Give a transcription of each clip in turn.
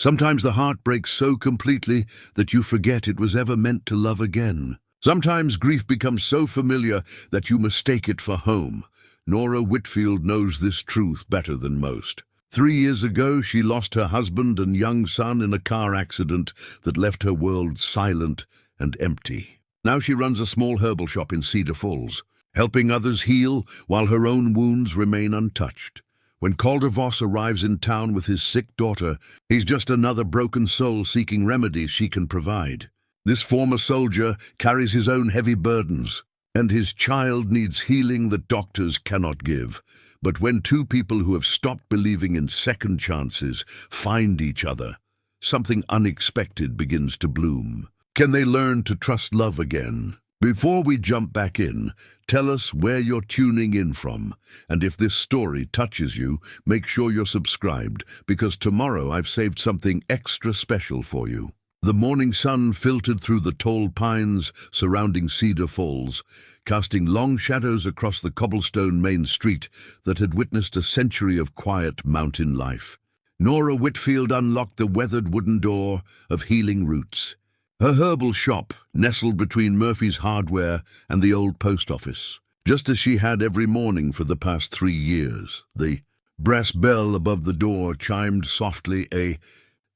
Sometimes the heart breaks so completely that you forget it was ever meant to love again. Sometimes grief becomes so familiar that you mistake it for home. Nora Whitfield knows this truth better than most. 3 years ago, she lost her husband and young son in a car accident that left her world silent and empty. Now she runs a small herbal shop in Cedar Falls, helping others heal while her own wounds remain untouched. When Calder Voss arrives in town with his sick daughter, he's just another broken soul seeking remedies she can provide. This former soldier carries his own heavy burdens, and his child needs healing that doctors cannot give. But when two people who have stopped believing in second chances find each other, something unexpected begins to bloom. Can they learn to trust love again? Before we jump back in, tell us where you're tuning in from. And if this story touches you, make sure you're subscribed, because tomorrow I've saved something extra special for you. The morning sun filtered through the tall pines surrounding Cedar Falls, casting long shadows across the cobblestone main street that had witnessed a century of quiet mountain life. Nora Whitfield unlocked the weathered wooden door of Healing Roots, her herbal shop nestled between Murphy's Hardware and the old post office, just as she had every morning for the past 3 years. The brass bell above the door chimed softly, a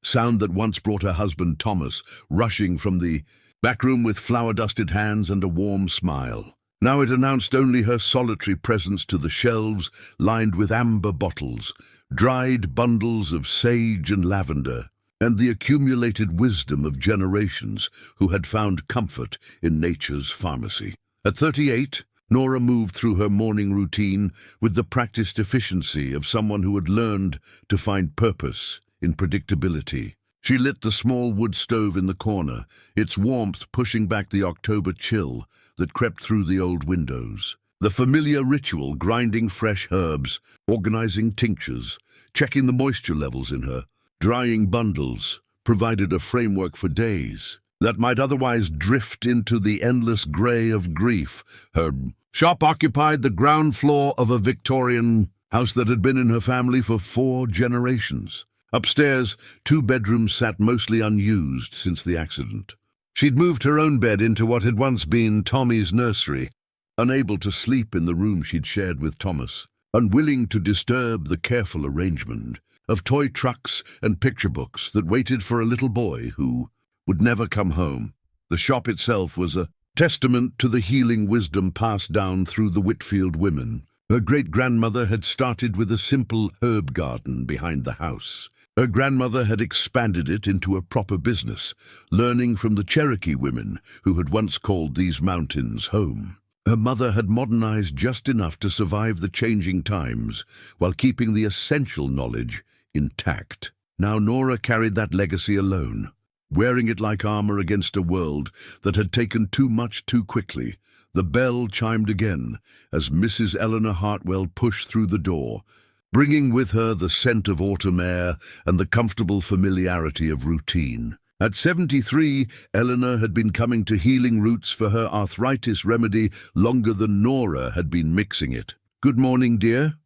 sound that once brought her husband Thomas rushing from the back room with flour-dusted hands and a warm smile. Now it announced only her solitary presence to the shelves lined with amber bottles, dried bundles of sage and lavender, and the accumulated wisdom of generations who had found comfort in nature's pharmacy. At 38, Nora moved through her morning routine with the practiced efficiency of someone who had learned to find purpose in predictability. She lit the small wood stove in the corner, its warmth pushing back the October chill that crept through the old windows. The familiar ritual, grinding fresh herbs, organizing tinctures, checking the moisture levels in her, drying bundles, provided a framework for days that might otherwise drift into the endless grey of grief. Her shop occupied the ground floor of a Victorian house that had been in her family for 4 generations. Upstairs, 2 bedrooms sat mostly unused since the accident. She'd moved her own bed into what had once been Tommy's nursery, unable to sleep in the room she'd shared with Thomas, unwilling to disturb the careful arrangement of toy trucks and picture books that waited for a little boy who would never come home. The shop itself was a testament to the healing wisdom passed down through the Whitfield women. Her great-grandmother had started with a simple herb garden behind the house. Her grandmother had expanded it into a proper business, learning from the Cherokee women who had once called these mountains home. Her mother had modernized just enough to survive the changing times while keeping the essential knowledge intact. Now Nora carried that legacy alone, wearing it like armor against a world that had taken too much too quickly. The bell chimed again as Mrs. Eleanor Hartwell pushed through the door, bringing with her the scent of autumn air and the comfortable familiarity of routine. At 73, Eleanor had been coming to Healing Roots for her arthritis remedy longer than Nora had been mixing it. "Good morning, dear,"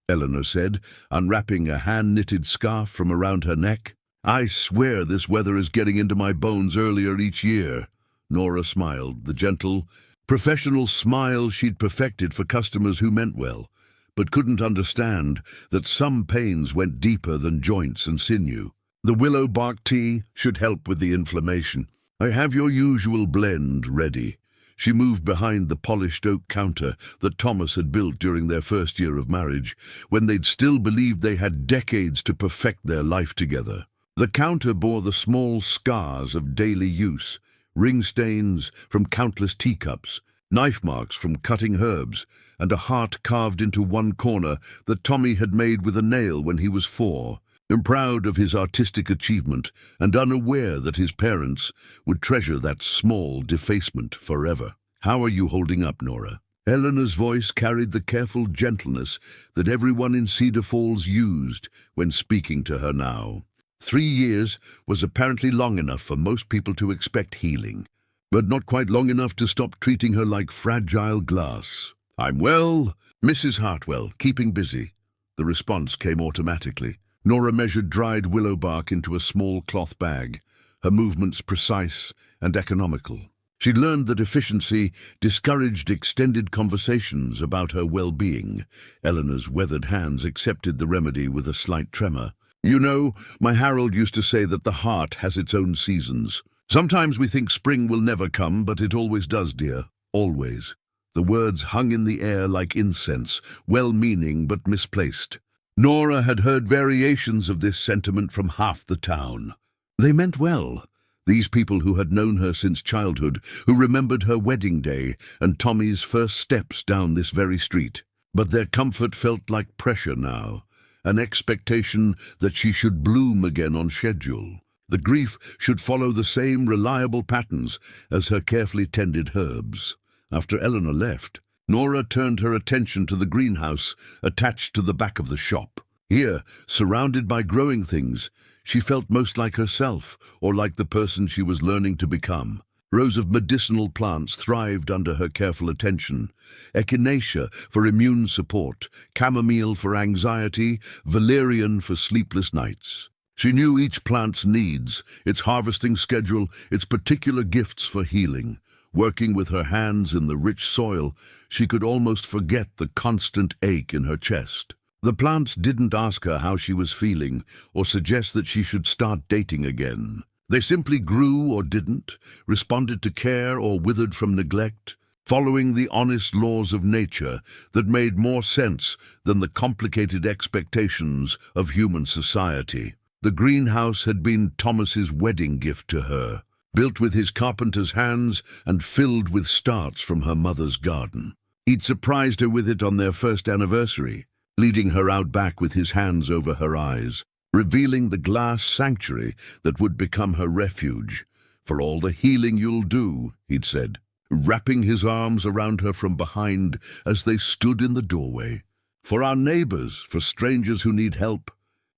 Eleanor said, unwrapping a hand-knitted scarf from around her neck. "I swear this weather is getting into my bones earlier each year." Nora smiled, the gentle, professional smile she'd perfected for customers who meant well, but couldn't understand that some pains went deeper than joints and sinew. "The willow bark tea should help with the inflammation. I have your usual blend ready." She moved behind the polished oak counter that Thomas had built during their first year of marriage, when they'd still believed they had decades to perfect their life together. The counter bore the small scars of daily use, ring stains from countless teacups, knife marks from cutting herbs, and a heart carved into one corner that Tommy had made with a nail when he was 4. Proud of his artistic achievement and unaware that his parents would treasure that small defacement forever. "How are you holding up, Nora?" Eleanor's voice carried the careful gentleness that everyone in Cedar Falls used when speaking to her now. 3 years was apparently long enough for most people to expect healing, but not quite long enough to stop treating her like fragile glass. "I'm well, Mrs. Hartwell, keeping busy." The response came automatically. Nora measured dried willow bark into a small cloth bag, her movements precise and economical. She learned that efficiency discouraged extended conversations about her well-being. Eleanor's weathered hands accepted the remedy with a slight tremor. "You know, my Harold used to say that the heart has its own seasons. Sometimes we think spring will never come, but it always does, dear. Always." The words hung in the air like incense, well-meaning but misplaced. Nora had heard variations of this sentiment from half the town. They meant well. These people who had known her since childhood, who remembered her wedding day and Tommy's first steps down this very street. But their comfort felt like pressure now, an expectation that she should bloom again on schedule. The grief should follow the same reliable patterns as her carefully tended herbs. After Eleanor left, Nora turned her attention to the greenhouse attached to the back of the shop. Here, surrounded by growing things, she felt most like herself, or like the person she was learning to become. Rows of medicinal plants thrived under her careful attention. Echinacea for immune support, chamomile for anxiety, valerian for sleepless nights. She knew each plant's needs, its harvesting schedule, its particular gifts for healing. Working with her hands in the rich soil, she could almost forget the constant ache in her chest. The plants didn't ask her how she was feeling or suggest that she should start dating again. They simply grew or didn't, responded to care or withered from neglect, following the honest laws of nature that made more sense than the complicated expectations of human society. The greenhouse had been Thomas's wedding gift to her, built with his carpenter's hands and filled with starts from her mother's garden. He'd surprised her with it on their first anniversary, leading her out back with his hands over her eyes, revealing the glass sanctuary that would become her refuge. "For all the healing you'll do," he'd said, wrapping his arms around her from behind as they stood in the doorway. "For our neighbors, for strangers who need help,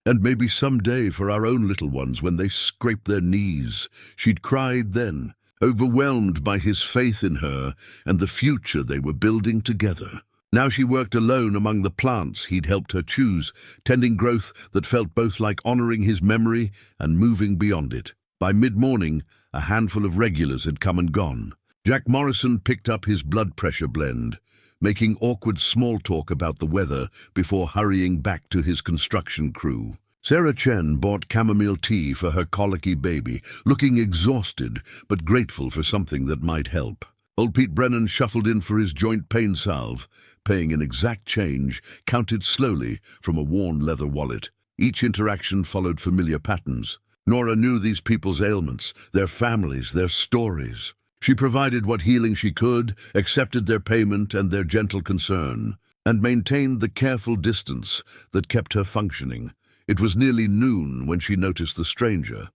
and maybe someday for our own little ones when they scrape their knees." She'd cried then, overwhelmed by his faith in her and the future they were building together. Now she worked alone among the plants he'd helped her choose, tending growth that felt both like honoring his memory and moving beyond it. By mid-morning, a handful of regulars had come and gone. Jack Morrison picked up his blood pressure blend, making awkward small talk about the weather before hurrying back to his construction crew. Sarah Chen bought chamomile tea for her colicky baby, looking exhausted but grateful for something that might help. Old Pete Brennan shuffled in for his joint pain salve, paying an exact change, counted slowly from a worn leather wallet. Each interaction followed familiar patterns. Nora knew these people's ailments, their families, their stories. She provided what healing she could, accepted their payment and their gentle concern, and maintained the careful distance that kept her functioning. It was nearly noon when she noticed the stranger.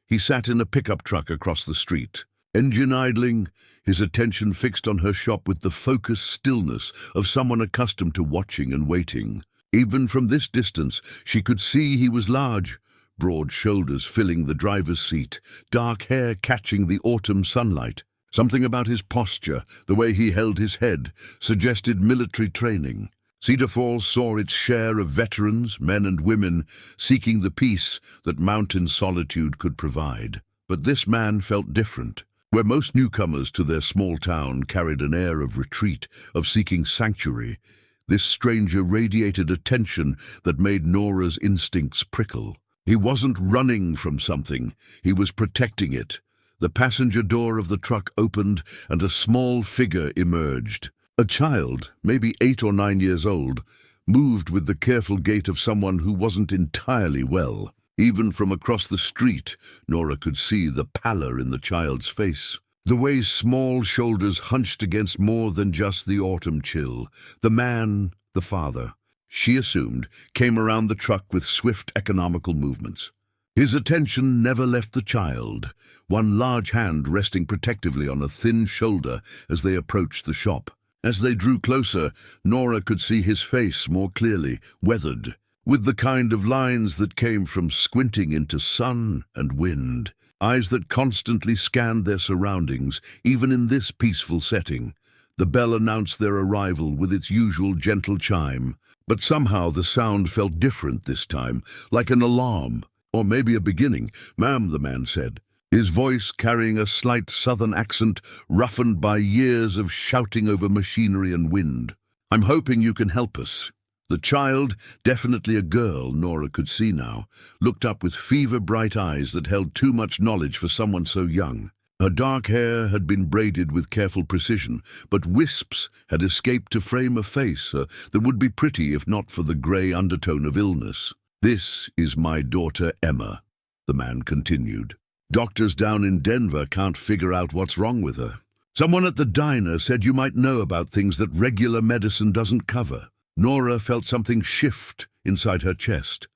He sat in a pickup truck across the street, engine idling, his attention fixed on her shop with the focused stillness of someone accustomed to watching and waiting. Even from this distance, she could see he was large, broad shoulders filling the driver's seat, dark hair catching the autumn sunlight. Something about his posture, the way he held his head, suggested military training. Cedar Falls saw its share of veterans, men and women, seeking the peace that mountain solitude could provide. But this man felt different. Where most newcomers to their small town carried an air of retreat, of seeking sanctuary, this stranger radiated a tension that made Nora's instincts prickle. He wasn't running from something, he was protecting it. The passenger door of the truck opened and a small figure emerged. A child, maybe 8 or 9 years old, moved with the careful gait of someone who wasn't entirely well. Even from across the street, Nora could see the pallor in the child's face. The way small shoulders hunched against more than just the autumn chill. The man, the father, she assumed, came around the truck with swift economical movements. His attention never left the child, one large hand resting protectively on a thin shoulder as they approached the shop. As they drew closer, Nora could see his face more clearly, weathered, with the kind of lines that came from squinting into sun and wind, eyes that constantly scanned their surroundings, even in this peaceful setting. The bell announced their arrival with its usual gentle chime. But somehow the sound felt different this time, like an alarm, or maybe a beginning. "Ma'am," the man said, his voice carrying a slight southern accent roughened by years of shouting over machinery and wind. "I'm hoping you can help us." The child, definitely a girl Nora could see now, looked up with fever-bright eyes that held too much knowledge for someone so young. Her dark hair had been braided with careful precision, but wisps had escaped to frame a face that would be pretty if not for the grey undertone of illness. "This is my daughter Emma," the man continued. "Doctors down in Denver can't figure out what's wrong with her. Someone at the diner said you might know about things that regular medicine doesn't cover." Nora felt something shift inside her chest.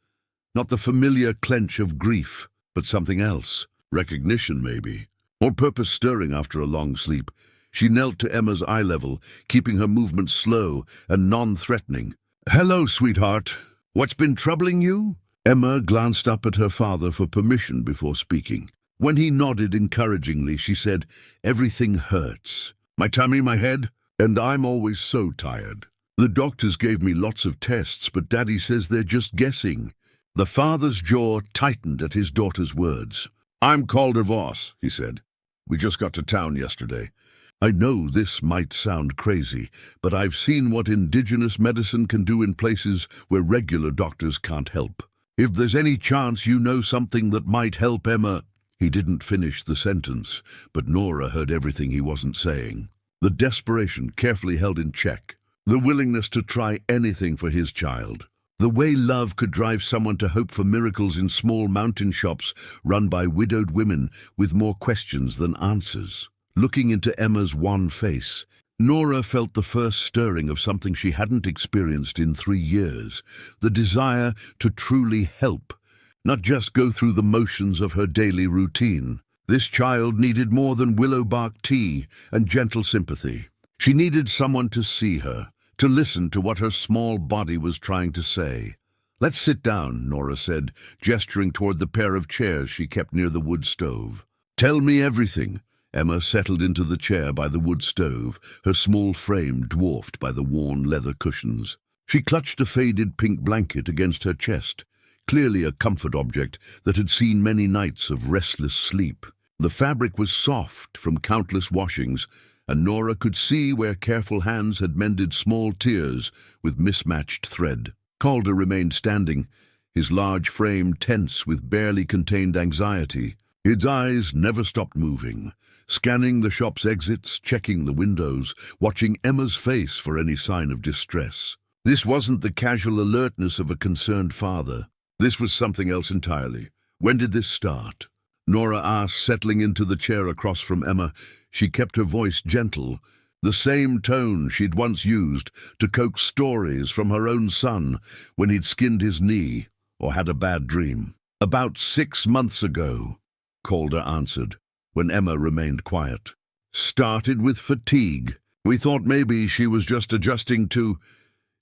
Not the familiar clench of grief, but something else. Recognition, maybe. Or purpose stirring after a long sleep. She knelt to Emma's eye level, keeping her movements slow and non-threatening. "Hello, sweetheart. What's been troubling you?" Emma glanced up at her father for permission before speaking. When he nodded encouragingly, she said, "Everything hurts. My tummy, my head, and I'm always so tired. The doctors gave me lots of tests, but Daddy says they're just guessing." The father's jaw tightened at his daughter's words. "I'm Calder Voss," he said. "We just got to town yesterday. I know this might sound crazy, but I've seen what indigenous medicine can do in places where regular doctors can't help. If there's any chance you know something that might help Emma—" He didn't finish the sentence, but Nora heard everything he wasn't saying. The desperation carefully held in check. The willingness to try anything for his child. The way love could drive someone to hope for miracles in small mountain shops run by widowed women with more questions than answers. Looking into Emma's wan face, Nora felt the first stirring of something she hadn't experienced in 3 years, the desire to truly help, not just go through the motions of her daily routine. This child needed more than willow bark tea and gentle sympathy. She needed someone to see her, to listen to what her small body was trying to say. "Let's sit down," Nora said, gesturing toward the pair of chairs she kept near the wood stove. "Tell me everything." Emma settled into the chair by the wood stove, her small frame dwarfed by the worn leather cushions. She clutched a faded pink blanket against her chest, clearly a comfort object that had seen many nights of restless sleep. The fabric was soft from countless washings, and Nora could see where careful hands had mended small tears with mismatched thread. Calder remained standing, his large frame tense with barely contained anxiety. His eyes never stopped moving, scanning the shop's exits, checking the windows, watching Emma's face for any sign of distress. This wasn't the casual alertness of a concerned father. This was something else entirely. "When did this start?" Nora asked, settling into the chair across from Emma. She kept her voice gentle, the same tone she'd once used to coax stories from her own son when he'd skinned his knee or had a bad dream. "About 6 months ago," Calder answered, when Emma remained quiet. "Started with fatigue. We thought maybe she was just adjusting to—"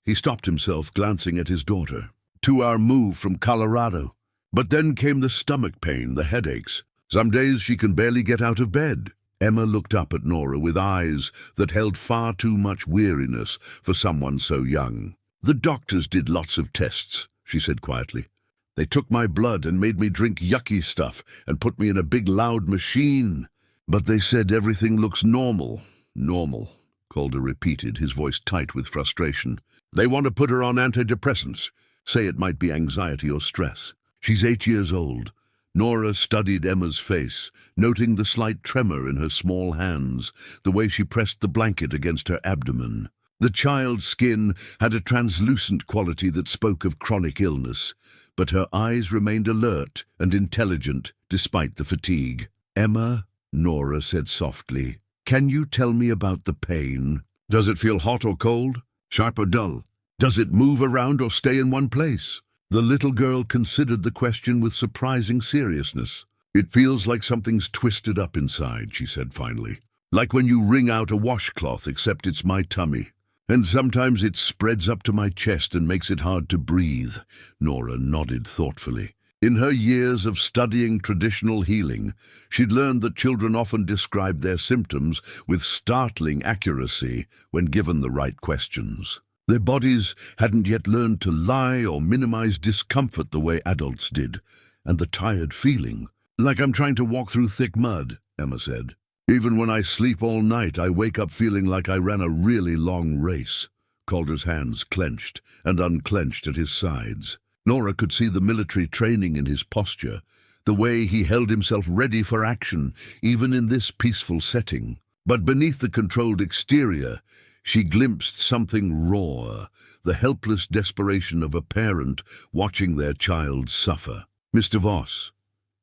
He stopped himself, glancing at his daughter. "To our move from Colorado. But then came the stomach pain, the headaches. Some days she can barely get out of bed." Emma looked up at Nora with eyes that held far too much weariness for someone so young. "The doctors did lots of tests," she said quietly. "They took my blood and made me drink yucky stuff and put me in a big loud machine. But they said everything looks normal." "Normal," Calder repeated, his voice tight with frustration. "They want to put her on antidepressants. Say it might be anxiety or stress. She's 8 years old." Nora studied Emma's face, noting the slight tremor in her small hands, the way she pressed the blanket against her abdomen. The child's skin had a translucent quality that spoke of chronic illness, but her eyes remained alert and intelligent despite the fatigue. "Emma," Nora said softly, "can you tell me about the pain? Does it feel hot or cold? Sharp or dull? Does it move around or stay in one place?" The little girl considered the question with surprising seriousness. "It feels like something's twisted up inside," she said finally. "Like when you wring out a washcloth, except it's my tummy. And sometimes it spreads up to my chest and makes it hard to breathe." Nora nodded thoughtfully. In her years of studying traditional healing, she'd learned that children often described their symptoms with startling accuracy when given the right questions. Their bodies hadn't yet learned to lie or minimize discomfort the way adults did, and the tired feeling. Like I'm trying to walk through thick mud, Emma said. Even when I sleep all night, I wake up feeling like I ran a really long race. Calder's hands clenched and unclenched at his sides. Nora could see the military training in his posture, the way he held himself ready for action, even in this peaceful setting. But beneath the controlled exterior, she glimpsed something raw, the helpless desperation of a parent watching their child suffer. "Mr. Voss,"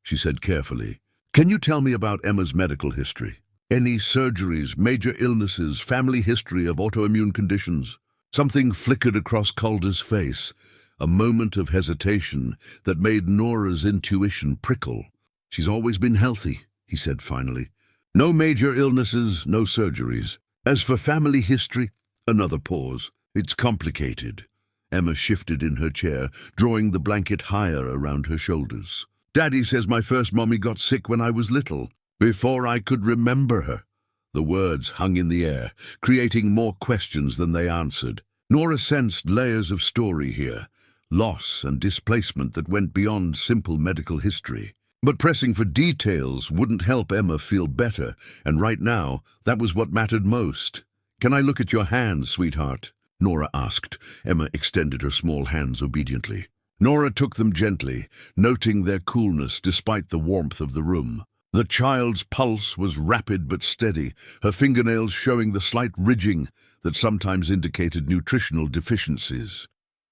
she said carefully, "can you tell me about Emma's medical history? Any surgeries, major illnesses, family history of autoimmune conditions?" Something flickered across Calder's face, a moment of hesitation that made Nora's intuition prickle. "She's always been healthy," he said finally. "No major illnesses, no surgeries. As for family history," another pause. "It's complicated." Emma shifted in her chair, drawing the blanket higher around her shoulders. "Daddy says my first mommy got sick when I was little, before I could remember her." The words hung in the air, creating more questions than they answered. Nora sensed layers of story here, loss and displacement that went beyond simple medical history. But pressing for details wouldn't help Emma feel better, and right now, that was what mattered most. "Can I look at your hands, sweetheart?" Nora asked. Emma extended her small hands obediently. Nora took them gently, noting their coolness despite the warmth of the room. The child's pulse was rapid but steady, her fingernails showing the slight ridging that sometimes indicated nutritional deficiencies.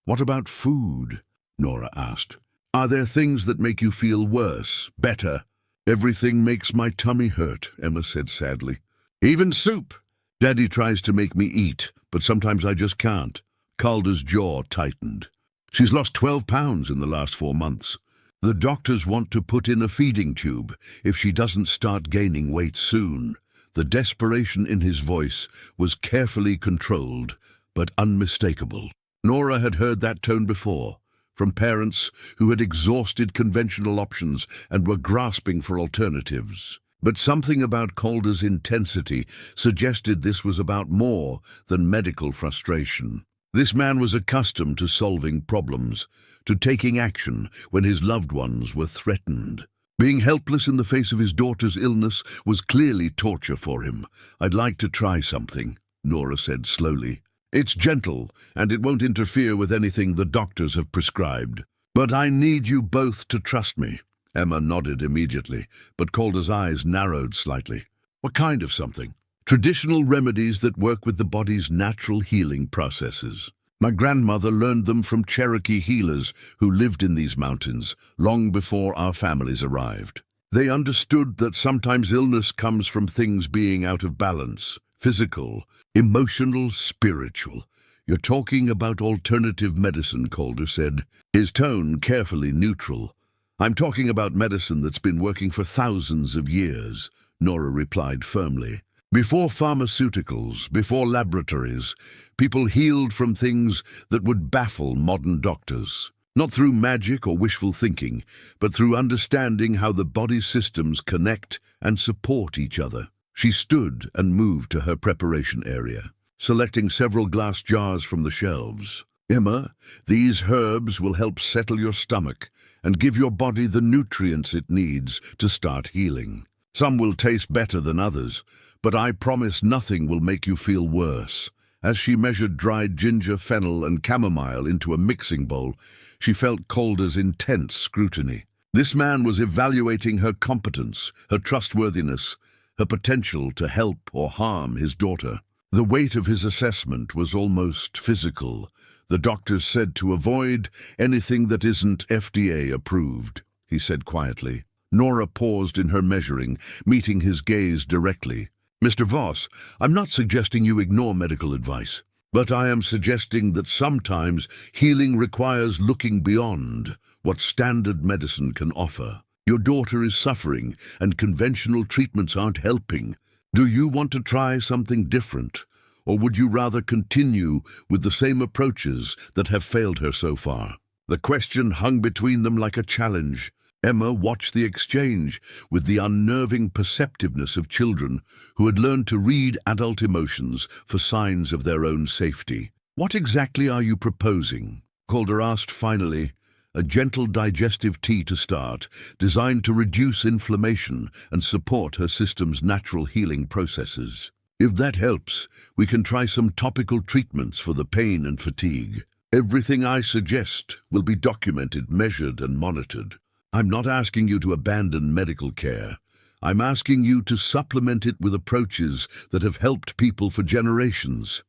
"What about food?" Nora asked. "Are there things that make you feel worse, better?" "Everything makes my tummy hurt," Emma said sadly. "Even soup. Daddy tries to make me eat, but sometimes I just can't." Calder's jaw tightened. "She's lost 12 pounds in the last 4 months. The doctors want to put in a feeding tube if she doesn't start gaining weight soon." The desperation in his voice was carefully controlled, but unmistakable. Nora had heard that tone before, from parents who had exhausted conventional options and were grasping for alternatives. But something about Calder's intensity suggested this was about more than medical frustration. This man was accustomed to solving problems, to taking action when his loved ones were threatened. Being helpless in the face of his daughter's illness was clearly torture for him. "I'd like to try something," Nora said slowly. "It's gentle, and it won't interfere with anything the doctors have prescribed. But I need you both to trust me." Emma nodded immediately, but Calder's eyes narrowed slightly. "What kind of something?" "Traditional remedies that work with the body's natural healing processes. My grandmother learned them from Cherokee healers who lived in these mountains long before our families arrived. They understood that sometimes illness comes from things being out of balance, physical, emotional, spiritual." "You're talking about alternative medicine," Calder said, his tone carefully neutral. "I'm talking about medicine that's been working for thousands of years," Nora replied firmly. "Before pharmaceuticals, before laboratories, people healed from things that would baffle modern doctors. Not through magic or wishful thinking, but through understanding how the body's systems connect and support each other." She stood and moved to her preparation area, selecting several glass jars from the shelves. "Emma, these herbs will help settle your stomach and give your body the nutrients it needs to start healing. Some will taste better than others, but I promise nothing will make you feel worse." As she measured dried ginger, fennel, and chamomile into a mixing bowl, she felt Calder's intense scrutiny. This man was evaluating her competence, her trustworthiness, her potential to help or harm his daughter. The weight of his assessment was almost physical. "The doctors said to avoid anything that isn't FDA approved," he said quietly. Nora paused in her measuring, meeting his gaze directly. "Mr. Voss, I'm not suggesting you ignore medical advice, but I am suggesting that sometimes healing requires looking beyond what standard medicine can offer. Your daughter is suffering, and conventional treatments aren't helping. Do you want to try something different, or would you rather continue with the same approaches that have failed her so far?" The question hung between them like a challenge. Emma watched the exchange with the unnerving perceptiveness of children who had learned to read adult emotions for signs of their own safety. What exactly are you proposing? Calder asked finally. A gentle digestive tea to start, designed to reduce inflammation and support her system's natural healing processes. If that helps, we can try some topical treatments for the pain and fatigue. Everything I suggest will be documented, measured, and monitored. I'm not asking you to abandon medical care. I'm asking you to supplement it with approaches that have helped people for generations.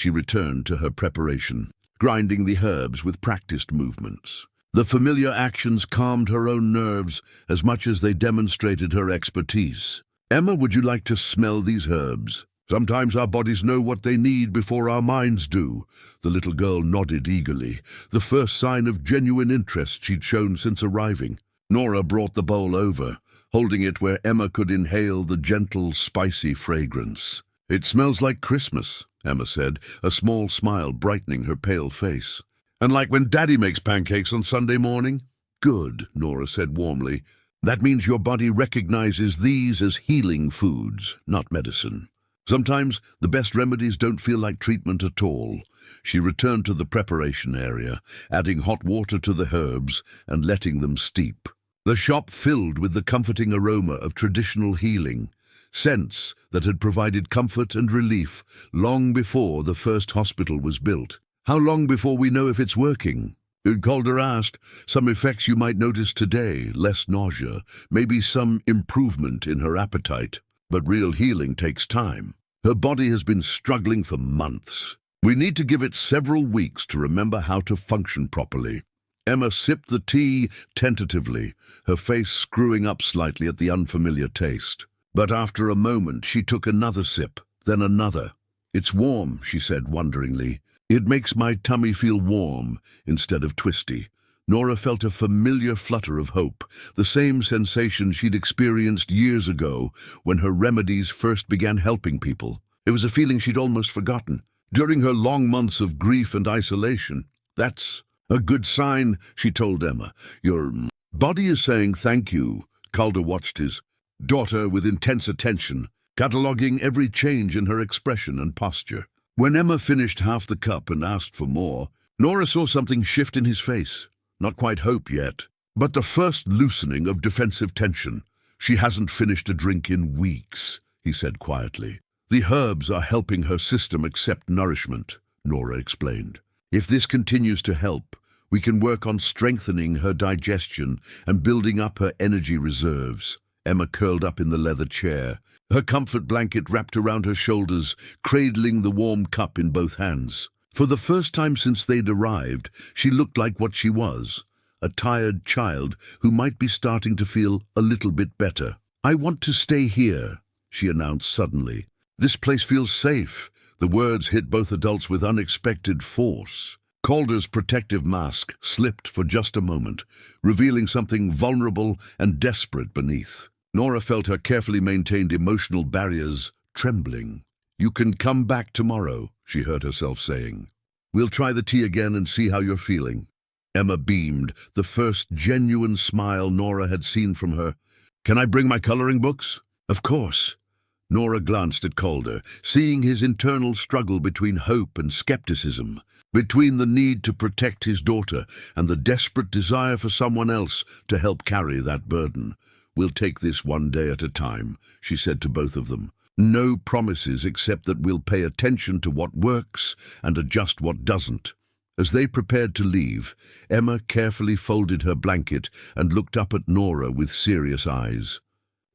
She returned to her preparation, grinding the herbs with practiced movements. The familiar actions calmed her own nerves as much as they demonstrated her expertise. Emma, would you like to smell these herbs? Sometimes our bodies know what they need before our minds do. The little girl nodded eagerly, the first sign of genuine interest she'd shown since arriving. Nora brought the bowl over, holding it where Emma could inhale the gentle, spicy fragrance. It smells like Christmas, Emma said, a small smile brightening her pale face. And like when Daddy makes pancakes on Sunday morning? Good, Nora said warmly. That means your body recognizes these as healing foods, not medicine. Sometimes the best remedies don't feel like treatment at all. She returned to the preparation area, adding hot water to the herbs and letting them steep. The shop filled with the comforting aroma of traditional healing, scents that had provided comfort and relief long before the first hospital was built. How long before we know if it's working? Calder asked. Some effects you might notice today, less nausea, maybe some improvement in her appetite. But real healing takes time. Her body has been struggling for months. We need to give it several weeks to remember how to function properly. Emma sipped the tea tentatively, her face screwing up slightly at the unfamiliar taste. But after a moment she took another sip, then another. It's warm, she said wonderingly. It makes my tummy feel warm instead of twisty. Nora felt a familiar flutter of hope, the same sensation she'd experienced years ago when her remedies first began helping people. It was a feeling she'd almost forgotten. During her long months of grief and isolation. That's a good sign, she told Emma. Your body is saying thank you. Calder watched his daughter with intense attention, cataloguing every change in her expression and posture. When Emma finished half the cup and asked for more, Nora saw something shift in his face. Not quite hope yet, but the first loosening of defensive tension. She hasn't finished a drink in weeks, he said quietly. The herbs are helping her system accept nourishment, Nora explained. If this continues to help, we can work on strengthening her digestion and building up her energy reserves. Emma curled up in the leather chair, her comfort blanket wrapped around her shoulders, cradling the warm cup in both hands. For the first time since they'd arrived, she looked like what she was, a tired child who might be starting to feel a little bit better. I want to stay here, she announced suddenly. This place feels safe. The words hit both adults with unexpected force. Calder's protective mask slipped for just a moment, revealing something vulnerable and desperate beneath. Nora felt her carefully maintained emotional barriers trembling. You can come back tomorrow, she heard herself saying. We'll try the tea again and see how you're feeling. Emma beamed, the first genuine smile Nora had seen from her. Can I bring my coloring books? Of course. Nora glanced at Calder, seeing his internal struggle between hope and skepticism, between the need to protect his daughter and the desperate desire for someone else to help carry that burden. We'll take this one day at a time, she said to both of them. No promises except that we'll pay attention to what works and adjust what doesn't. As they prepared to leave, Emma carefully folded her blanket and looked up at Nora with serious eyes.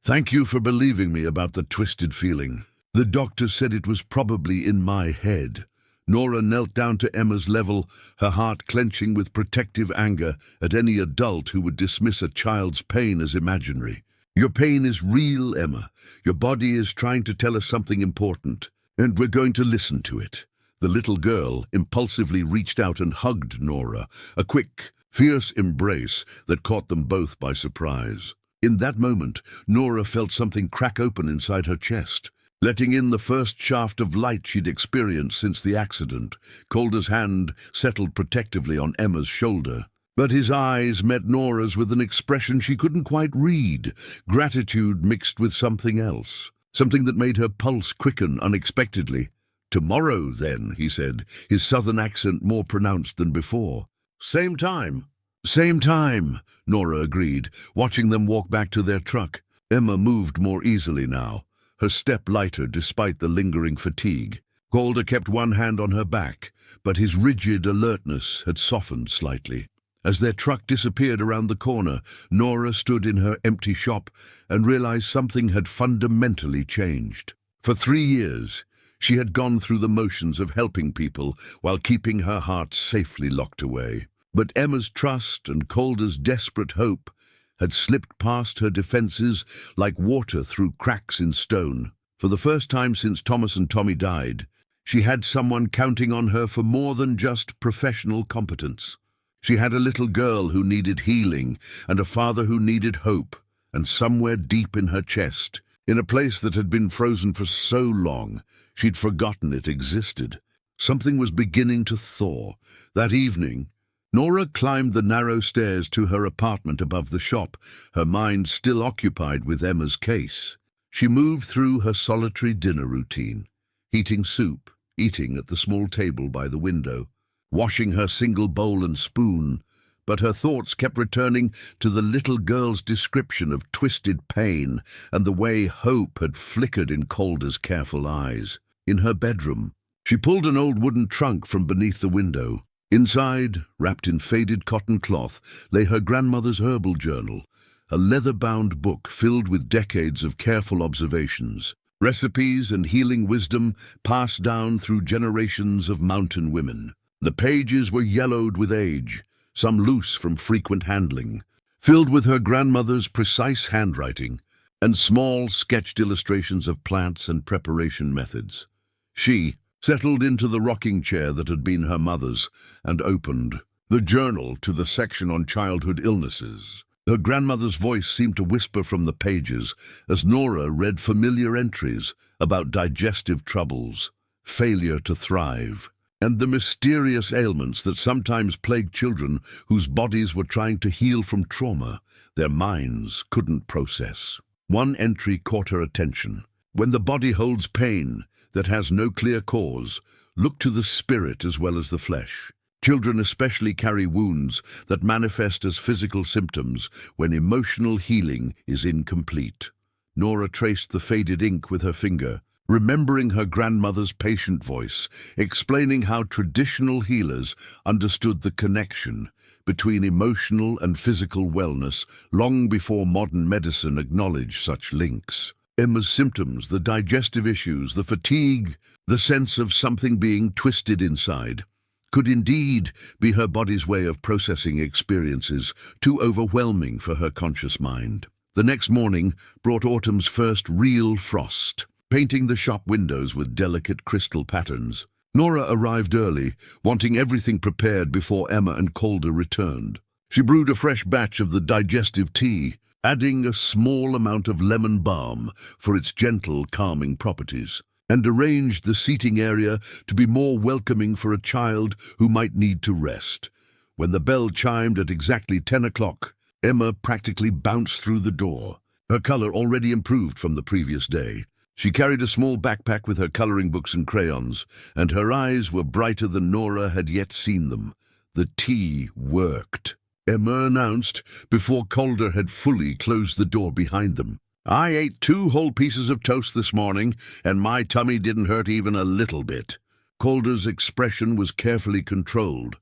Thank you for believing me about the twisted feeling. The doctor said it was probably in my head. Nora knelt down to Emma's level, her heart clenching with protective anger at any adult who would dismiss a child's pain as imaginary. Your pain is real, Emma. Your body is trying to tell us something important, and we're going to listen to it. The little girl impulsively reached out and hugged Nora, a quick, fierce embrace that caught them both by surprise. In that moment, Nora felt something crack open inside her chest, letting in the first shaft of light she'd experienced since the accident. Calder's hand settled protectively on Emma's shoulder, but his eyes met Nora's with an expression she couldn't quite read, gratitude mixed with something else, something that made her pulse quicken unexpectedly. "Tomorrow, then," he said, his southern accent more pronounced than before. "Same time." "Same time," Nora agreed, watching them walk back to their truck. Emma moved more easily now, her step lighter despite the lingering fatigue. Calder kept one hand on her back, but his rigid alertness had softened slightly. As their truck disappeared around the corner, Nora stood in her empty shop and realized something had fundamentally changed. For 3 years, she had gone through the motions of helping people while keeping her heart safely locked away. But Emma's trust and Calder's desperate hope had slipped past her defenses like water through cracks in stone. For the first time since Thomas and Tommy died, she had someone counting on her for more than just professional competence. She had a little girl who needed healing and a father who needed hope, and somewhere deep in her chest, in a place that had been frozen for so long, she'd forgotten it existed. Something was beginning to thaw. That evening, Nora climbed the narrow stairs to her apartment above the shop, her mind still occupied with Emma's case. She moved through her solitary dinner routine, heating soup, eating at the small table by the window, washing her single bowl and spoon, but her thoughts kept returning to the little girl's description of twisted pain and the way hope had flickered in Calder's careful eyes. In her bedroom, she pulled an old wooden trunk from beneath the window. Inside, wrapped in faded cotton cloth, lay her grandmother's herbal journal, a leather-bound book filled with decades of careful observations, recipes and healing wisdom passed down through generations of mountain women. The pages were yellowed with age, some loose from frequent handling, filled with her grandmother's precise handwriting and small sketched illustrations of plants and preparation methods. She settled into the rocking chair that had been her mother's and opened the journal to the section on childhood illnesses. Her grandmother's voice seemed to whisper from the pages as Nora read familiar entries about digestive troubles, failure to thrive, and the mysterious ailments that sometimes plagued children whose bodies were trying to heal from trauma their minds couldn't process. One entry caught her attention. When the body holds pain that has no clear cause, look to the spirit as well as the flesh. Children especially carry wounds that manifest as physical symptoms when emotional healing is incomplete. Nora traced the faded ink with her finger, remembering her grandmother's patient voice, explaining how traditional healers understood the connection between emotional and physical wellness long before modern medicine acknowledged such links. Emma's symptoms, the digestive issues, the fatigue, the sense of something being twisted inside, could indeed be her body's way of processing experiences too overwhelming for her conscious mind. The next morning brought autumn's first real frost, painting the shop windows with delicate crystal patterns. Nora arrived early, wanting everything prepared before Emma and Calder returned. She brewed a fresh batch of the digestive tea, adding a small amount of lemon balm for its gentle, calming properties, and arranged the seating area to be more welcoming for a child who might need to rest. When the bell chimed at exactly 10 o'clock, Emma practically bounced through the door, her color already improved from the previous day. She carried a small backpack with her coloring books and crayons, and her eyes were brighter than Nora had yet seen them. The tea worked, Emma announced before Calder had fully closed the door behind them. "I ate 2 whole pieces of toast this morning, and my tummy didn't hurt even a little bit." Calder's expression was carefully controlled,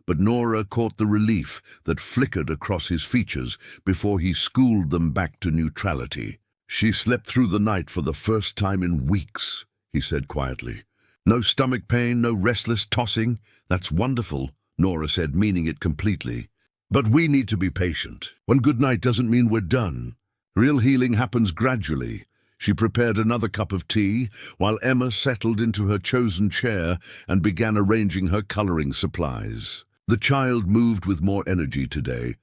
but Nora caught the relief that flickered across his features before he schooled them back to neutrality. "She slept through the night for the first time in weeks," he said quietly. "No stomach pain, no restless tossing. That's wonderful," Nora said, meaning it completely. "But we need to be patient. One good night doesn't mean we're done. Real healing happens gradually." She prepared another cup of tea, while Emma settled into her chosen chair and began arranging her coloring supplies. The child moved with more energy today,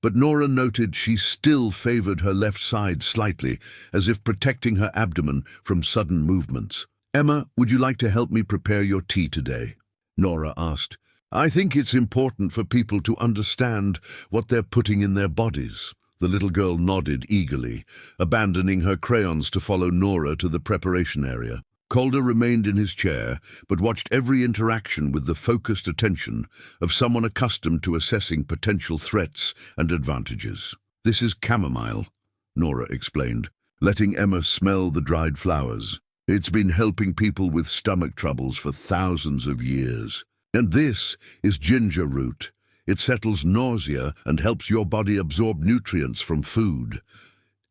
but Nora noted she still favored her left side slightly, as if protecting her abdomen from sudden movements. "Emma, would you like to help me prepare your tea today?" Nora asked. "I think it's important for people to understand what they're putting in their bodies." The little girl nodded eagerly, abandoning her crayons to follow Nora to the preparation area. Calder remained in his chair, but watched every interaction with the focused attention of someone accustomed to assessing potential threats and advantages. "This is chamomile," Nora explained, letting Emma smell the dried flowers. "It's been helping people with stomach troubles for thousands of years. And this is ginger root. It settles nausea and helps your body absorb nutrients from food."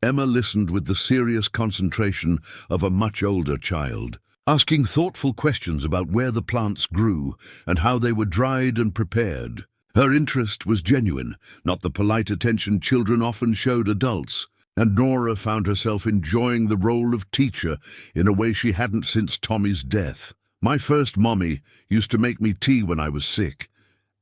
Emma listened with the serious concentration of a much older child, asking thoughtful questions about where the plants grew and how they were dried and prepared. Her interest was genuine, not the polite attention children often showed adults, and Nora found herself enjoying the role of teacher in a way she hadn't since Tommy's death. "My first mommy used to make me tea when I was sick,"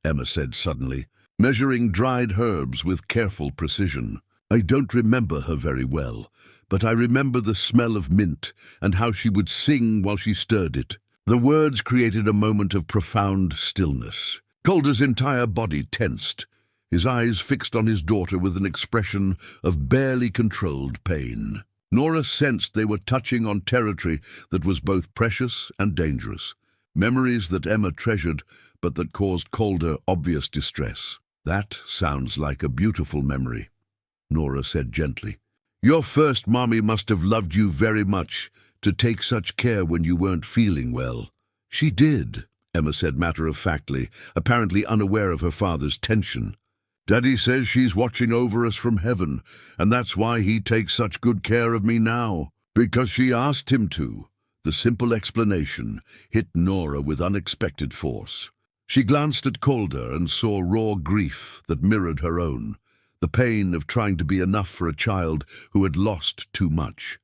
Emma said suddenly, measuring dried herbs with careful precision. "I don't remember her very well, but I remember the smell of mint and how she would sing while she stirred it." The words created a moment of profound stillness. Calder's entire body tensed, his eyes fixed on his daughter with an expression of barely controlled pain. Nora sensed they were touching on territory that was both precious and dangerous, memories that Emma treasured but that caused Calder obvious distress. "That sounds like a beautiful memory," Nora said gently. "Your first mommy must have loved you very much to take such care when you weren't feeling well." "She did," Emma said matter-of-factly, apparently unaware of her father's tension. "Daddy says she's watching over us from heaven, and that's why he takes such good care of me now. Because she asked him to." The simple explanation hit Nora with unexpected force. She glanced at Calder and saw raw grief that mirrored her own, the pain of trying to be enough for a child who had lost too much.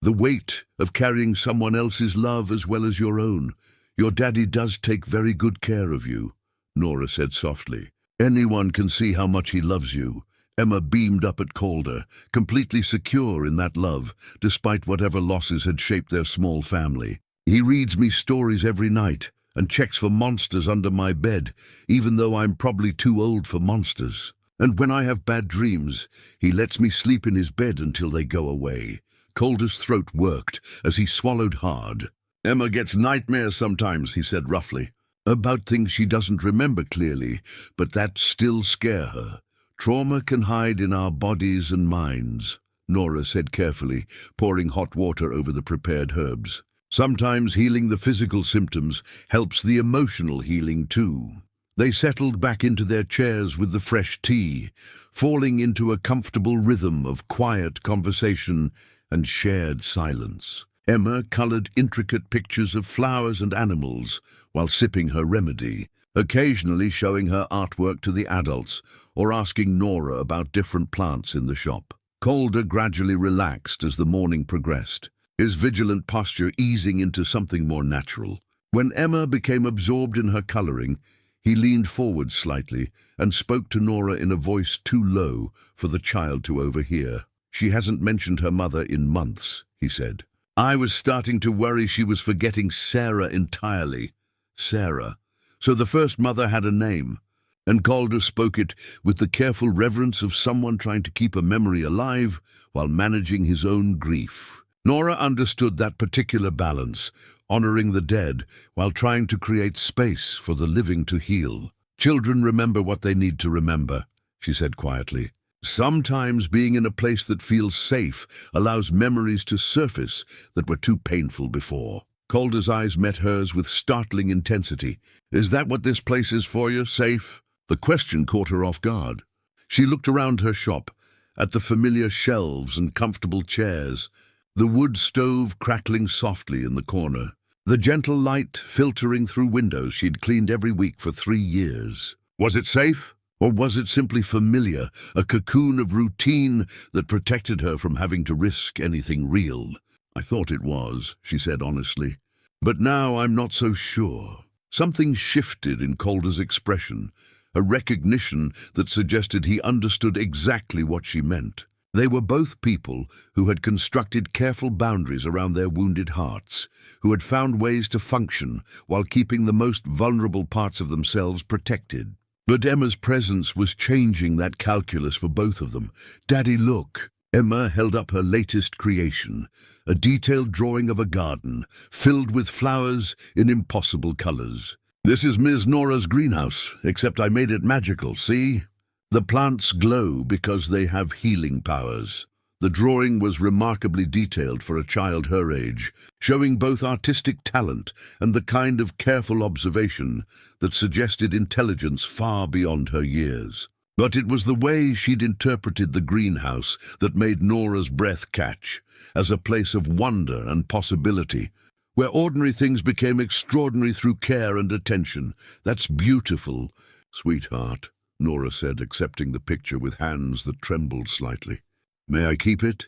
The weight of carrying someone else's love as well as your own. "Your daddy does take very good care of you," Nora said softly. "Anyone can see how much he loves you." Emma beamed up at Calder, completely secure in that love, despite whatever losses had shaped their small family. "He reads me stories every night and checks for monsters under my bed, even though I'm probably too old for monsters. And when I have bad dreams, he lets me sleep in his bed until they go away." Calder's throat worked as he swallowed hard. "Emma gets nightmares sometimes," he said roughly, "about things she doesn't remember clearly, but that still scare her. Trauma can hide in our bodies and minds," Nora said carefully, pouring hot water over the prepared herbs. "Sometimes healing the physical symptoms helps the emotional healing too." They settled back into their chairs with the fresh tea, falling into a comfortable rhythm of quiet conversation and shared silence. Emma colored intricate pictures of flowers and animals while sipping her remedy, occasionally showing her artwork to the adults or asking Nora about different plants in the shop. Calder gradually relaxed as the morning progressed, his vigilant posture easing into something more natural. When Emma became absorbed in her coloring, he leaned forward slightly and spoke to Nora in a voice too low for the child to overhear. "She hasn't mentioned her mother in months," he said. "I was starting to worry she was forgetting Sarah entirely." Sarah. So the first mother had a name, and Calder spoke it with the careful reverence of someone trying to keep a memory alive while managing his own grief. Nora understood that particular balance, honoring the dead while trying to create space for the living to heal. "Children remember what they need to remember," she said quietly. "Sometimes being in a place that feels safe allows memories to surface that were too painful before." Calder's eyes met hers with startling intensity. "Is that what this place is for you, safe?" The question caught her off guard. She looked around her shop, at the familiar shelves and comfortable chairs, the wood stove crackling softly in the corner, the gentle light filtering through windows she'd cleaned every week for 3 years. Was it safe? Or was it simply familiar, a cocoon of routine that protected her from having to risk anything real? "I thought it was," she said honestly. "But now I'm not so sure." Something shifted in Calder's expression, a recognition that suggested he understood exactly what she meant. They were both people who had constructed careful boundaries around their wounded hearts, who had found ways to function while keeping the most vulnerable parts of themselves protected. But Emma's presence was changing that calculus for both of them. "Daddy, look." Emma held up her latest creation, a detailed drawing of a garden filled with flowers in impossible colors. "This is Ms. Nora's greenhouse, except I made it magical, see? The plants glow because they have healing powers." The drawing was remarkably detailed for a child her age, showing both artistic talent and the kind of careful observation that suggested intelligence far beyond her years. But it was the way she'd interpreted the greenhouse that made Nora's breath catch, as a place of wonder and possibility, where ordinary things became extraordinary through care and attention. "That's beautiful, sweetheart," Nora said, accepting the picture with hands that trembled slightly. "May I keep it?"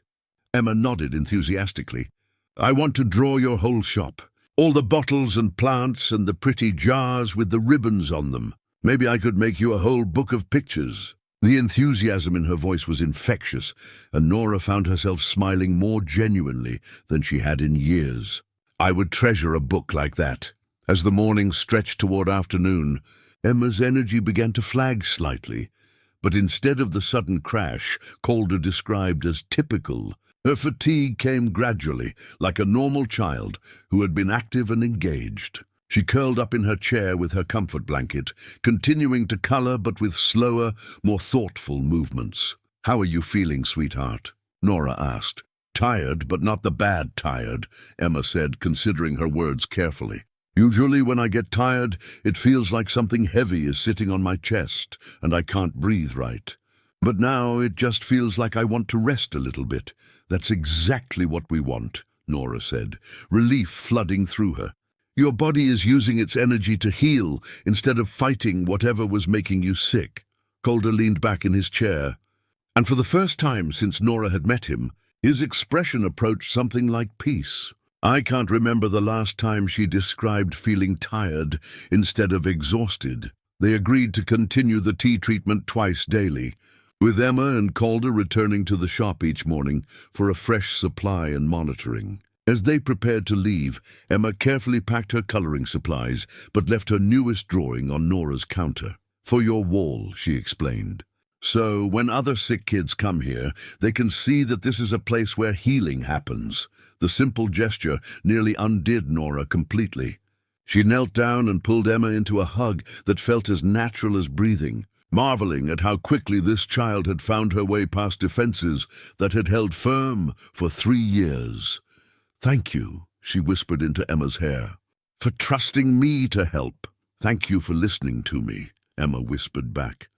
Emma nodded enthusiastically. "I want to draw your whole shop. All the bottles and plants and the pretty jars with the ribbons on them. Maybe I could make you a whole book of pictures." The enthusiasm in her voice was infectious, and Nora found herself smiling more genuinely than she had in years. "I would treasure a book like that." As the morning stretched toward afternoon, Emma's energy began to flag slightly. But instead of the sudden crash Calder described as typical, her fatigue came gradually, like a normal child who had been active and engaged. She curled up in her chair with her comfort blanket, continuing to color but with slower, more thoughtful movements. "How are you feeling, sweetheart?" Nora asked. "Tired, but not the bad tired," Emma said, considering her words carefully. "Usually when I get tired, it feels like something heavy is sitting on my chest, and I can't breathe right. But now it just feels like I want to rest a little bit." "That's exactly what we want," Nora said, relief flooding through her. "Your body is using its energy to heal instead of fighting whatever was making you sick." Calder leaned back in his chair, and for the first time since Nora had met him, his expression approached something like peace. I can't remember the last time she described feeling tired instead of exhausted. They agreed to continue the tea treatment twice daily, with Emma and Calder returning to the shop each morning for a fresh supply and monitoring. As they prepared to leave, Emma carefully packed her coloring supplies, but left her newest drawing on Nora's counter. "For your wall," she explained. "So when other sick kids come here, they can see that this is a place where healing happens." The simple gesture nearly undid Nora completely. She knelt down and pulled Emma into a hug that felt as natural as breathing, marveling at how quickly this child had found her way past defenses that had held firm for 3 years. "Thank you," she whispered into Emma's hair, "for trusting me to help." "Thank you for listening to me," Emma whispered back.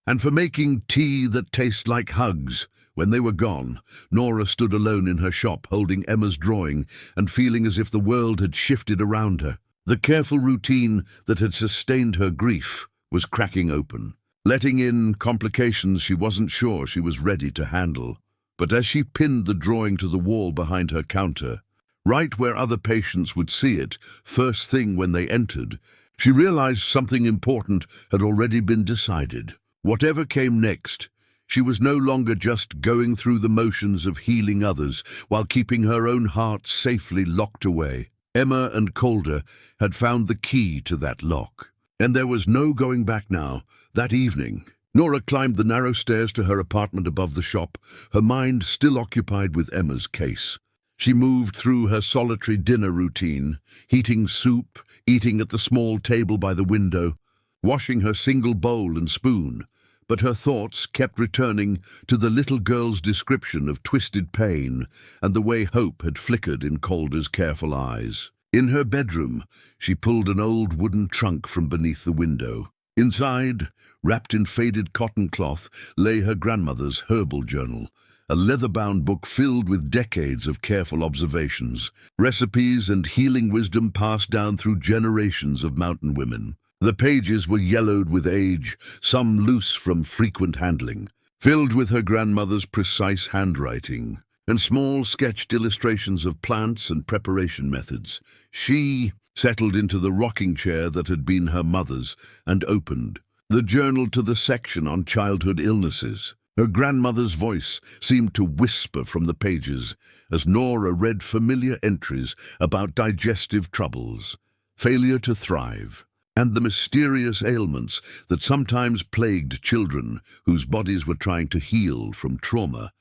"And for making tea that tastes like hugs." When they were gone, Nora stood alone in her shop holding Emma's drawing and feeling as if the world had shifted around her. The careful routine that had sustained her grief was cracking open, letting in complications she wasn't sure she was ready to handle. But as she pinned the drawing to the wall behind her counter, right where other patients would see it, first thing when they entered, she realized something important had already been decided. Whatever came next, she was no longer just going through the motions of healing others while keeping her own heart safely locked away. Emma and Calder had found the key to that lock, and there was no going back now. That evening, Nora climbed the narrow stairs to her apartment above the shop, her mind still occupied with Emma's case. She moved through her solitary dinner routine, heating soup, eating at the small table by the window, washing her single bowl and spoon. But her thoughts kept returning to the little girl's description of twisted pain and the way hope had flickered in Calder's careful eyes. In her bedroom, she pulled an old wooden trunk from beneath the window. Inside, wrapped in faded cotton cloth, lay her grandmother's herbal journal, a leather-bound book filled with decades of careful observations, recipes and healing wisdom passed down through generations of mountain women. The pages were yellowed with age, some loose from frequent handling, filled with her grandmother's precise handwriting, and small sketched illustrations of plants and preparation methods. She settled into the rocking chair that had been her mother's and opened the journal to the section on childhood illnesses. Her grandmother's voice seemed to whisper from the pages as Nora read familiar entries about digestive troubles, failure to thrive, and the mysterious ailments that sometimes plagued children whose bodies were trying to heal from trauma.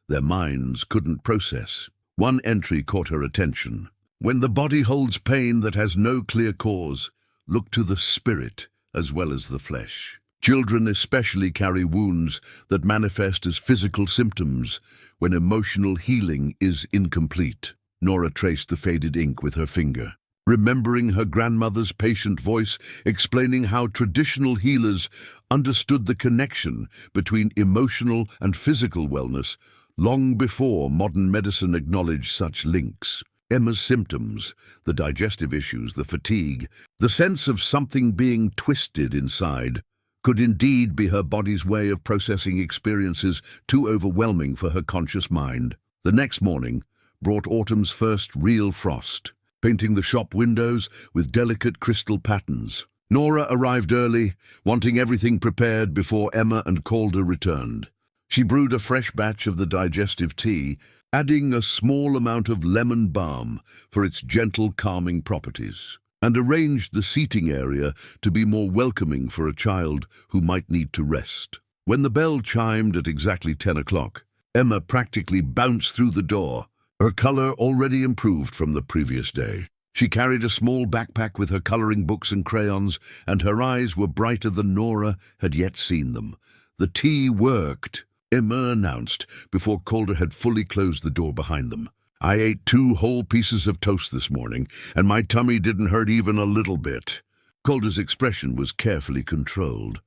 their minds couldn't process. One entry caught her attention. When the body holds pain that has no clear cause, look to the spirit as well as the flesh. Children especially carry wounds that manifest as physical symptoms when emotional healing is incomplete. Nora traced the faded ink with her finger, remembering her grandmother's patient voice explaining how traditional healers understood the connection between emotional and physical wellness long before modern medicine acknowledged such links. Emma's symptoms, the digestive issues, the fatigue, the sense of something being twisted inside, could indeed be her body's way of processing experiences too overwhelming for her conscious mind. The next morning brought autumn's first real frost, painting the shop windows with delicate crystal patterns. Nora arrived early, wanting everything prepared before Emma and Calder returned. She brewed a fresh batch of the digestive tea, adding a small amount of lemon balm for its gentle calming properties, and arranged the seating area to be more welcoming for a child who might need to rest. When the bell chimed at exactly 10 o'clock, Emma practically bounced through the door, her color already improved from the previous day. She carried a small backpack with her coloring books and crayons, and her eyes were brighter than Nora had yet seen them. The tea worked, Emma announced before Calder had fully closed the door behind them. I ate 2 whole pieces of toast this morning, and my tummy didn't hurt even a little bit. Calder's expression was carefully controlled,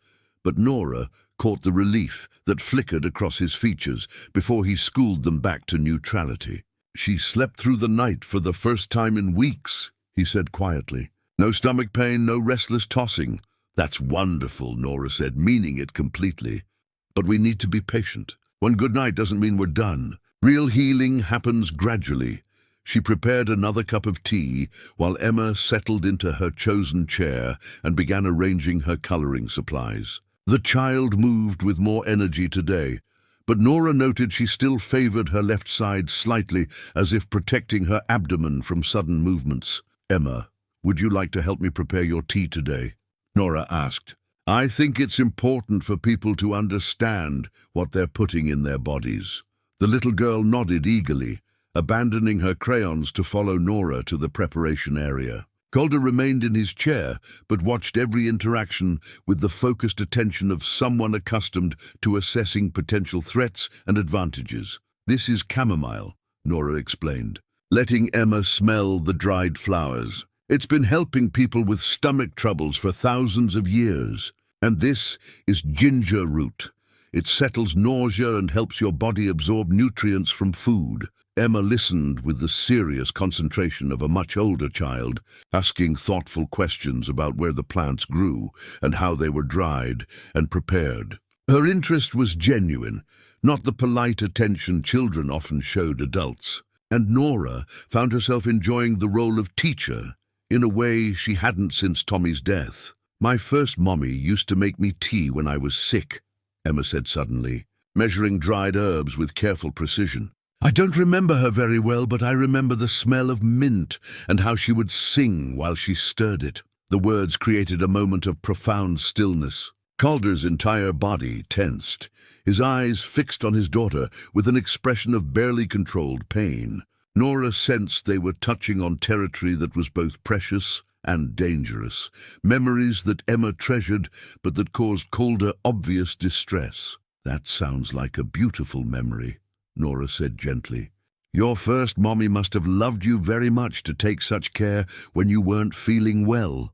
but Nora caught the relief that flickered across his features before he schooled them back to neutrality. She slept through the night for the first time in weeks, he said quietly. No stomach pain, no restless tossing. That's wonderful, Nora said, meaning it completely. But we need to be patient. One good night doesn't mean we're done. Real healing happens gradually. She prepared another cup of tea while Emma settled into her chosen chair and began arranging her coloring supplies. The child moved with more energy today, but Nora noted she still favored her left side slightly, as if protecting her abdomen from sudden movements. Emma, would you like to help me prepare your tea today? Nora asked. I think it's important for people to understand what they're putting in their bodies. The little girl nodded eagerly, abandoning her crayons to follow Nora to the preparation area. Calder remained in his chair, but watched every interaction with the focused attention of someone accustomed to assessing potential threats and advantages. This is chamomile, Nora explained, letting Emma smell the dried flowers. It's been helping people with stomach troubles for thousands of years. And this is ginger root. It settles nausea and helps your body absorb nutrients from food. Emma listened with the serious concentration of a much older child, asking thoughtful questions about where the plants grew and how they were dried and prepared. Her interest was genuine, not the polite attention children often showed adults. And Nora found herself enjoying the role of teacher in a way she hadn't since Tommy's death. My first mommy used to make me tea when I was sick, Emma said suddenly, measuring dried herbs with careful precision. I don't remember her very well, but I remember the smell of mint and how she would sing while she stirred it. The words created a moment of profound stillness. Calder's entire body tensed, his eyes fixed on his daughter with an expression of barely controlled pain. Nora sensed they were touching on territory that was both precious and dangerous, memories that Emma treasured but that caused Calder obvious distress. That sounds like a beautiful memory, Nora said gently. Your first mommy must have loved you very much to take such care when you weren't feeling well.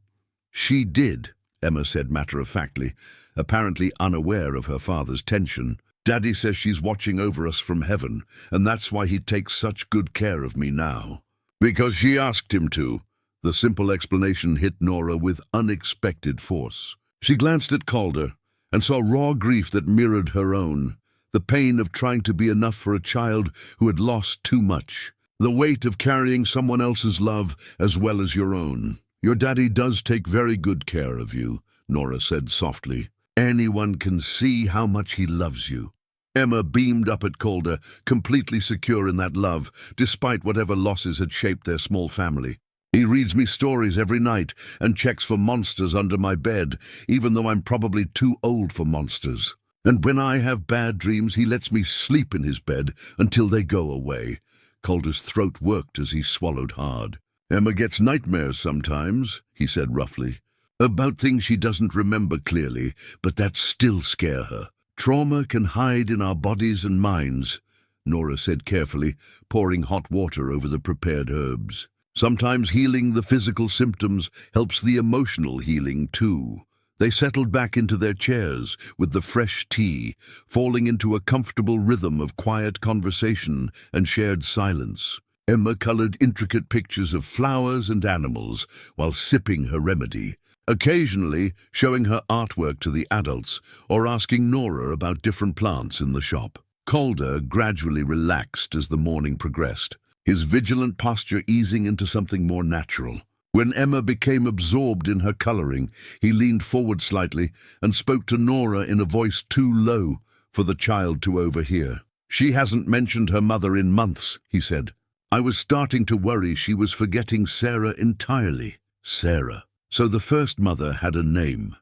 She did, Emma said matter-of-factly, apparently unaware of her father's tension. Daddy says she's watching over us from heaven, and that's why he takes such good care of me now. Because she asked him to. The simple explanation hit Nora with unexpected force. She glanced at Calder and saw raw grief that mirrored her own, the pain of trying to be enough for a child who had lost too much, the weight of carrying someone else's love as well as your own. Your daddy does take very good care of you, Nora said softly. Anyone can see how much he loves you. Emma beamed up at Calder, completely secure in that love, despite whatever losses had shaped their small family. He reads me stories every night and checks for monsters under my bed, even though I'm probably too old for monsters. And when I have bad dreams, he lets me sleep in his bed until they go away." Calder's throat worked as he swallowed hard. "Emma gets nightmares sometimes," he said roughly, "about things she doesn't remember clearly, but that still scare her. Trauma can hide in our bodies and minds," Nora said carefully, pouring hot water over the prepared herbs. "Sometimes healing the physical symptoms helps the emotional healing too." They settled back into their chairs with the fresh tea, falling into a comfortable rhythm of quiet conversation and shared silence. Emma colored intricate pictures of flowers and animals while sipping her remedy, occasionally showing her artwork to the adults or asking Nora about different plants in the shop. Calder gradually relaxed as the morning progressed, his vigilant posture easing into something more natural. When Emma became absorbed in her coloring, he leaned forward slightly and spoke to Nora in a voice too low for the child to overhear. "She hasn't mentioned her mother in months," he said. "I was starting to worry she was forgetting Sarah entirely." Sarah. So the first mother had a name.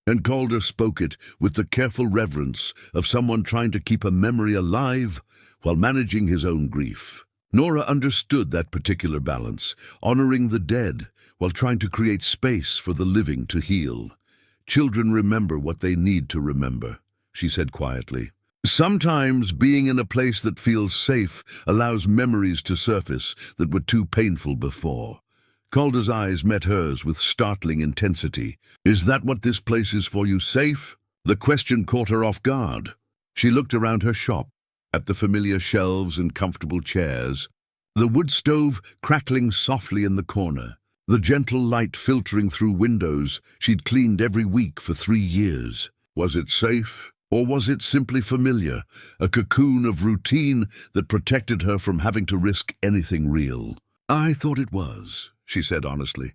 And Calder spoke it with the careful reverence of someone trying to keep a memory alive while managing his own grief. Nora understood that particular balance, honoring the dead while trying to create space for the living to heal. "Children remember what they need to remember," she said quietly. "Sometimes being in a place that feels safe allows memories to surface that were too painful before." Calder's eyes met hers with startling intensity. "Is that what this place is for you, safe?" The question caught her off guard. She looked around her shop, at the familiar shelves and comfortable chairs, the wood stove crackling softly in the corner, the gentle light filtering through windows she'd cleaned every week for 3 years. Was it safe, or was it simply familiar, a cocoon of routine that protected her from having to risk anything real? "I thought it was," she said honestly.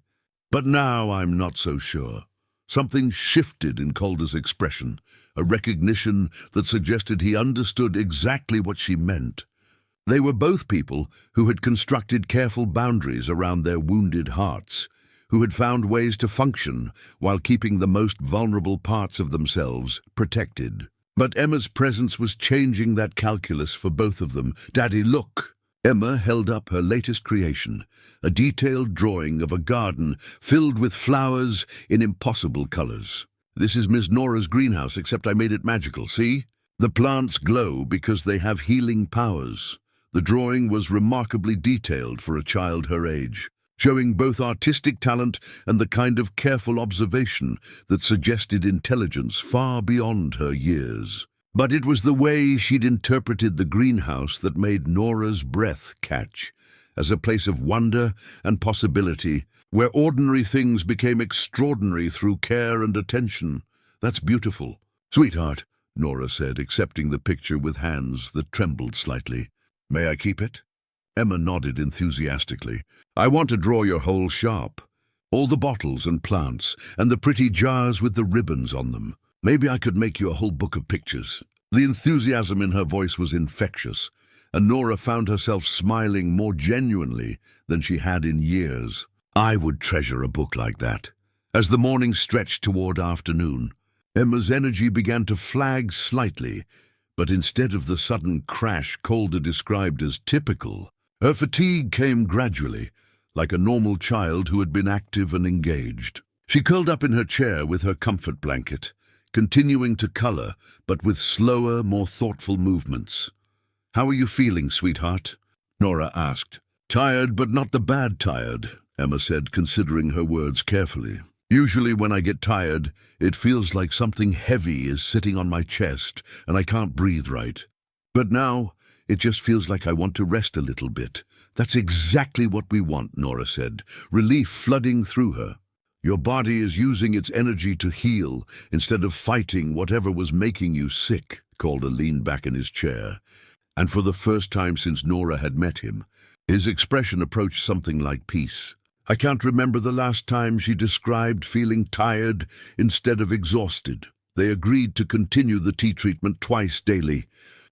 "But now I'm not so sure." Something shifted in Calder's expression, a recognition that suggested he understood exactly what she meant. They were both people who had constructed careful boundaries around their wounded hearts, who had found ways to function while keeping the most vulnerable parts of themselves protected. But Emma's presence was changing that calculus for both of them. "Daddy, look!" Emma held up her latest creation, a detailed drawing of a garden filled with flowers in impossible colors. "This is Miss Nora's greenhouse, except I made it magical, see? The plants glow because they have healing powers." The drawing was remarkably detailed for a child her age, showing both artistic talent and the kind of careful observation that suggested intelligence far beyond her years. But it was the way she'd interpreted the greenhouse that made Nora's breath catch, as a place of wonder and possibility, where ordinary things became extraordinary through care and attention. "That's beautiful." "Sweetheart," Nora said, accepting the picture with hands that trembled slightly. "May I keep it?" Emma nodded enthusiastically. "I want to draw your whole shop. All the bottles and plants, and the pretty jars with the ribbons on them. Maybe I could make you a whole book of pictures." The enthusiasm in her voice was infectious, and Nora found herself smiling more genuinely than she had in years. "I would treasure a book like that." As the morning stretched toward afternoon, Emma's energy began to flag slightly, but instead of the sudden crash Calder described as typical, her fatigue came gradually, like a normal child who had been active and engaged. She curled up in her chair with her comfort blanket, continuing to color, but with slower, more thoughtful movements. "How are you feeling, sweetheart?" Nora asked. "Tired, but not the bad tired," Emma said, considering her words carefully. "Usually when I get tired, it feels like something heavy is sitting on my chest and I can't breathe right. But now, it just feels like I want to rest a little bit." "That's exactly what we want," Nora said, relief flooding through her. "Your body is using its energy to heal instead of fighting whatever was making you sick." Calder leaned back in his chair, and for the first time since Nora had met him, his expression approached something like peace. "I can't remember the last time she described feeling tired instead of exhausted." They agreed to continue the tea treatment twice daily,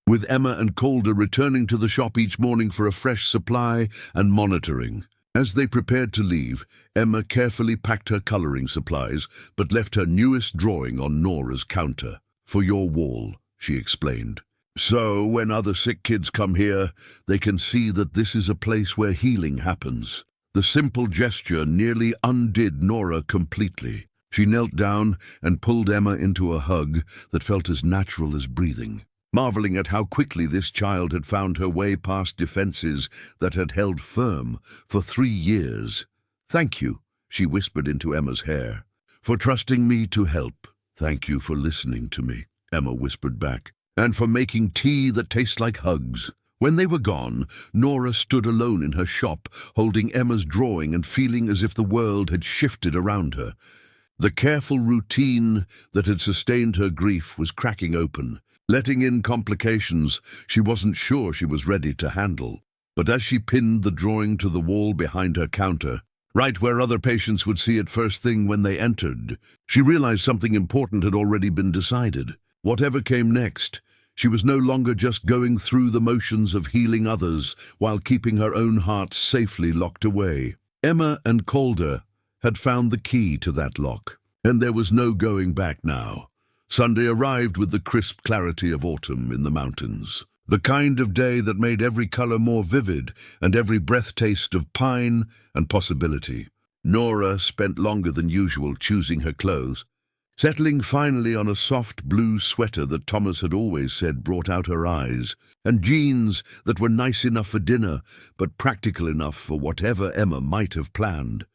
with Emma and Calder returning to the shop each morning for a fresh supply and monitoring. As they prepared to leave, Emma carefully packed her coloring supplies, but left her newest drawing on Nora's counter. For your wall, she explained. So when other sick kids come here, they can see that this is a place where healing happens. The simple gesture nearly undid Nora completely. She knelt down and pulled Emma into a hug that felt as natural as breathing, marveling at how quickly this child had found her way past defenses that had held firm for 3 years. "Thank you," she whispered into Emma's hair, "for trusting me to help." "Thank you for listening to me," Emma whispered back, "and for making tea that tastes like hugs." When they were gone, Nora stood alone in her shop, holding Emma's drawing and feeling as if the world had shifted around her. The careful routine that had sustained her grief was cracking open, letting in complications she wasn't sure she was ready to handle. But as she pinned the drawing to the wall behind her counter, right where other patients would see it first thing when they entered, she realized something important had already been decided. Whatever came next, she was no longer just going through the motions of healing others while keeping her own heart safely locked away. Emma and Calder had found the key to that lock, and there was no going back now. Sunday arrived with the crisp clarity of autumn in the mountains, the kind of day that made every color more vivid and every breath taste of pine and possibility. Nora spent longer than usual choosing her clothes, settling finally on a soft blue sweater that Thomas had always said brought out her eyes, and jeans that were nice enough for dinner but practical enough for whatever Emma might have planned.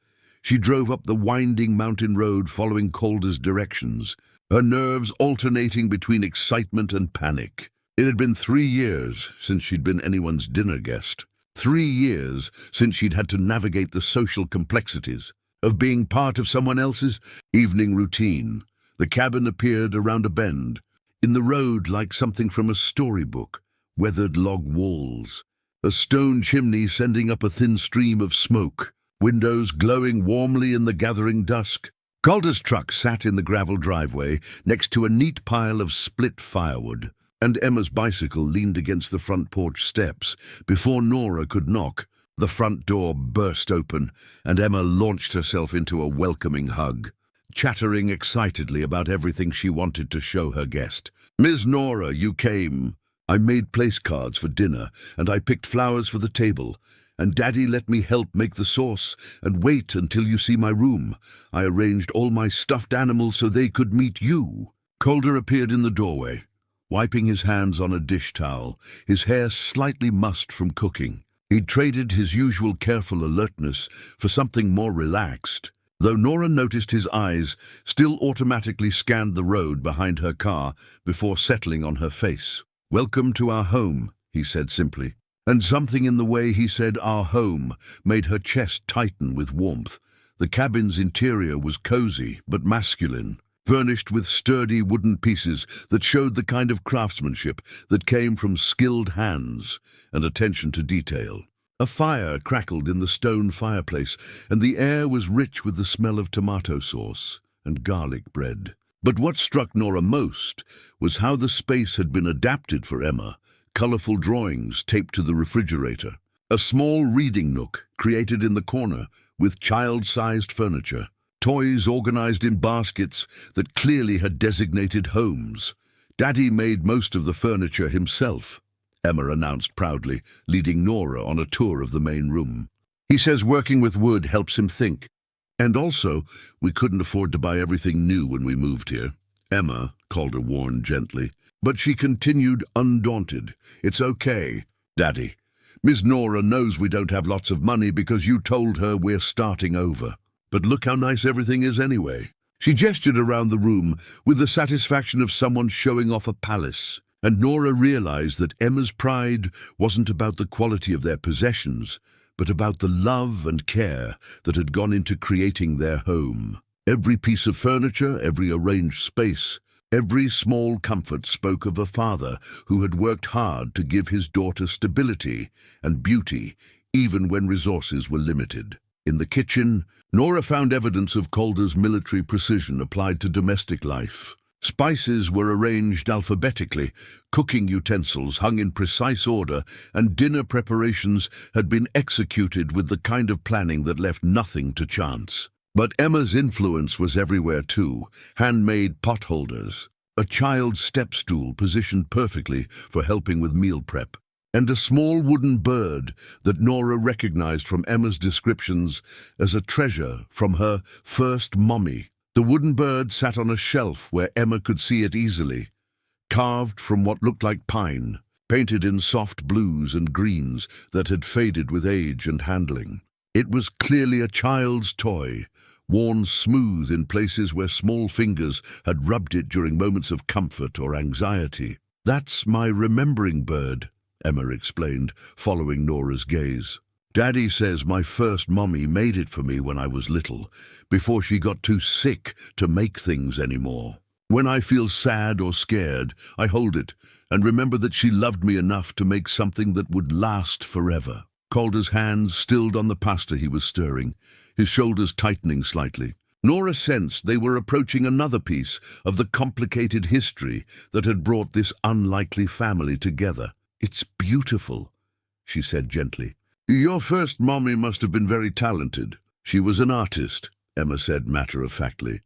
She drove up the winding mountain road following Calder's directions, her nerves alternating between excitement and panic. It had been 3 years since she'd been anyone's dinner guest. 3 years since she'd had to navigate the social complexities of being part of someone else's evening routine. The cabin appeared around a bend, in the road like something from a storybook, weathered log walls, a stone chimney sending up a thin stream of smoke, windows glowing warmly in the gathering dusk. Calder's truck sat in the gravel driveway next to a neat pile of split firewood, and Emma's bicycle leaned against the front porch steps. Before Nora could knock, the front door burst open, and Emma launched herself into a welcoming hug, chattering excitedly about everything she wanted to show her guest. "Miss Nora, you came. I made place cards for dinner, and I picked flowers for the table, and Daddy let me help make the sauce, and wait until you see my room. I arranged all my stuffed animals so they could meet you." Calder appeared in the doorway, wiping his hands on a dish towel, his hair slightly mussed from cooking. He'd traded his usual careful alertness for something more relaxed, though Nora noticed his eyes still automatically scanned the road behind her car before settling on her face. "Welcome to our home," he said simply, and something in the way he said "our home" made her chest tighten with warmth. The cabin's interior was cozy but masculine, furnished with sturdy wooden pieces that showed the kind of craftsmanship that came from skilled hands and attention to detail. A fire crackled in the stone fireplace, and the air was rich with the smell of tomato sauce and garlic bread. But what struck Nora most was how the space had been adapted for Emma. Colorful drawings taped to the refrigerator, a small reading nook created in the corner with child-sized furniture, toys organized in baskets that clearly had designated homes. "Daddy made most of the furniture himself," Emma announced proudly, leading Nora on a tour of the main room. "He says working with wood helps him think. And also, we couldn't afford to buy everything new when we moved here." Emma, Calder warned gently, but she continued undaunted. "It's okay, Daddy. Miss Nora knows we don't have lots of money because you told her we're starting over. But look how nice everything is anyway." She gestured around the room with the satisfaction of someone showing off a palace, and Nora realized that Emma's pride wasn't about the quality of their possessions, but about the love and care that had gone into creating their home. Every piece of furniture, every arranged space, every small comfort spoke of a father who had worked hard to give his daughter stability and beauty, even when resources were limited. In the kitchen, Nora found evidence of Calder's military precision applied to domestic life. Spices were arranged alphabetically, cooking utensils hung in precise order, and dinner preparations had been executed with the kind of planning that left nothing to chance. But Emma's influence was everywhere too. Handmade pot holders, a child's step stool positioned perfectly for helping with meal prep, and a small wooden bird that Nora recognized from Emma's descriptions as a treasure from her first mommy. The wooden bird sat on a shelf where Emma could see it easily, carved from what looked like pine, painted in soft blues and greens that had faded with age and handling. It was clearly a child's toy, worn smooth in places where small fingers had rubbed it during moments of comfort or anxiety. "That's my remembering bird," Emma explained, following Nora's gaze. "Daddy says my first mommy made it for me when I was little, before she got too sick to make things anymore. When I feel sad or scared, I hold it and remember that she loved me enough to make something that would last forever." Calder's hands stilled on the pasta he was stirring, his shoulders tightening slightly. Nora sensed they were approaching another piece of the complicated history that had brought this unlikely family together. "It's beautiful," she said gently. "Your first mommy must have been very talented." "She was an artist," Emma said matter-of-factly.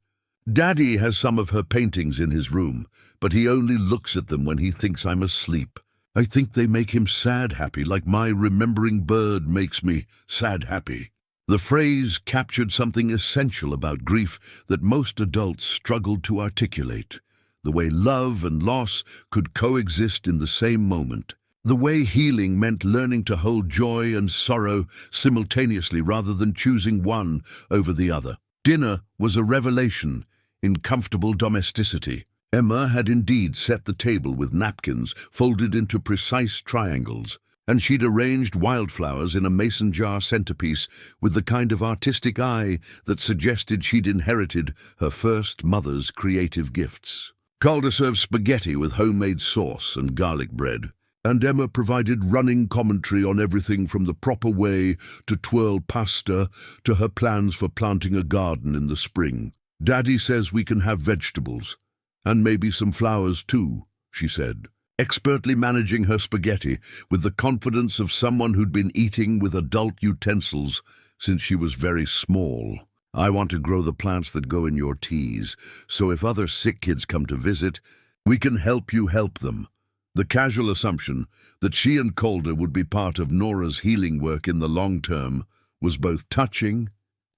"Daddy has some of her paintings in his room, but he only looks at them when he thinks I'm asleep. I think they make him sad-happy, like my remembering bird makes me sad-happy." The phrase captured something essential about grief that most adults struggled to articulate: the way love and loss could coexist in the same moment. The way healing meant learning to hold joy and sorrow simultaneously rather than choosing one over the other. Dinner was a revelation in comfortable domesticity. Emma had indeed set the table with napkins folded into precise triangles, and she'd arranged wildflowers in a mason jar centerpiece with the kind of artistic eye that suggested she'd inherited her first mother's creative gifts. Calder served spaghetti with homemade sauce and garlic bread, and Emma provided running commentary on everything from the proper way to twirl pasta to her plans for planting a garden in the spring. "Daddy says we can have vegetables, and maybe some flowers too," she said, expertly managing her spaghetti with the confidence of someone who'd been eating with adult utensils since she was very small. "I want to grow the plants that go in your teas, so if other sick kids come to visit, we can help you help them." The casual assumption that she and Calder would be part of Nora's healing work in the long term was both touching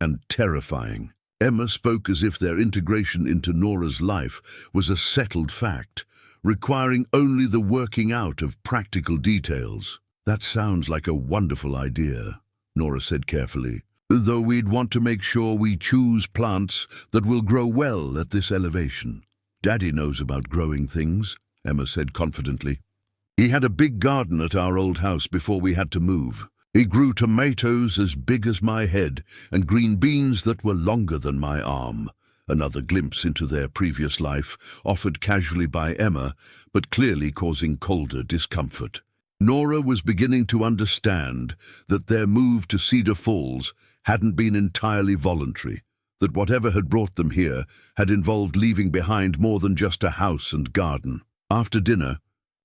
and terrifying. Emma spoke as if their integration into Nora's life was a settled fact, requiring only the working out of practical details. "That sounds like a wonderful idea," Nora said carefully, "though we'd want to make sure we choose plants that will grow well at this elevation." "Daddy knows about growing things," Emma said confidently. "He had a big garden at our old house before we had to move. He grew tomatoes as big as my head and green beans that were longer than my arm." Another glimpse into their previous life, offered casually by Emma, but clearly causing Calder discomfort. Nora was beginning to understand that their move to Cedar Falls hadn't been entirely voluntary, that whatever had brought them here had involved leaving behind more than just a house and garden. After dinner,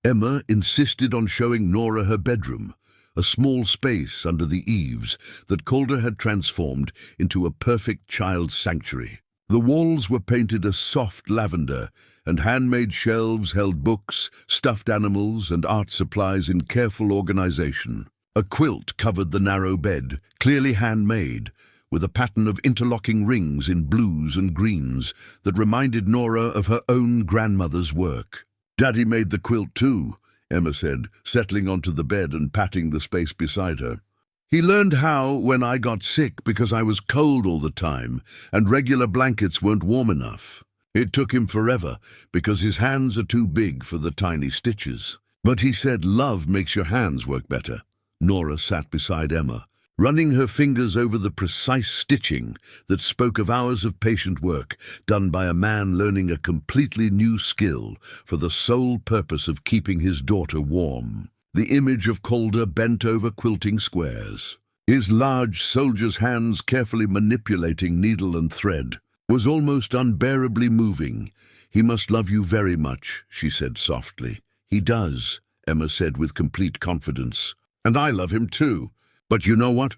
Emma insisted on showing Nora her bedroom, a small space under the eaves that Calder had transformed into a perfect child's sanctuary. The walls were painted a soft lavender, and handmade shelves held books, stuffed animals, and art supplies in careful organization. A quilt covered the narrow bed, clearly handmade, with a pattern of interlocking rings in blues and greens that reminded Nora of her own grandmother's work. "Daddy made the quilt too," Emma said, settling onto the bed and patting the space beside her. "He learned how when I got sick because I was cold all the time and regular blankets weren't warm enough. It took him forever because his hands are too big for the tiny stitches. But he said love makes your hands work better." Nora sat beside Emma, running her fingers over the precise stitching that spoke of hours of patient work done by a man learning a completely new skill for the sole purpose of keeping his daughter warm. The image of Calder bent over quilting squares, his large soldier's hands carefully manipulating needle and thread, was almost unbearably moving. "He must love you very much," she said softly. "He does," Emma said with complete confidence. "And I love him too. But you know what?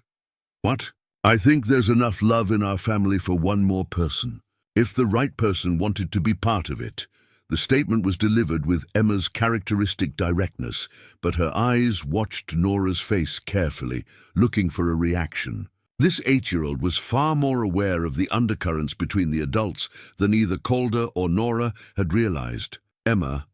What? I think there's enough love in our family for one more person. If the right person wanted to be part of it, The statement was delivered with Emma's characteristic directness, but her eyes watched Nora's face carefully, looking for a reaction. This 8-year-old was far more aware of the undercurrents between the adults than either Calder or Nora had realized. "Emma,"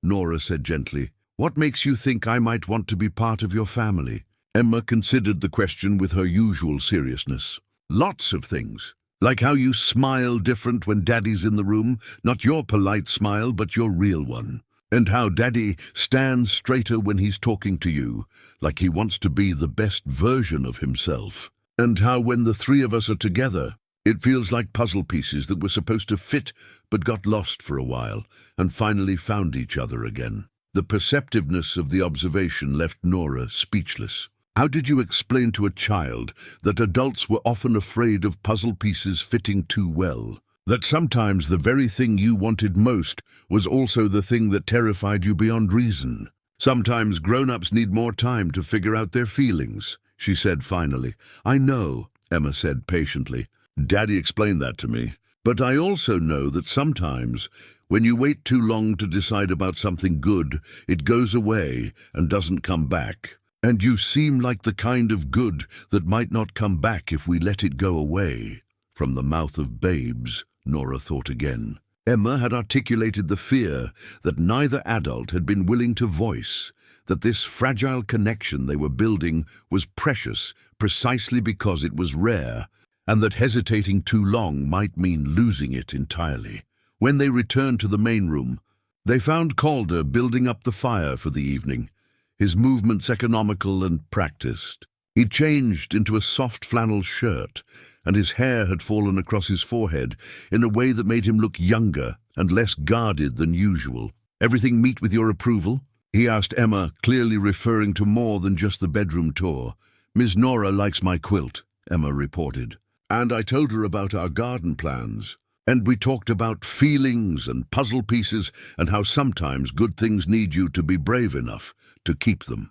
Nora said gently, "what makes you think I might want to be part of your family?" Emma considered the question with her usual seriousness. "Lots of things. Like how you smile different when Daddy's in the room, not your polite smile, but your real one. And how Daddy stands straighter when he's talking to you, like he wants to be the best version of himself. And how when the three of us are together, it feels like puzzle pieces that were supposed to fit but got lost for a while and finally found each other again." The perceptiveness of the observation left Nora speechless. How did you explain to a child that adults were often afraid of puzzle pieces fitting too well? That sometimes the very thing you wanted most was also the thing that terrified you beyond reason? "Sometimes grown-ups need more time to figure out their feelings," she said finally. "I know," Emma said patiently. "Daddy explained that to me. But I also know that sometimes, when you wait too long to decide about something good, it goes away and doesn't come back. And you seem like the kind of good that might not come back if we let it go away." From the mouth of babes, Nora thought again. Emma had articulated the fear that neither adult had been willing to voice, that this fragile connection they were building was precious precisely because it was rare, and that hesitating too long might mean losing it entirely. When they returned to the main room, they found Calder building up the fire for the evening, his movements economical and practiced. He'd changed into a soft flannel shirt, and his hair had fallen across his forehead in a way that made him look younger and less guarded than usual. "Everything meet with your approval?" he asked Emma, clearly referring to more than just the bedroom tour. "Miss Nora likes my quilt," Emma reported. "And I told her about our garden plans. And we talked about feelings and puzzle pieces and how sometimes good things need you to be brave enough to keep them."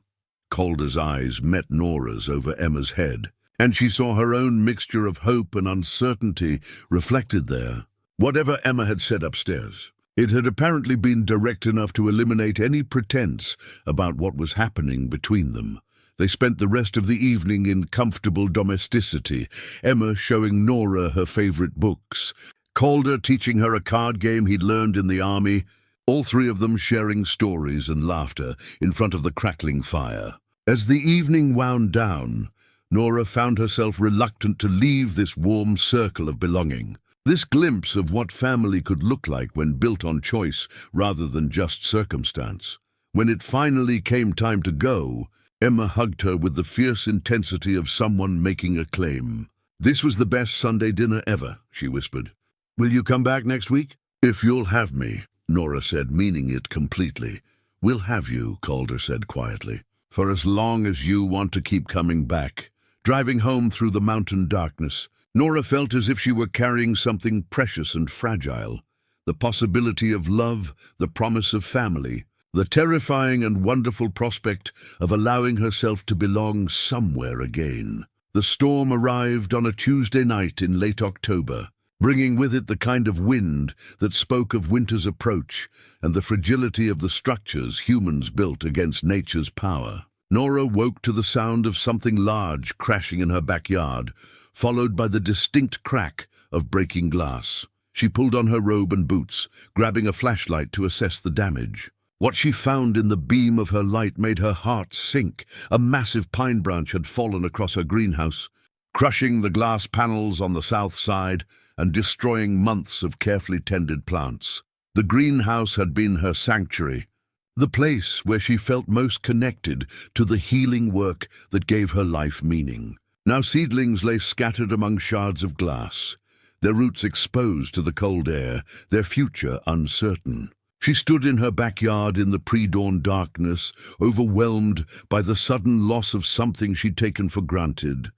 Calder's eyes met Nora's over Emma's head, and she saw her own mixture of hope and uncertainty reflected there. Whatever Emma had said upstairs, it had apparently been direct enough to eliminate any pretense about what was happening between them. They spent the rest of the evening in comfortable domesticity, Emma showing Nora her favorite books, Calder teaching her a card game he'd learned in the army, all three of them sharing stories and laughter in front of the crackling fire. As the evening wound down, Nora found herself reluctant to leave this warm circle of belonging. This glimpse of what family could look like when built on choice rather than just circumstance. When it finally came time to go, Emma hugged her with the fierce intensity of someone making a claim. "This was the best Sunday dinner ever," she whispered. "Will you come back next week?" "If you'll have me," Nora said, meaning it completely. "We'll have you," Calder said quietly, "for as long as you want to keep coming back." Driving home through the mountain darkness, Nora felt as if she were carrying something precious and fragile. The possibility of love, the promise of family, the terrifying and wonderful prospect of allowing herself to belong somewhere again. The storm arrived on a Tuesday night in late October, bringing with it the kind of wind that spoke of winter's approach and the fragility of the structures humans built against nature's power. Nora woke to the sound of something large crashing in her backyard, followed by the distinct crack of breaking glass. She pulled on her robe and boots, grabbing a flashlight to assess the damage. What she found in the beam of her light made her heart sink. A massive pine branch had fallen across her greenhouse, crushing the glass panels on the south side and destroying months of carefully tended plants. The greenhouse had been her sanctuary, the place where she felt most connected to the healing work that gave her life meaning. Now seedlings lay scattered among shards of glass, their roots exposed to the cold air, their future uncertain. She stood in her backyard in the pre-dawn darkness, overwhelmed by the sudden loss of something she'd taken for granted.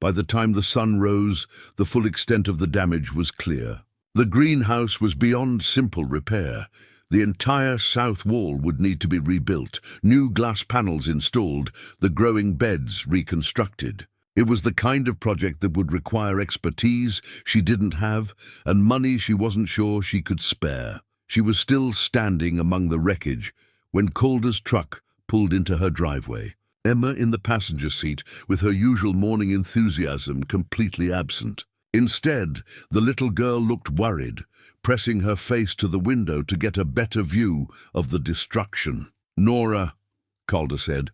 By the time the sun rose, the full extent of the damage was clear. The greenhouse was beyond simple repair. The entire south wall would need to be rebuilt, new glass panels installed, the growing beds reconstructed. It was the kind of project that would require expertise she didn't have and money she wasn't sure she could spare. She was still standing among the wreckage when Calder's truck pulled into her driveway. Emma in the passenger seat, with her usual morning enthusiasm completely absent. Instead, the little girl looked worried, pressing her face to the window to get a better view of the destruction. "Nora," Calder said,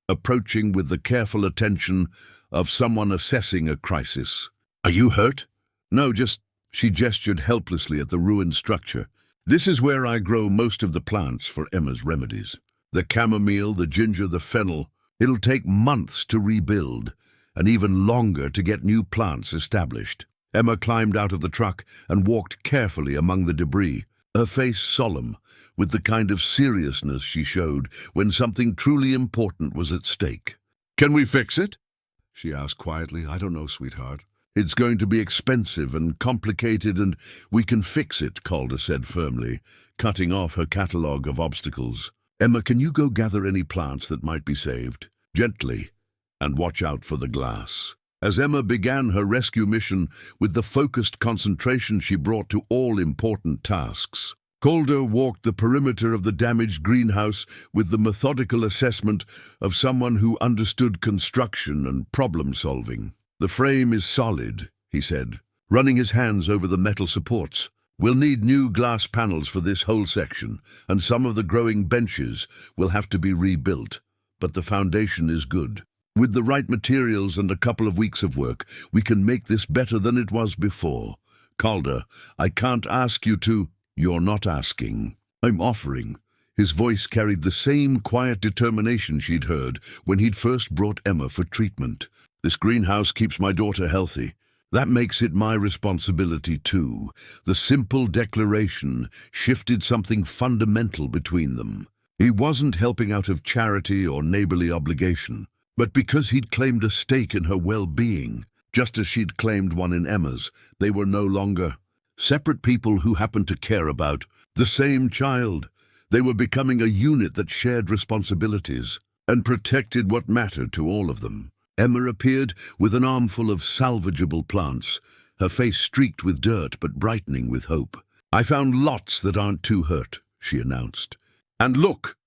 approaching with the careful attention of someone assessing a crisis. "Are you hurt?" "No, just—" She gestured helplessly at the ruined structure. "This is where I grow most of the plants for Emma's remedies. The chamomile, the ginger, the fennel. It'll take months to rebuild, and even longer to get new plants established." Emma climbed out of the truck and walked carefully among the debris, her face solemn, with the kind of seriousness she showed when something truly important was at stake. "Can we fix it?" she asked quietly. "I don't know, sweetheart. It's going to be expensive and complicated, and we can fix it," Calder said firmly, cutting off her catalogue of obstacles. "Emma, can you go gather any plants that might be saved? Gently, and watch out for the glass." As Emma began her rescue mission with the focused concentration she brought to all important tasks, Calder walked the perimeter of the damaged greenhouse with the methodical assessment of someone who understood construction and problem-solving. "The frame is solid," he said, running his hands over the metal supports. "We'll need new glass panels for this whole section, and some of the growing benches will have to be rebuilt, but the foundation is good. With the right materials and a couple of weeks of work, we can make this better than it was before. Calder, I can't ask you to—" "You're not asking. I'm offering." His voice carried the same quiet determination she'd heard when he'd first brought Emma for treatment. "This greenhouse keeps my daughter healthy. That makes it my responsibility too." The simple declaration shifted something fundamental between them. He wasn't helping out of charity or neighborly obligation, but because he'd claimed a stake in her well-being, just as she'd claimed one in Emma's. They were no longer separate people who happened to care about the same child. They were becoming a unit that shared responsibilities and protected what mattered to all of them. Emma appeared with an armful of salvageable plants, her face streaked with dirt but brightening with hope. "I found lots that aren't too hurt," she announced. "And look!"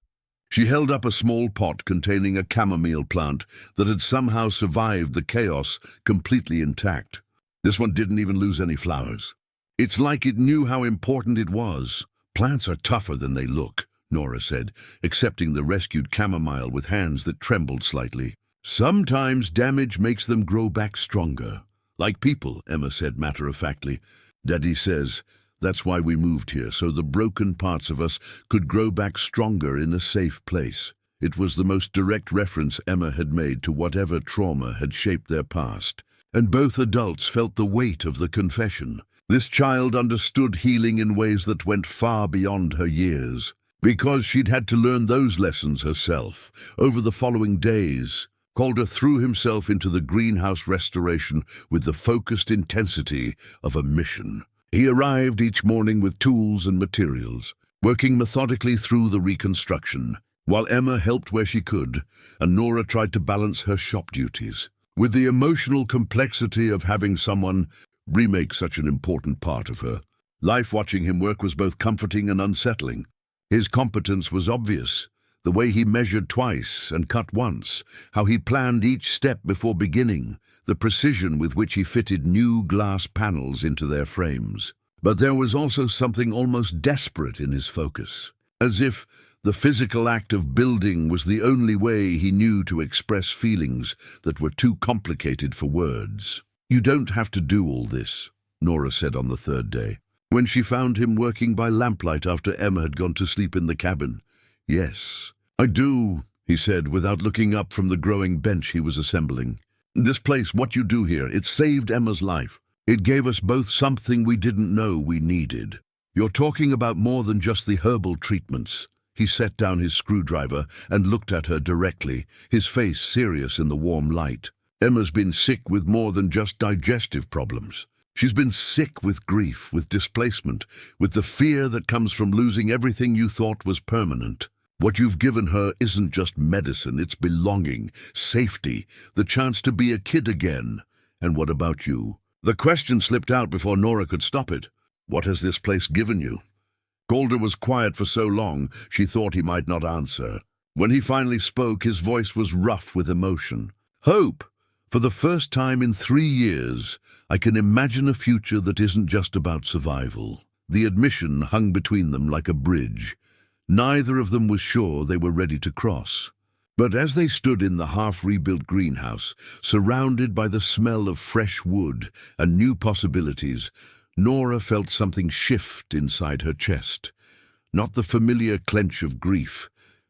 She held up a small pot containing a chamomile plant that had somehow survived the chaos completely intact. This one didn't even lose any flowers. It's like it knew how important it was. "Plants are tougher than they look," Nora said, accepting the rescued chamomile with hands that trembled slightly. "Sometimes damage makes them grow back stronger. Like people," Emma said matter-of-factly. "Daddy says that's why we moved here, so the broken parts of us could grow back stronger in a safe place." It was the most direct reference Emma had made to whatever trauma had shaped their past, and both adults felt the weight of the confession. This child understood healing in ways that went far beyond her years, because she'd had to learn those lessons herself. Over the following days, Calder threw himself into the greenhouse restoration with the focused intensity of a mission. He arrived each morning with tools and materials, working methodically through the reconstruction, while Emma helped where she could, and Nora tried to balance her shop duties. With the emotional complexity of having someone remake such an important part of her life, watching him work was both comforting and unsettling. His competence was obvious. The way he measured twice and cut once, how he planned each step before beginning, the precision with which he fitted new glass panels into their frames. But there was also something almost desperate in his focus, as if the physical act of building was the only way he knew to express feelings that were too complicated for words. "You don't have to do all this," Nora said on the third day, when she found him working by lamplight after Emma had gone to sleep in the cabin. "Yes, I do," he said, without looking up from the growing bench he was assembling. "This place, what you do here, it saved Emma's life. It gave us both something we didn't know we needed. You're talking about more than just the herbal treatments." He set down his screwdriver and looked at her directly, his face serious in the warm light. "Emma's been sick with more than just digestive problems. She's been sick with grief, with displacement, with the fear that comes from losing everything you thought was permanent. What you've given her isn't just medicine, it's belonging, safety, the chance to be a kid again. And what about you?" The question slipped out before Nora could stop it. "What has this place given you?" Calder was quiet for so long she thought he might not answer. When he finally spoke, his voice was rough with emotion. "Hope! For the first time in 3 years, I can imagine a future that isn't just about survival." The admission hung between them like a bridge. Neither of them was sure they were ready to cross. But as they stood in the half-rebuilt greenhouse, surrounded by the smell of fresh wood and new possibilities, Nora felt something shift inside her chest. Not the familiar clench of grief,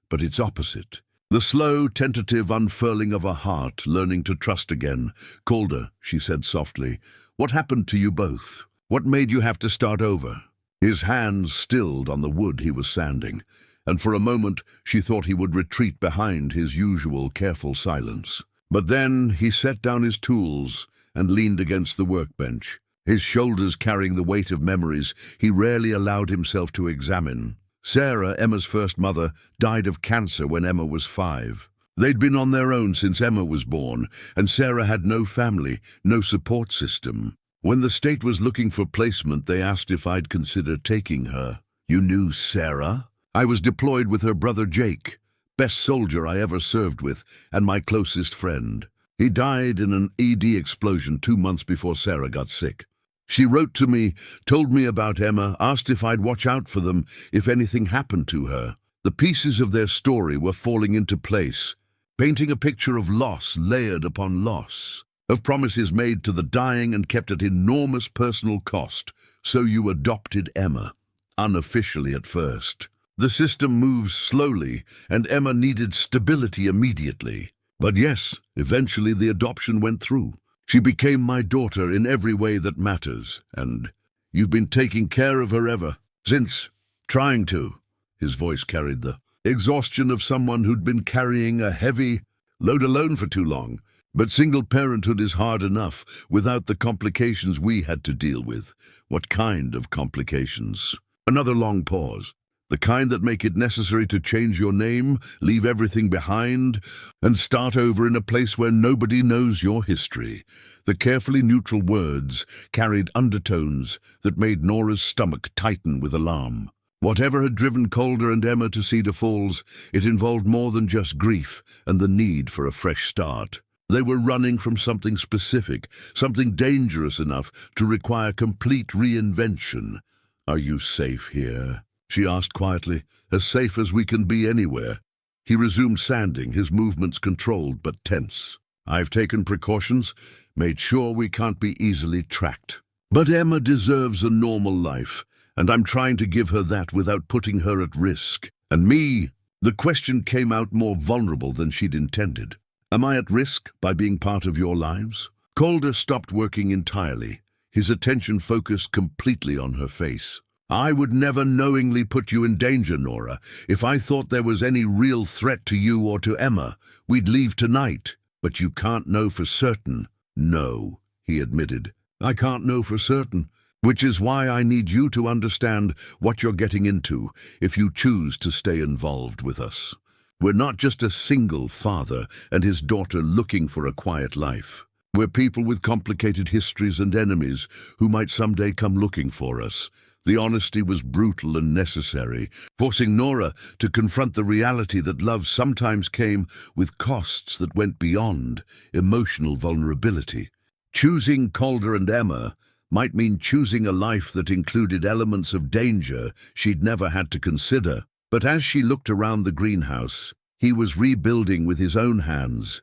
but its opposite. The slow, tentative unfurling of a heart, learning to trust again. "Calder," she said softly, "what happened to you both? What made you have to start over?" His hands stilled on the wood he was sanding, and for a moment she thought he would retreat behind his usual careful silence. But then he set down his tools and leaned against the workbench, his shoulders carrying the weight of memories he rarely allowed himself to examine. Sarah, Emma's first mother, died of cancer when Emma was 5. They'd been on their own since Emma was born, and Sarah had no family, no support system. When the state was looking for placement, they asked if I'd consider taking her. "You knew Sarah?" "I was deployed with her brother Jake, best soldier I ever served with, and my closest friend. He died in an ED explosion 2 months before Sarah got sick. She wrote to me, told me about Emma, asked if I'd watch out for them if anything happened to her." The pieces of their story were falling into place, painting a picture of loss layered upon loss, of promises made to the dying and kept at enormous personal cost. "So you adopted Emma, unofficially at first. The system moves slowly, and Emma needed stability immediately. But yes, eventually the adoption went through. She became my daughter in every way that matters, and you've been taking care of her ever since, trying to." His voice carried the exhaustion of someone who'd been carrying a heavy load alone for too long. "But single parenthood is hard enough without the complications we had to deal with." "What kind of complications?" Another long pause. "The kind that make it necessary to change your name, leave everything behind, and start over in a place where nobody knows your history." The carefully neutral words carried undertones that made Nora's stomach tighten with alarm. Whatever had driven Calder and Emma to Cedar Falls, it involved more than just grief and the need for a fresh start. They were running from something specific, something dangerous enough to require complete reinvention. "Are you safe here?" she asked quietly. "As safe as we can be anywhere." He resumed sanding, his movements controlled but tense. "I've taken precautions, made sure we can't be easily tracked. But Emma deserves a normal life, and I'm trying to give her that without putting her at risk. And me?" The question came out more vulnerable than she'd intended. "Am I at risk by being part of your lives?" Calder stopped working entirely, his attention focused completely on her face. "I would never knowingly put you in danger, Nora. If I thought there was any real threat to you or to Emma, we'd leave tonight. But you can't know for certain." "No," he admitted. "I can't know for certain, which is why I need you to understand what you're getting into if you choose to stay involved with us. We're not just a single father and his daughter looking for a quiet life. We're people with complicated histories and enemies who might someday come looking for us." The honesty was brutal and necessary, forcing Nora to confront the reality that love sometimes came with costs that went beyond emotional vulnerability. Choosing Calder and Emma might mean choosing a life that included elements of danger she'd never had to consider. But as she looked around the greenhouse, he was rebuilding with his own hands.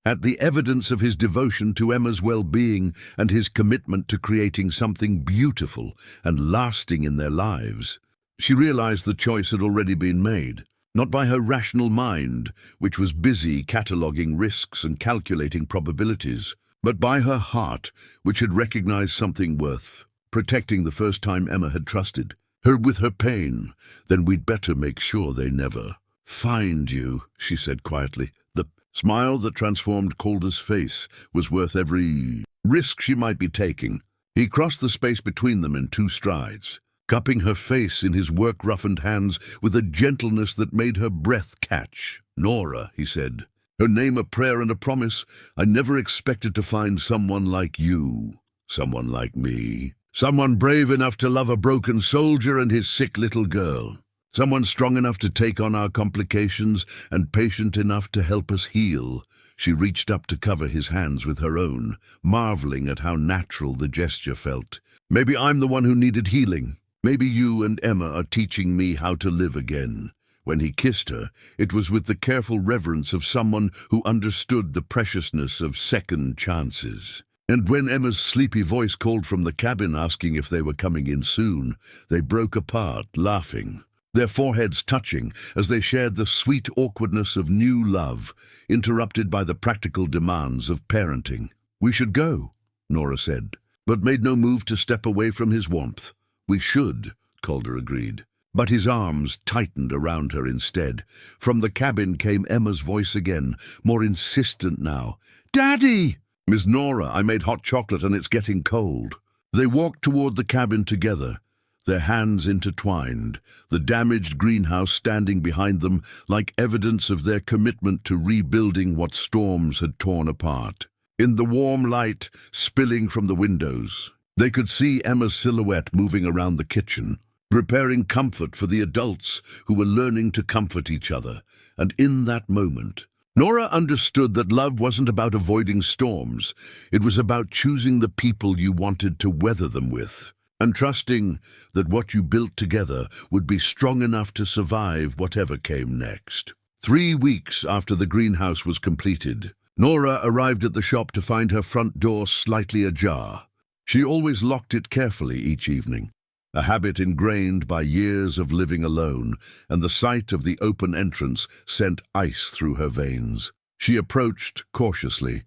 At the evidence of his devotion to Emma's well-being and his commitment to creating something beautiful and lasting in their lives, she realized the choice had already been made, not by her rational mind, which was busy cataloguing risks and calculating probabilities, but by her heart, which had recognized something worth protecting the first time Emma had trusted her with her pain. "Then we'd better make sure they never find you," she said quietly. The smile that transformed Calder's face was worth every risk she might be taking. He crossed the space between them in 2 strides, cupping her face in his work-roughened hands with a gentleness that made her breath catch. "Nora," he said, her name a prayer and a promise. "I never expected to find someone like you, someone like me." Someone brave enough to love a broken soldier and his sick little girl. Someone strong enough to take on our complications and patient enough to help us heal. She reached up to cover his hands with her own, marveling at how natural the gesture felt. Maybe I'm the one who needed healing. Maybe you and Emma are teaching me how to live again. When he kissed her, it was with the careful reverence of someone who understood the preciousness of second chances. And when Emma's sleepy voice called from the cabin asking if they were coming in soon, they broke apart, laughing, their foreheads touching as they shared the sweet awkwardness of new love, interrupted by the practical demands of parenting. "We should go," Nora said, but made no move to step away from his warmth. "We should," Calder agreed. But his arms tightened around her instead. From the cabin came Emma's voice again, more insistent now. "Daddy!" "Miss Nora, I made hot chocolate and it's getting cold." They walked toward the cabin together, their hands intertwined, the damaged greenhouse standing behind them like evidence of their commitment to rebuilding what storms had torn apart. In the warm light spilling from the windows, they could see Emma's silhouette moving around the kitchen, preparing comfort for the adults who were learning to comfort each other. And in that moment, Nora understood that love wasn't about avoiding storms. It was about choosing the people you wanted to weather them with, and trusting that what you built together would be strong enough to survive whatever came next. 3 weeks after the greenhouse was completed, Nora arrived at the shop to find her front door slightly ajar. She always locked it carefully each evening, a habit ingrained by years of living alone, and the sight of the open entrance sent ice through her veins. She approached cautiously,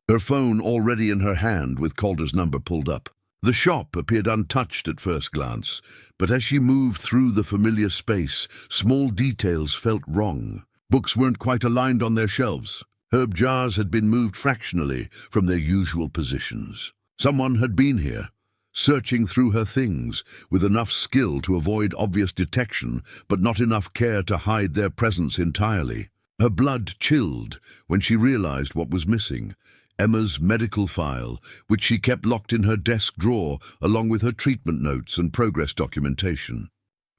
her phone already in her hand with Calder's number pulled up. The shop appeared untouched at first glance, but as she moved through the familiar space, small details felt wrong. Books weren't quite aligned on their shelves. Herb jars had been moved fractionally from their usual positions. Someone had been here, searching through her things, with enough skill to avoid obvious detection, but not enough care to hide their presence entirely. Her blood chilled when she realized what was missing: Emma's medical file, which she kept locked in her desk drawer, along with her treatment notes and progress documentation.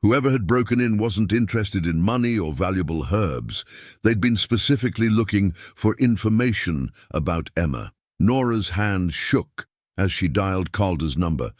Whoever had broken in wasn't interested in money or valuable herbs. They'd been specifically looking for information about Emma. Nora's hand shook as she dialed Calder's number,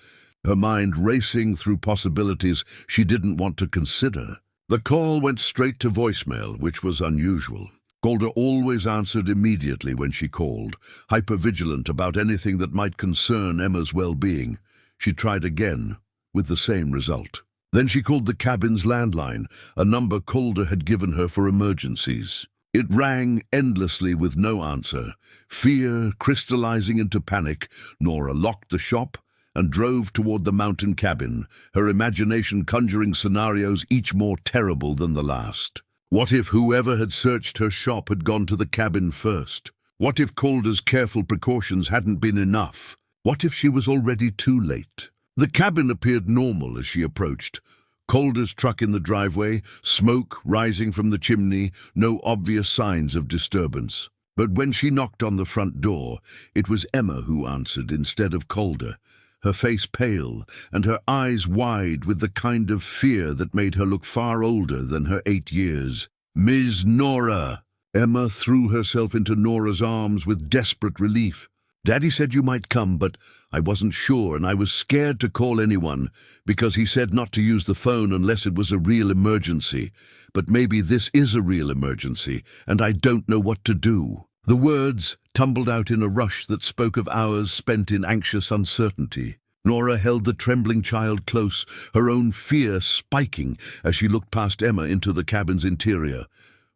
her mind racing through possibilities she didn't want to consider. The call went straight to voicemail, which was unusual. Calder always answered immediately when she called, hypervigilant about anything that might concern Emma's well-being. She tried again, with the same result. Then she called the cabin's landline, a number Calder had given her for emergencies. It rang endlessly with no answer. Fear crystallizing into panic, Nora locked the shop and drove toward the mountain cabin, her imagination conjuring scenarios each more terrible than the last. What if whoever had searched her shop had gone to the cabin first? What if Calder's careful precautions hadn't been enough? What if she was already too late? The cabin appeared normal as she approached. Calder's truck in the driveway, smoke rising from the chimney, no obvious signs of disturbance. But when she knocked on the front door, it was Emma who answered instead of Calder, her face pale and her eyes wide with the kind of fear that made her look far older than her 8 years. "Ms. Nora!" Emma threw herself into Nora's arms with desperate relief. "Daddy said you might come, but I wasn't sure, and I was scared to call anyone, because he said not to use the phone unless it was a real emergency. But maybe this is a real emergency, and I don't know what to do." The words tumbled out in a rush that spoke of hours spent in anxious uncertainty. Nora held the trembling child close, her own fear spiking as she looked past Emma into the cabin's interior.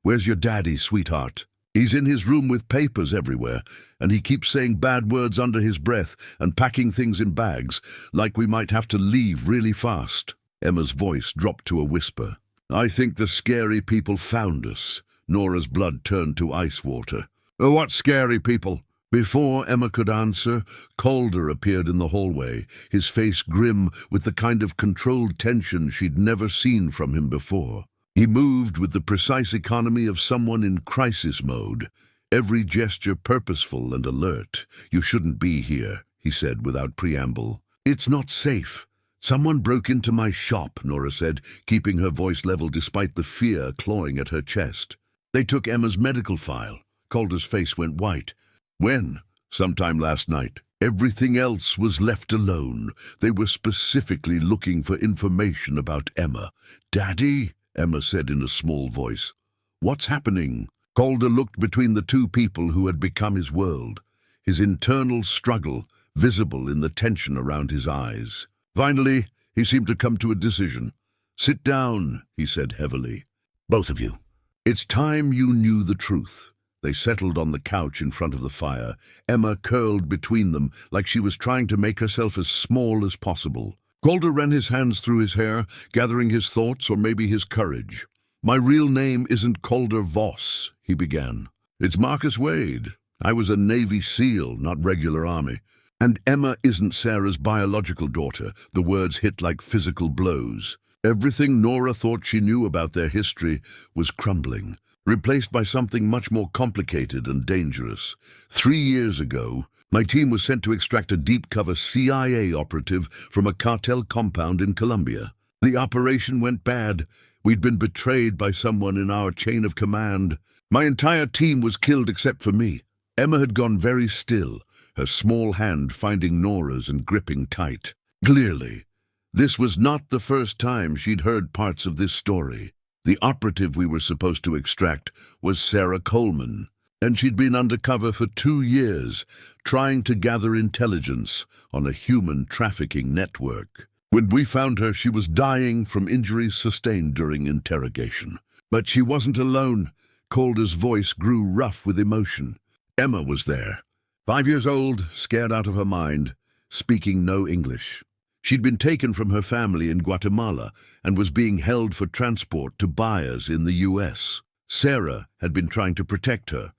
"Where's your daddy, sweetheart?" "He's in his room with papers everywhere, and he keeps saying bad words under his breath and packing things in bags, like we might have to leave really fast." Emma's voice dropped to a whisper. "I think the scary people found us." Nora's blood turned to ice water. "Oh, what scary people?" Before Emma could answer, Calder appeared in the hallway, his face grim with the kind of controlled tension she'd never seen from him before. He moved with the precise economy of someone in crisis mode, every gesture purposeful and alert. "You shouldn't be here," he said without preamble. It's not safe. Someone broke into my shop, Nora said, keeping her voice level despite the fear clawing at her chest. They took Emma's medical file. Calder's face went white. When? Sometime last night. Everything else was left alone. They were specifically looking for information about Emma. Daddy? Emma said in a small voice. What's happening? Calder looked between the two people who had become his world, his internal struggle visible in the tension around his eyes. Finally, he seemed to come to a decision. Sit down, he said heavily. Both of you. It's time you knew the truth. They settled on the couch in front of the fire, Emma curled between them like she was trying to make herself as small as possible. Calder ran his hands through his hair, gathering his thoughts or maybe his courage. My real name isn't Calder Voss, he began. It's Marcus Wade. I was a Navy SEAL, not regular Army. And Emma isn't Sarah's biological daughter. The words hit like physical blows. Everything Nora thought she knew about their history was crumbling, replaced by something much more complicated and dangerous. 3 years ago, my team was sent to extract a deep-cover CIA operative from a cartel compound in Colombia. The operation went bad. We'd been betrayed by someone in our chain of command. My entire team was killed except for me. Emma had gone very still, her small hand finding Nora's and gripping tight. Clearly, this was not the first time she'd heard parts of this story. The operative we were supposed to extract was Sarah Coleman, and she'd been undercover for 2 years, trying to gather intelligence on a human trafficking network. When we found her, she was dying from injuries sustained during interrogation. But she wasn't alone. Calder's voice grew rough with emotion. Emma was there. 5 years old, scared out of her mind, speaking no English. She'd been taken from her family in Guatemala and was being held for transport to buyers in the US. Sarah had been trying to protect her,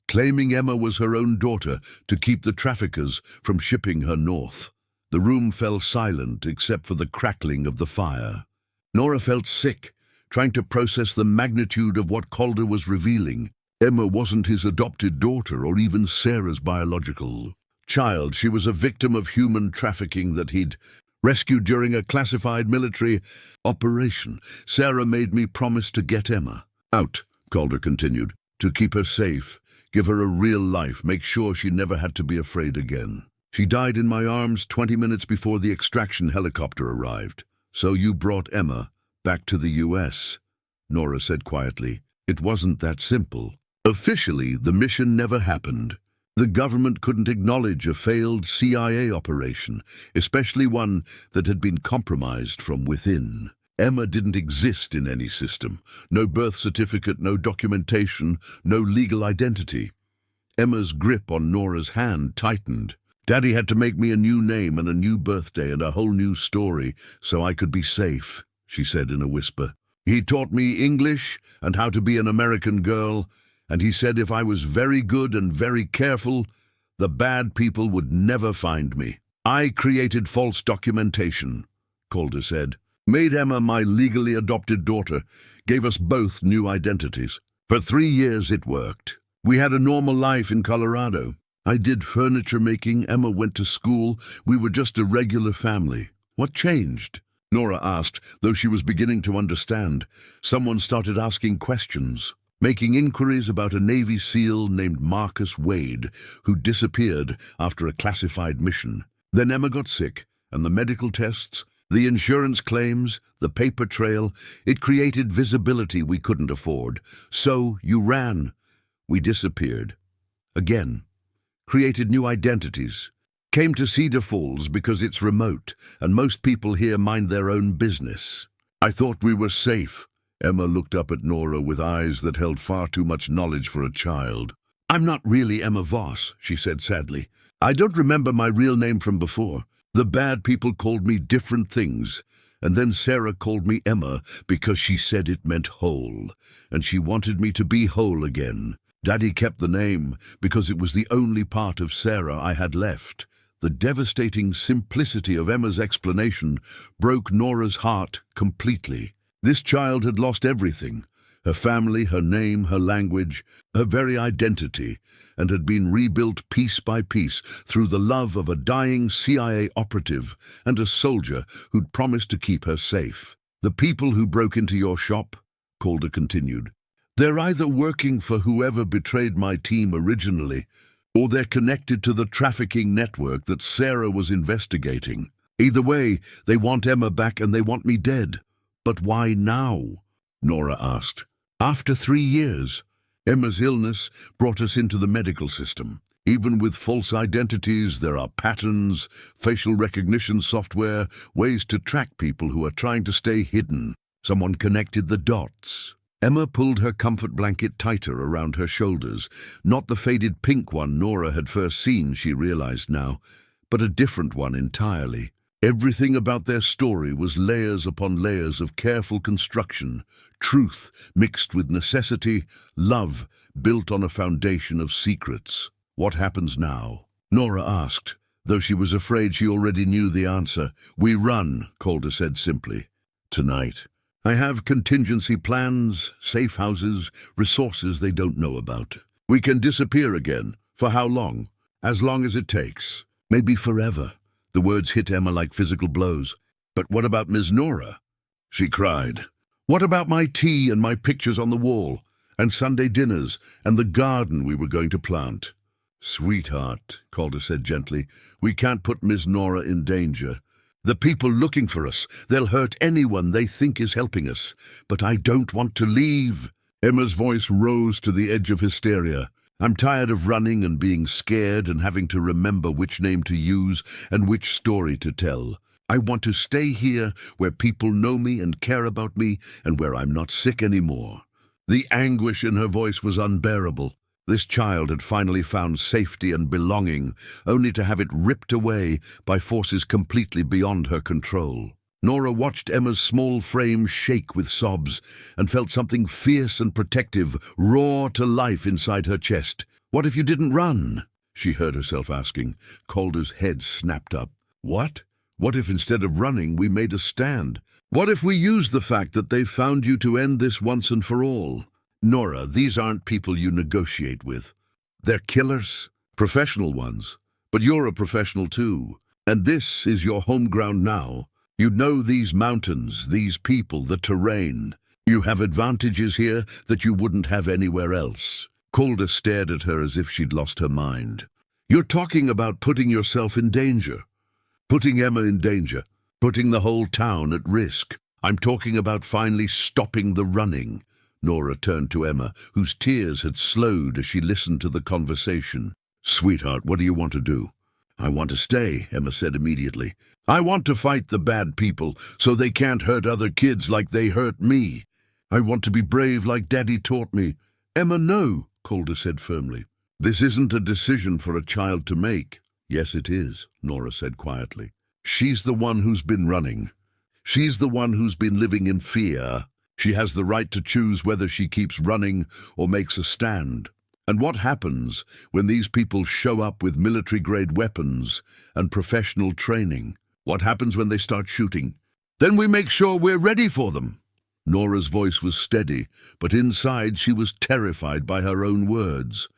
claiming Emma was her own daughter to keep the traffickers from shipping her north. The room fell silent except for the crackling of the fire. Nora felt sick, trying to process the magnitude of what Calder was revealing. Emma wasn't his adopted daughter or even Sarah's biological child. She was a victim of human trafficking that he'd rescued during a classified military operation. Sarah made me promise to get Emma out, Calder continued, to keep her safe, give her a real life, make sure she never had to be afraid again. She died in my arms 20 minutes before the extraction helicopter arrived. So you brought Emma back to the US, Nora said quietly. It wasn't that simple. Officially, the mission never happened. The government couldn't acknowledge a failed CIA operation, especially one that had been compromised from within. Emma didn't exist in any system. No birth certificate, no documentation, no legal identity. Emma's grip on Nora's hand tightened. Daddy had to make me a new name and a new birthday and a whole new story so I could be safe, she said in a whisper. He taught me English and how to be an American girl, and he said if I was very good and very careful, the bad people would never find me. I created false documentation, Calder said, made Emma my legally adopted daughter, gave us both new identities. For 3 years it worked. We had a normal life in Colorado. I did furniture making, Emma went to school, we were just a regular family. What changed? Nora asked, though she was beginning to understand. Someone started asking questions, making inquiries about a Navy SEAL named Marcus Wade, who disappeared after a classified mission. Then Emma got sick, and the medical tests, the insurance claims, the paper trail, it created visibility we couldn't afford. So you ran. We disappeared. Again. Created new identities. Came to Cedar Falls because it's remote, and most people here mind their own business. I thought we were safe. Emma looked up at Nora with eyes that held far too much knowledge for a child. I'm not really Emma Voss, she said sadly. I don't remember my real name from before. The bad people called me different things, and then Sarah called me Emma because she said it meant whole, and she wanted me to be whole again. Daddy kept the name because it was the only part of Sarah I had left. The devastating simplicity of Emma's explanation broke Nora's heart completely. This child had lost everything. her family, her name, her language, her very identity, and had been rebuilt piece by piece through the love of a dying CIA operative and a soldier who'd promised to keep her safe. The people who broke into your shop, Calder continued, they're either working for whoever betrayed my team originally, or they're connected to the trafficking network that Sarah was investigating. Either way, they want Emma back and they want me dead. But why now? Nora asked. After 3 years, Emma's illness brought us into the medical system. Even with false identities, there are patterns, facial recognition software, ways to track people who are trying to stay hidden. Someone connected the dots. Emma pulled her comfort blanket tighter around her shoulders, not the faded pink one Nora had first seen, she realized now, but a different one entirely. Everything about their story was layers upon layers of careful construction, truth mixed with necessity, love built on a foundation of secrets. What happens now? Nora asked, though she was afraid she already knew the answer. We run, Calder said simply. Tonight. I have contingency plans, safe houses, resources they don't know about. We can disappear again. For how long? As long as it takes. Maybe forever. The words hit Emma like physical blows. But what about Ms. Nora? She cried. What about my tea and my pictures on the wall, and Sunday dinners, and the garden we were going to plant? Sweetheart, Calder said gently, we can't put Ms. Nora in danger. The people looking for us, they'll hurt anyone they think is helping us. But I don't want to leave. Emma's voice rose to the edge of hysteria. I'm tired of running and being scared and having to remember which name to use and which story to tell. I want to stay here where people know me and care about me and where I'm not sick anymore. The anguish in her voice was unbearable. This child had finally found safety and belonging, only to have it ripped away by forces completely beyond her control. Nora watched Emma's small frame shake with sobs and felt something fierce and protective roar to life inside her chest. What if you didn't run? She heard herself asking. Calder's head snapped up. What? What if instead of running we made a stand? What if we used the fact that they've found you to end this once and for all? Nora, these aren't people you negotiate with. They're killers, professional ones. But you're a professional too. And this is your home ground now. You know these mountains, these people, the terrain. You have advantages here that you wouldn't have anywhere else. Calder stared at her as if she'd lost her mind. You're talking about putting yourself in danger. Putting Emma in danger. Putting the whole town at risk. I'm talking about finally stopping the running. Nora turned to Emma, whose tears had slowed as she listened to the conversation. Sweetheart, what do you want to do? I want to stay, Emma said immediately. I want to fight the bad people so they can't hurt other kids like they hurt me. I want to be brave like Daddy taught me. Emma, no, Calder said firmly. This isn't a decision for a child to make. Yes, it is, Nora said quietly. She's the one who's been running. She's the one who's been living in fear. She has the right to choose whether she keeps running or makes a stand. And what happens when these people show up with military-grade weapons and professional training? What happens when they start shooting? Then we make sure we're ready for them. Nora's voice was steady, but inside she was terrified by her own words.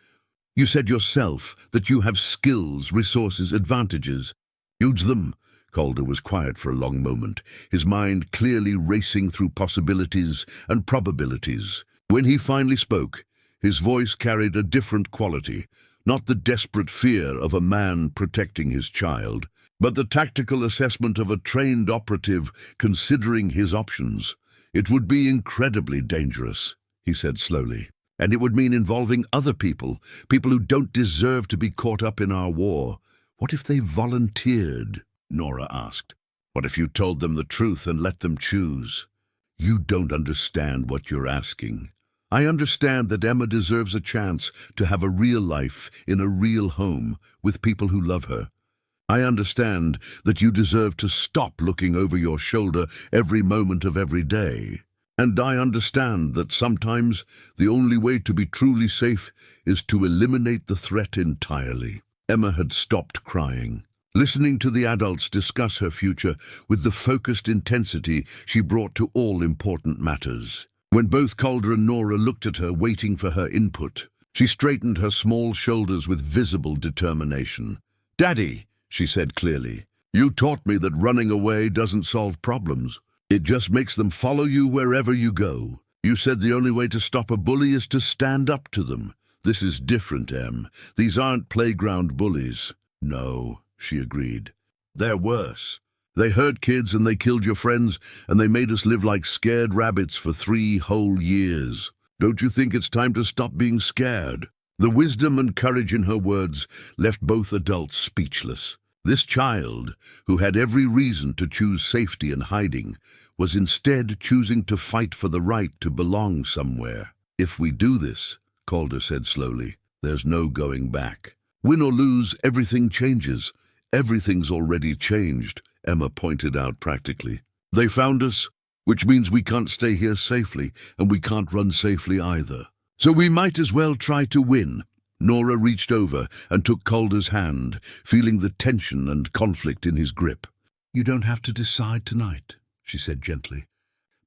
You said yourself that you have skills, resources, advantages. Use them. Calder was quiet for a long moment, his mind clearly racing through possibilities and probabilities. When he finally spoke, his voice carried a different quality, not the desperate fear of a man protecting his child, but the tactical assessment of a trained operative considering his options. It would be incredibly dangerous, he said slowly, and it would mean involving other people, people who don't deserve to be caught up in our war. What if they volunteered? Nora asked. What if you told them the truth and let them choose? You don't understand what you're asking. I understand that Emma deserves a chance to have a real life in a real home with people who love her. I understand that you deserve to stop looking over your shoulder every moment of every day. And I understand that sometimes the only way to be truly safe is to eliminate the threat entirely. Emma had stopped crying, listening to the adults discuss her future with the focused intensity she brought to all important matters. When both Calder and Nora looked at her, waiting for her input, she straightened her small shoulders with visible determination. "Daddy," she said clearly, "you taught me that running away doesn't solve problems. It just makes them follow you wherever you go. You said the only way to stop a bully is to stand up to them. This is different, Em. These aren't playground bullies." "No," she agreed. "They're worse. They hurt kids and they killed your friends and they made us live like scared rabbits for 3 whole years. Don't you think it's time to stop being scared?" The wisdom and courage in her words left both adults speechless. This child, who had every reason to choose safety and hiding, was instead choosing to fight for the right to belong somewhere. "If we do this," Calder said slowly, "there's no going back. Win or lose, everything changes." "Everything's already changed," Emma pointed out practically. "They found us, which means we can't stay here safely, and we can't run safely either. So we might as well try to win." Nora reached over and took Calder's hand, feeling the tension and conflict in his grip. "You don't have to decide tonight," she said gently.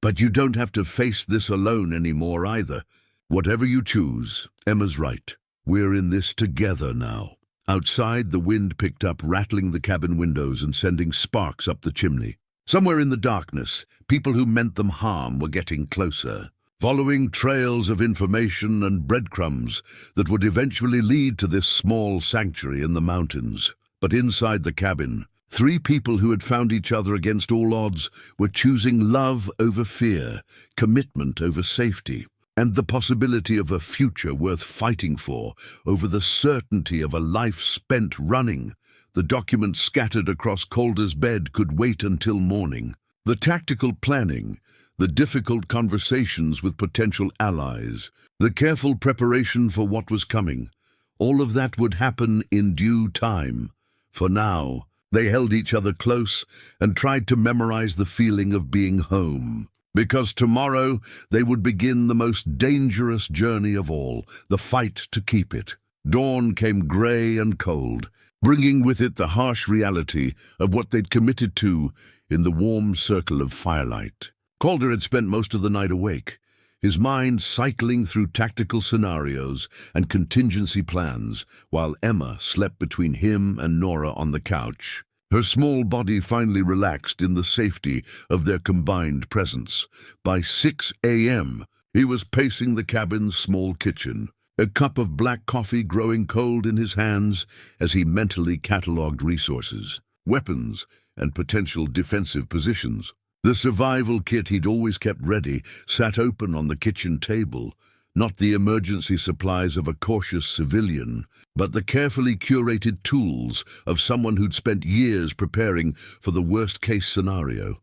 "But you don't have to face this alone anymore either. Whatever you choose, Emma's right. We're in this together now." Outside, the wind picked up, rattling the cabin windows and sending sparks up the chimney. Somewhere in the darkness, people who meant them harm were getting closer, following trails of information and breadcrumbs that would eventually lead to this small sanctuary in the mountains. But inside the cabin, 3 people who had found each other against all odds were choosing love over fear, commitment over safety, and the possibility of a future worth fighting for over the certainty of a life spent running. The documents scattered across Calder's bed could wait until morning. The tactical planning, the difficult conversations with potential allies, the careful preparation for what was coming, all of that would happen in due time. For now, they held each other close and tried to memorize the feeling of being home. Because tomorrow they would begin the most dangerous journey of all, the fight to keep it. Dawn came grey and cold, bringing with it the harsh reality of what they'd committed to in the warm circle of firelight. Calder had spent most of the night awake, his mind cycling through tactical scenarios and contingency plans, while Emma slept between him and Nora on the couch. Her small body finally relaxed in the safety of their combined presence. By 6 a.m., he was pacing the cabin's small kitchen, a cup of black coffee growing cold in his hands as he mentally catalogued resources, weapons, and potential defensive positions. The survival kit he'd always kept ready sat open on the kitchen table, not the emergency supplies of a cautious civilian, but the carefully curated tools of someone who'd spent years preparing for the worst-case scenario.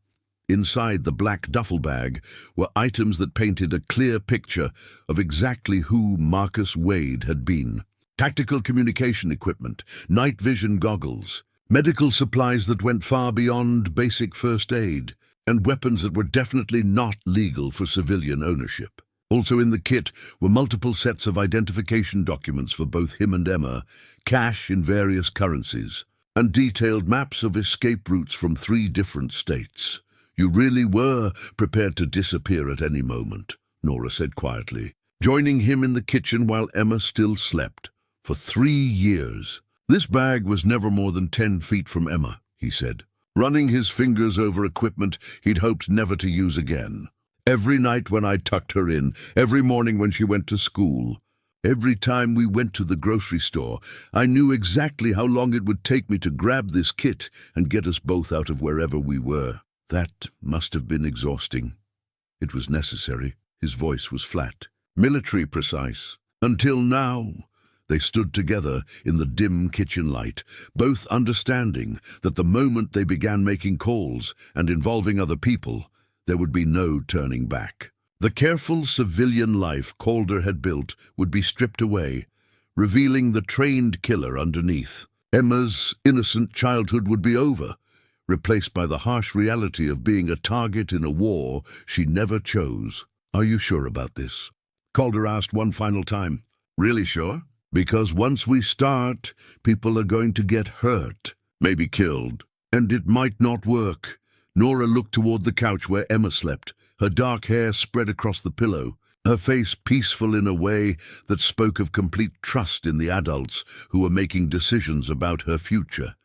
Inside the black duffel bag were items that painted a clear picture of exactly who Marcus Wade had been. Tactical communication equipment, night vision goggles, medical supplies that went far beyond basic first aid, and weapons that were definitely not legal for civilian ownership. Also in the kit were multiple sets of identification documents for both him and Emma, cash in various currencies, and detailed maps of escape routes from 3 different states. "You really were prepared to disappear at any moment," Nora said quietly, joining him in the kitchen while Emma still slept. "For 3 years. This bag was never more than 10 feet from Emma," he said, running his fingers over equipment he'd hoped never to use again. "Every night when I tucked her in, every morning when she went to school, every time we went to the grocery store, I knew exactly how long it would take me to grab this kit and get us both out of wherever we were. That must have been exhausting. It was necessary." His voice was flat, military precise. "Until now." They stood together in the dim kitchen light, both understanding that the moment they began making calls and involving other people, there would be no turning back. The careful civilian life Calder had built would be stripped away, revealing the trained killer underneath. Emma's innocent childhood would be over, replaced by the harsh reality of being a target in a war she never chose. "Are you sure about this?" Calder asked one final time. "Really sure? Because once we start, people are going to get hurt, maybe killed, and it might not work." Nora looked toward the couch where Emma slept, her dark hair spread across the pillow, her face peaceful in a way that spoke of complete trust in the adults who were making decisions about her future.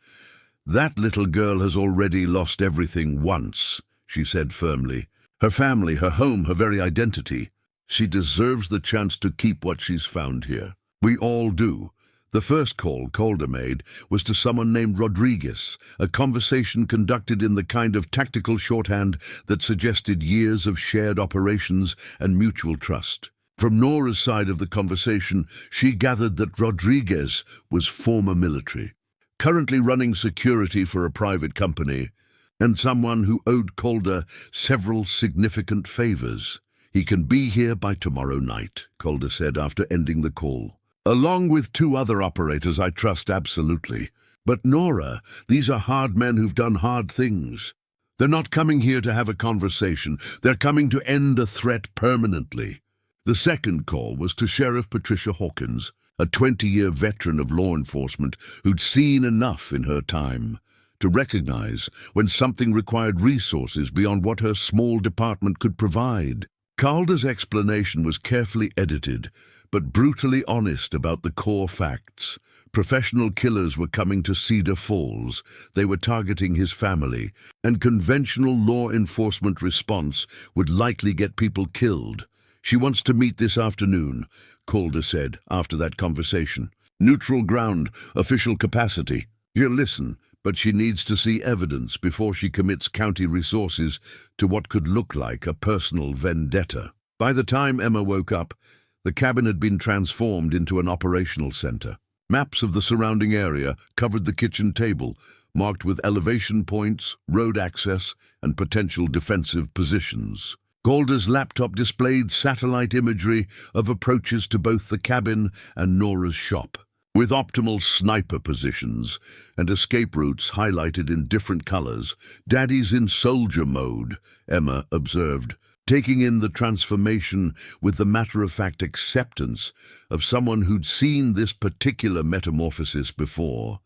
"That little girl has already lost everything once," she said firmly. "Her family, her home, her very identity. She deserves the chance to keep what she's found here. We all do." The first call Calder made was to someone named Rodriguez, a conversation conducted in the kind of tactical shorthand that suggested years of shared operations and mutual trust. From Nora's side of the conversation, she gathered that Rodriguez was former military, currently running security for a private company, and someone who owed Calder several significant favors. "He can be here by tomorrow night," Calder said after ending the call. "Along with 2 other operators I trust absolutely. But Nora, these are hard men who've done hard things. They're not coming here to have a conversation. They're coming to end a threat permanently." The second call was to Sheriff Patricia Hawkins, a 20-year veteran of law enforcement who'd seen enough in her time to recognize when something required resources beyond what her small department could provide. Calder's explanation was carefully edited, but brutally honest about the core facts. Professional killers were coming to Cedar Falls. They were targeting his family, and conventional law enforcement response would likely get people killed. "She wants to meet this afternoon," Calder said after that conversation. "Neutral ground, official capacity. She'll listen, but she needs to see evidence before she commits county resources to what could look like a personal vendetta." By the time Emma woke up, the cabin had been transformed into an operational center. Maps of the surrounding area covered the kitchen table, marked with elevation points, road access, and potential defensive positions. Calder's laptop displayed satellite imagery of approaches to both the cabin and Nora's shop, with optimal sniper positions and escape routes highlighted in different colors. "Daddy's in soldier mode," Emma observed, taking in the transformation with the matter-of-fact acceptance of someone who'd seen this particular metamorphosis before.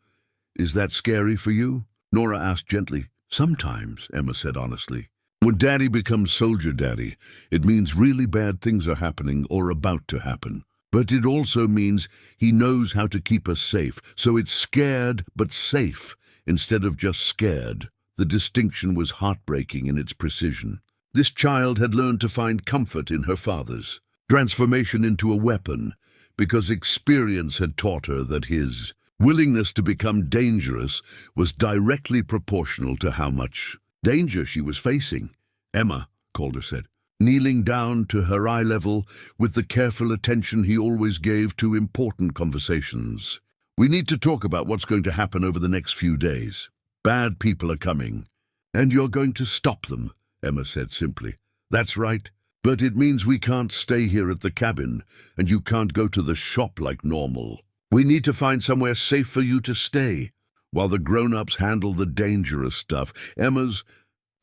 "Is that scary for you?" Nora asked gently. "Sometimes," Emma said honestly. "When Daddy becomes Soldier Daddy, it means really bad things are happening or about to happen. But it also means he knows how to keep us safe, so it's scared but safe instead of just scared." The distinction was heartbreaking in its precision. This child had learned to find comfort in her father's transformation into a weapon, because experience had taught her that his willingness to become dangerous was directly proportional to how much danger she was facing. "Emma," Calder said, kneeling down to her eye level with the careful attention he always gave to important conversations. "We need to talk about what's going to happen over the next few days. Bad people are coming, and you're going to stop them," Emma said simply. "That's right, but it means we can't stay here at the cabin, and you can't go to the shop like normal. We need to find somewhere safe for you to stay, while the grown-ups handle the dangerous stuff." Emma's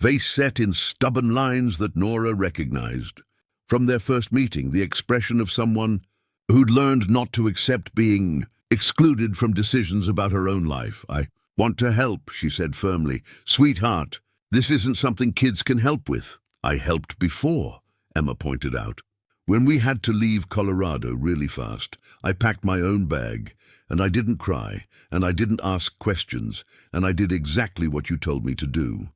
face set in stubborn lines that Nora recognized. From their first meeting, the expression of someone who'd learned not to accept being excluded from decisions about her own life. "I want to help," she said firmly. "Sweetheart, this isn't something kids can help with." "I helped before," Emma pointed out. "When we had to leave Colorado really fast, I packed my own bag, and I didn't cry, and I didn't ask questions, and I did exactly what you told me to do.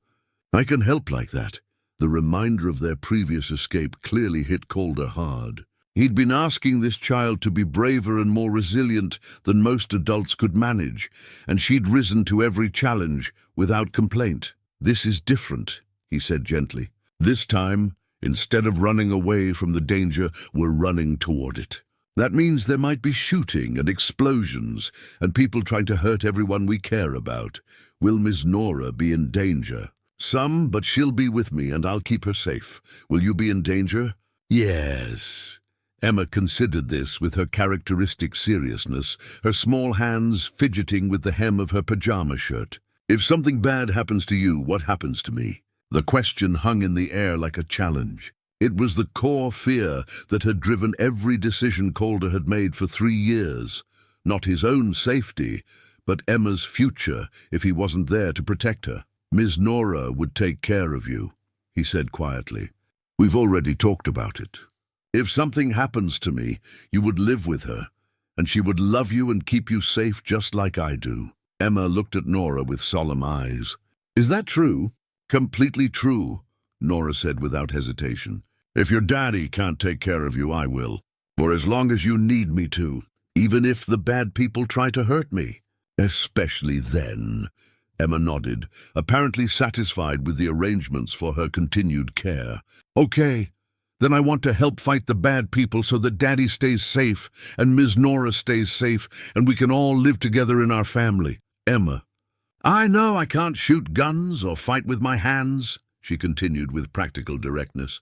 I can help like that." The reminder of their previous escape clearly hit Calder hard. He'd been asking this child to be braver and more resilient than most adults could manage, and she'd risen to every challenge without complaint. "This is different," he said gently. "This time, instead of running away from the danger, we're running toward it. That means there might be shooting and explosions and people trying to hurt everyone we care about. Will Miss Nora be in danger?" "Some, but she'll be with me and I'll keep her safe. Will you be in danger?" "Yes." Emma considered this with her characteristic seriousness, her small hands fidgeting with the hem of her pajama shirt. "If something bad happens to you, what happens to me?" The question hung in the air like a challenge. It was the core fear that had driven every decision Calder had made for 3 years. Not his own safety, but Emma's future if he wasn't there to protect her. "Miss Nora would take care of you," he said quietly. We've already talked about it. If something happens to me, you would live with her, and she would love you and keep you safe just like I do." Emma looked at Nora with solemn eyes. "Is that true?" "Completely true," Nora said without hesitation. "If your daddy can't take care of you, I will. For as long as you need me to, even if the bad people try to hurt me." "Especially then," Emma nodded, apparently satisfied with the arrangements for her continued care. "Okay, then I want to help fight the bad people so that Daddy stays safe and Ms. Nora stays safe and we can all live together in our family." "Emma, I know I can't shoot guns or fight with my hands," she continued with practical directness,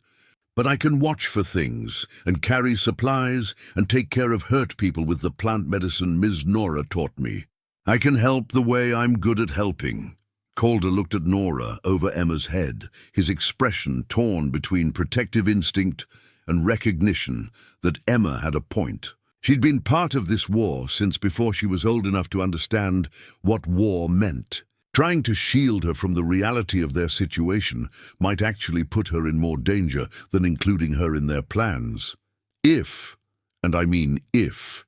"but I can watch for things and carry supplies and take care of hurt people with the plant medicine Ms. Nora taught me. I can help the way I'm good at helping." Calder looked at Nora over Emma's head, his expression torn between protective instinct and recognition that Emma had a point. She'd been part of this war since before she was old enough to understand what war meant. Trying to shield her from the reality of their situation might actually put her in more danger than including her in their plans. "If, and I mean if,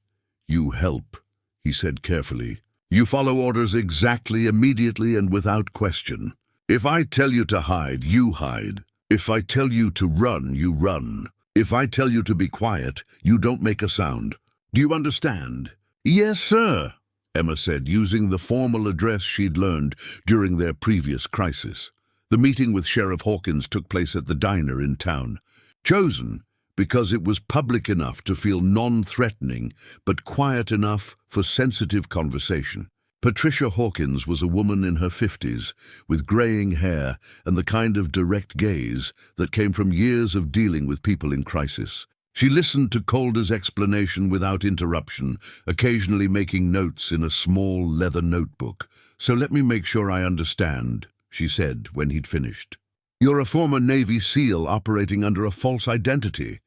you help," he said carefully. "You follow orders exactly, immediately, and without question. If I tell you to hide, you hide. If I tell you to run, you run. If I tell you to be quiet, you don't make a sound. Do you understand?" "Yes, sir," Emma said, using the formal address she'd learned during their previous crisis. The meeting with Sheriff Hawkins took place at the diner in town, chosen because it was public enough to feel non-threatening, but quiet enough for sensitive conversation. Patricia Hawkins was a woman in her 50s, with graying hair and the kind of direct gaze that came from years of dealing with people in crisis. She listened to Calder's explanation without interruption, occasionally making notes in a small leather notebook. "So let me make sure I understand," she said when he'd finished. "You're a former Navy SEAL operating under a false identity.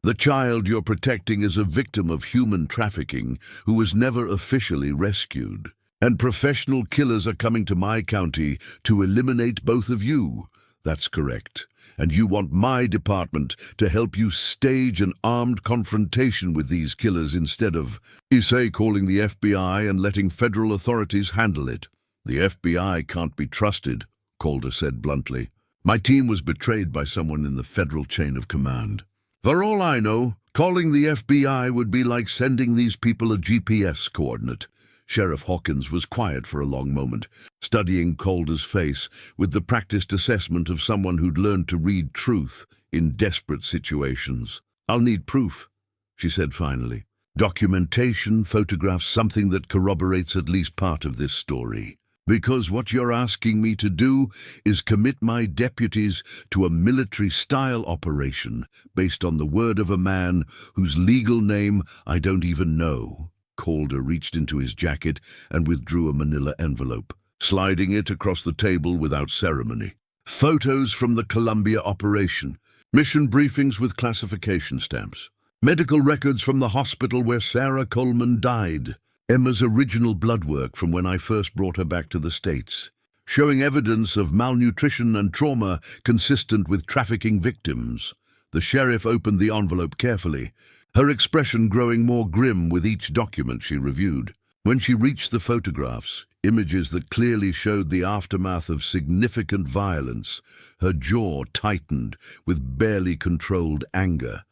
The child you're protecting is a victim of human trafficking who was never officially rescued. And professional killers are coming to my county to eliminate both of you." "That's correct. And you want my department to help you stage an armed confrontation with these killers instead of, say, calling the FBI and letting federal authorities handle it." "The FBI can't be trusted," Calder said bluntly. "My team was betrayed by someone in the federal chain of command. For all I know, calling the FBI would be like sending these people a GPS coordinate." Sheriff Hawkins was quiet for a long moment, studying Calder's face with the practiced assessment of someone who'd learned to read truth in desperate situations. "I'll need proof," she said finally. "Documentation, photographs, something that corroborates at least part of this story. Because what you're asking me to do is commit my deputies to a military-style operation based on the word of a man whose legal name I don't even know." Calder reached into his jacket and withdrew a manila envelope, sliding it across the table without ceremony. "Photos from the Columbia operation, mission briefings with classification stamps, medical records from the hospital where Sarah Coleman died, Emma's original blood work from when I first brought her back to the States, showing evidence of malnutrition and trauma consistent with trafficking victims." The sheriff opened the envelope carefully, her expression growing more grim with each document she reviewed. When she reached the photographs, images that clearly showed the aftermath of significant violence, her jaw tightened with barely controlled anger.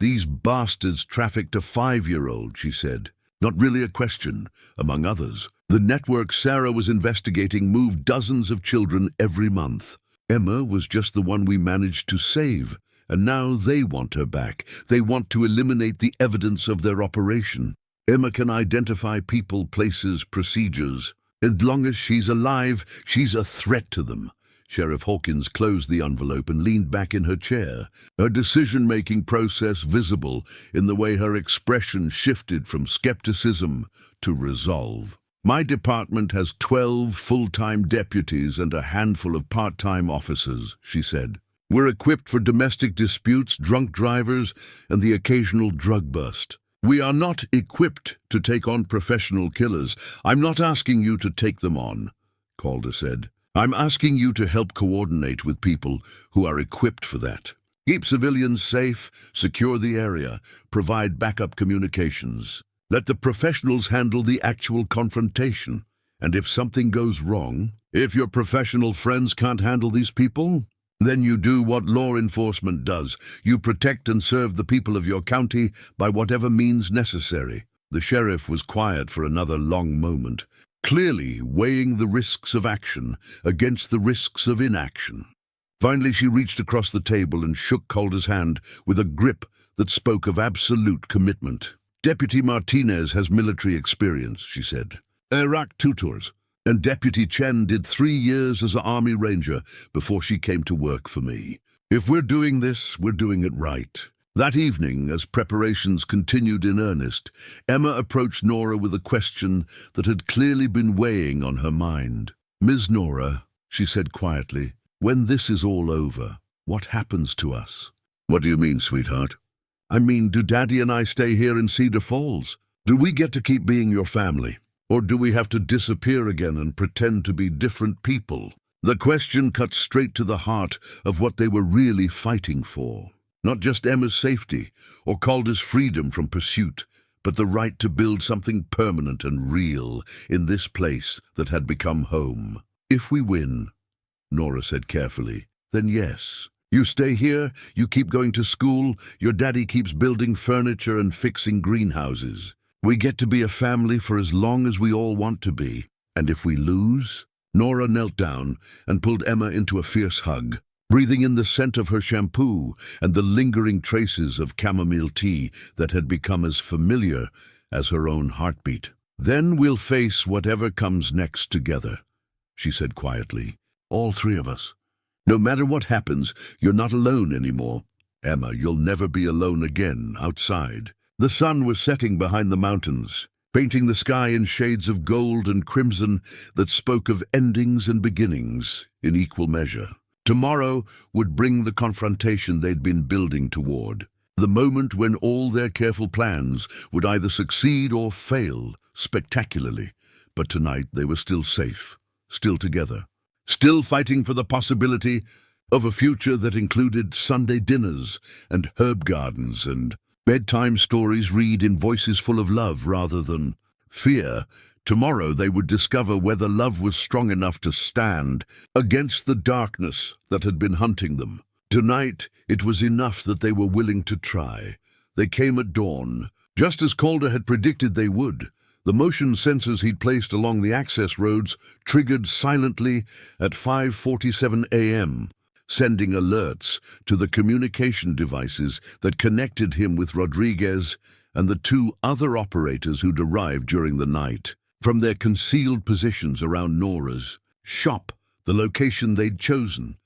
"These bastards trafficked a 5-year-old, she said. Not really a question, among others. The network Sarah was investigating moved dozens of children every month. Emma was just the one we managed to save, and now they want her back. They want to eliminate the evidence of their operation. Emma can identify people, places, procedures. As long as she's alive, she's a threat to them." Sheriff Hawkins closed the envelope and leaned back in her chair, her decision-making process visible in the way her expression shifted from skepticism to resolve. "My department has 12 full-time deputies and a handful of part-time officers," she said. "We're equipped for domestic disputes, drunk drivers, and the occasional drug bust. We are not equipped to take on professional killers. I'm not asking you to take them on," Calder said. "I'm asking you to help coordinate with people who are equipped for that." Keep civilians safe, secure the area, provide backup communications. Let the professionals handle the actual confrontation. And if something goes wrong, if your professional friends can't handle these people, then you do what law enforcement does. You protect and serve the people of your county by whatever means necessary. The sheriff was quiet for another long moment, clearly weighing the risks of action against the risks of inaction. Finally, she reached across the table and shook Calder's hand with a grip that spoke of absolute commitment. Deputy Martinez has military experience, she said. Iraq 2 tours. And Deputy Chen did 3 years as an Army Ranger before she came to work for me. If we're doing this, we're doing it right. That evening, as preparations continued in earnest, Emma approached Nora with a question that had clearly been weighing on her mind. "Ms. Nora," she said quietly, "when this is all over, what happens to us?" "What do you mean, sweetheart?" "I mean, do Daddy and I stay here in Cedar Falls? Do we get to keep being your family? Or do we have to disappear again and pretend to be different people?" The question cut straight to the heart of what they were really fighting for. Not just Emma's safety or Calder's freedom from pursuit, but the right to build something permanent and real in this place that had become home. "If we win," Nora said carefully, "then yes. You stay here, you keep going to school, your daddy keeps building furniture and fixing greenhouses. We get to be a family for as long as we all want to be. And if we lose?" Nora knelt down and pulled Emma into a fierce hug, breathing in the scent of her shampoo and the lingering traces of chamomile tea that had become as familiar as her own heartbeat. "Then we'll face whatever comes next together," she said quietly. "All 3 of us. No matter what happens, you're not alone anymore. Emma, you'll never be alone again outside." The sun was setting behind the mountains, painting the sky in shades of gold and crimson that spoke of endings and beginnings in equal measure. Tomorrow would bring the confrontation they'd been building toward, the moment when all their careful plans would either succeed or fail spectacularly. But tonight they were still safe, still together, still fighting for the possibility of a future that included Sunday dinners and herb gardens and bedtime stories read in voices full of love rather than fear. Tomorrow they would discover whether love was strong enough to stand against the darkness that had been hunting them. Tonight it was enough that they were willing to try. They came at dawn, just as Calder had predicted they would. The motion sensors he'd placed along the access roads triggered silently at 5:47 a.m., sending alerts to the communication devices that connected him with Rodriguez and the 2 other operators who'd arrived during the night. From their concealed positions around Nora's shop, the location they'd chosen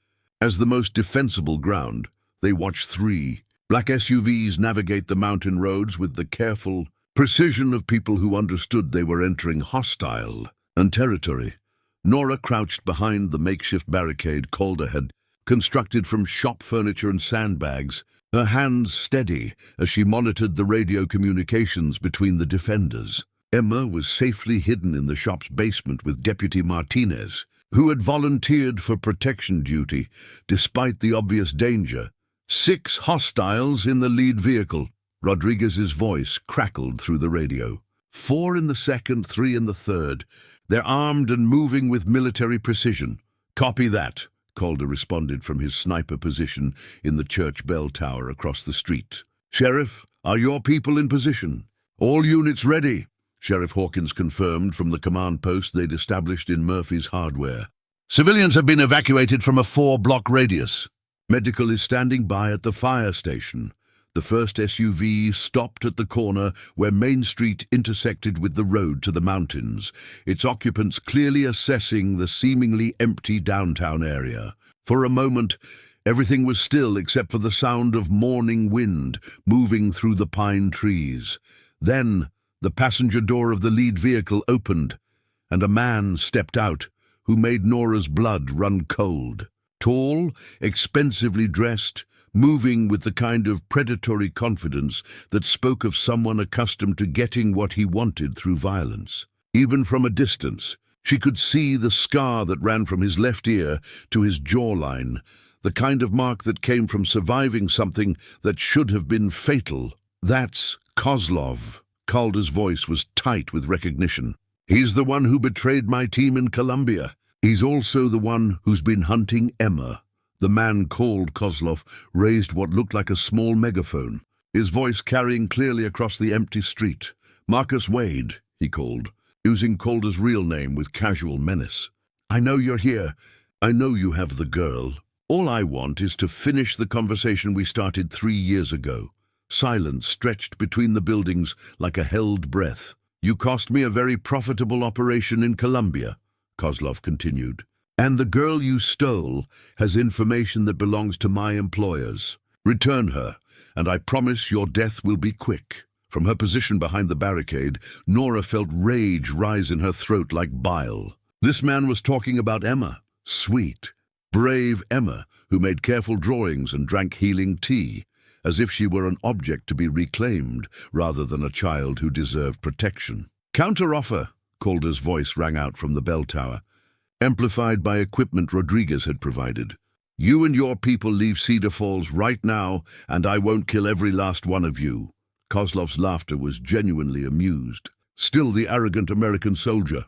as the most defensible ground, they watched 3 black SUVs navigate the mountain roads with the careful precision of people who understood they were entering hostile territory. Nora crouched behind the makeshift barricade Calder had constructed from shop furniture and sandbags, her hands steady as she monitored the radio communications between the defenders. Emma was safely hidden in the shop's basement with Deputy Martinez, who had volunteered for protection duty despite the obvious danger. 6 hostiles in the lead vehicle. Rodriguez's voice crackled through the radio. 4 in the second, 3 in the third. They're armed and moving with military precision. Copy that, Calder responded from his sniper position in the church bell tower across the street. Sheriff, are your people in position? All units ready, Sheriff Hawkins confirmed from the command post they'd established in Murphy's Hardware. Civilians have been evacuated from a 4-block radius. Medical is standing by at the fire station. The first SUV stopped at the corner where Main Street intersected with the road to the mountains, its occupants clearly assessing the seemingly empty downtown area. For a moment, everything was still except for the sound of morning wind moving through the pine trees. Then, the passenger door of the lead vehicle opened, and a man stepped out who made Nora's blood run cold. Tall, expensively dressed, moving with the kind of predatory confidence that spoke of someone accustomed to getting what he wanted through violence. Even from a distance, she could see the scar that ran from his left ear to his jawline, the kind of mark that came from surviving something that should have been fatal. That's Kozlov. Calder's voice was tight with recognition. He's the one who betrayed my team in Colombia. He's also the one who's been hunting Emma. The man called Kozlov raised what looked like a small megaphone, his voice carrying clearly across the empty street. Marcus Wade, he called, using Calder's real name with casual menace. I know you're here. I know you have the girl. All I want is to finish the conversation we started 3 years ago. Silence stretched between the buildings like a held breath. You cost me a very profitable operation in Colombia, Kozlov continued. And the girl you stole has information that belongs to my employers. Return her, and I promise your death will be quick. From her position behind the barricade, Nora felt rage rise in her throat like bile. This man was talking about Emma. Sweet, brave Emma, who made careful drawings and drank healing tea, as if she were an object to be reclaimed rather than a child who deserved protection. Counter-offer, Calder's voice rang out from the bell tower, amplified by equipment Rodriguez had provided. You and your people leave Cedar Falls right now, and I won't kill every last one of you. Kozlov's laughter was genuinely amused. Still the arrogant American soldier.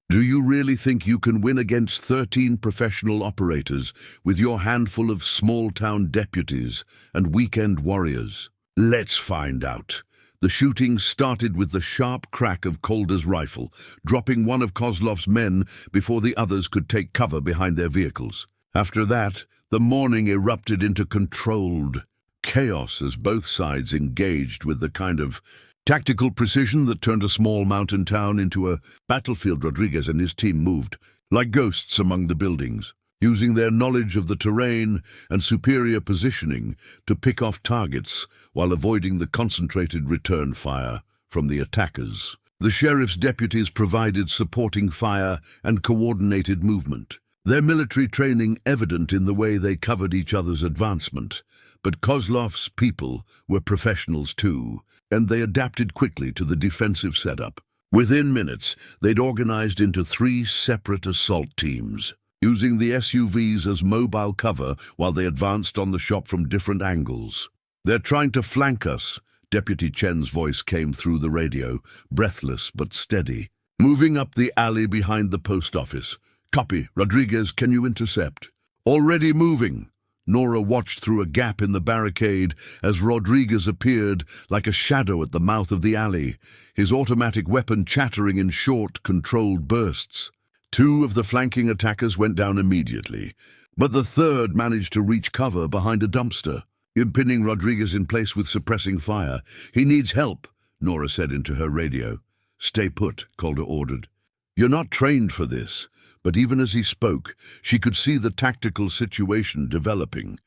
Do you really think you can win against 13 professional operators with your handful of small-town deputies and weekend warriors? Let's find out. The shooting started with the sharp crack of Calder's rifle, dropping one of Kozlov's men before the others could take cover behind their vehicles. After that, the morning erupted into controlled chaos as both sides engaged with the kind of tactical precision that turned a small mountain town into a battlefield. Rodriguez and his team moved like ghosts among the buildings, using their knowledge of the terrain and superior positioning to pick off targets while avoiding the concentrated return fire from the attackers. The sheriff's deputies provided supporting fire and coordinated movement, their military training evident in the way they covered each other's advancement. But Kozlov's people were professionals too, and they adapted quickly to the defensive setup. Within minutes, they'd organized into 3 separate assault teams, using the SUVs as mobile cover while they advanced on the shop from different angles. They're trying to flank us, Deputy Chen's voice came through the radio, breathless but steady. Moving up the alley behind the post office. Copy. Rodriguez, can you intercept? Already moving. Nora watched through a gap in the barricade as Rodriguez appeared like a shadow at the mouth of the alley, his automatic weapon chattering in short, controlled bursts. 2 of the flanking attackers went down immediately, but the third managed to reach cover behind a dumpster, pinning Rodriguez in place with suppressing fire. He needs help, Nora said into her radio. Stay put, Calder ordered. You're not trained for this. But even as he spoke, she could see the tactical situation developing.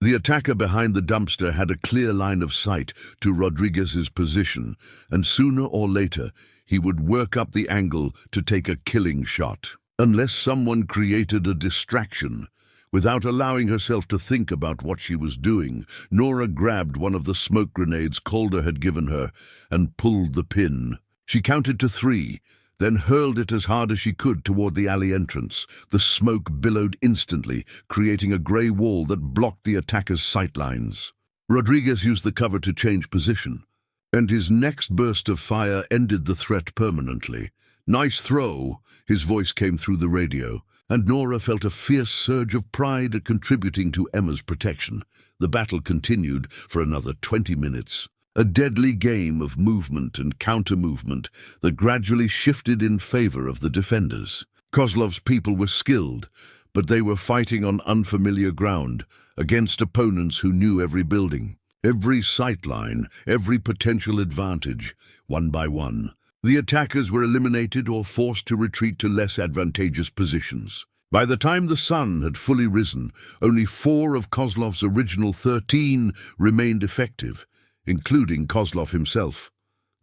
The attacker behind the dumpster had a clear line of sight to Rodriguez's position, and sooner or later he would work up the angle to take a killing shot. Unless someone created a distraction. Without allowing herself to think about what she was doing, Nora grabbed one of the smoke grenades Calder had given her and pulled the pin. She counted to 3, then hurled it as hard as she could toward the alley entrance. The smoke billowed instantly, creating a grey wall that blocked the attacker's sightlines. Rodriguez used the cover to change position, and his next burst of fire ended the threat permanently. Nice throw, his voice came through the radio, and Nora felt a fierce surge of pride at contributing to Emma's protection. The battle continued for another 20 minutes. A deadly game of movement and counter-movement that gradually shifted in favor of the defenders. Kozlov's people were skilled, but they were fighting on unfamiliar ground, against opponents who knew every building, every sightline, every potential advantage, one by one. The attackers were eliminated or forced to retreat to less advantageous positions. By the time the sun had fully risen, only 4 of Kozlov's original 13 remained effective, including Kozlov himself.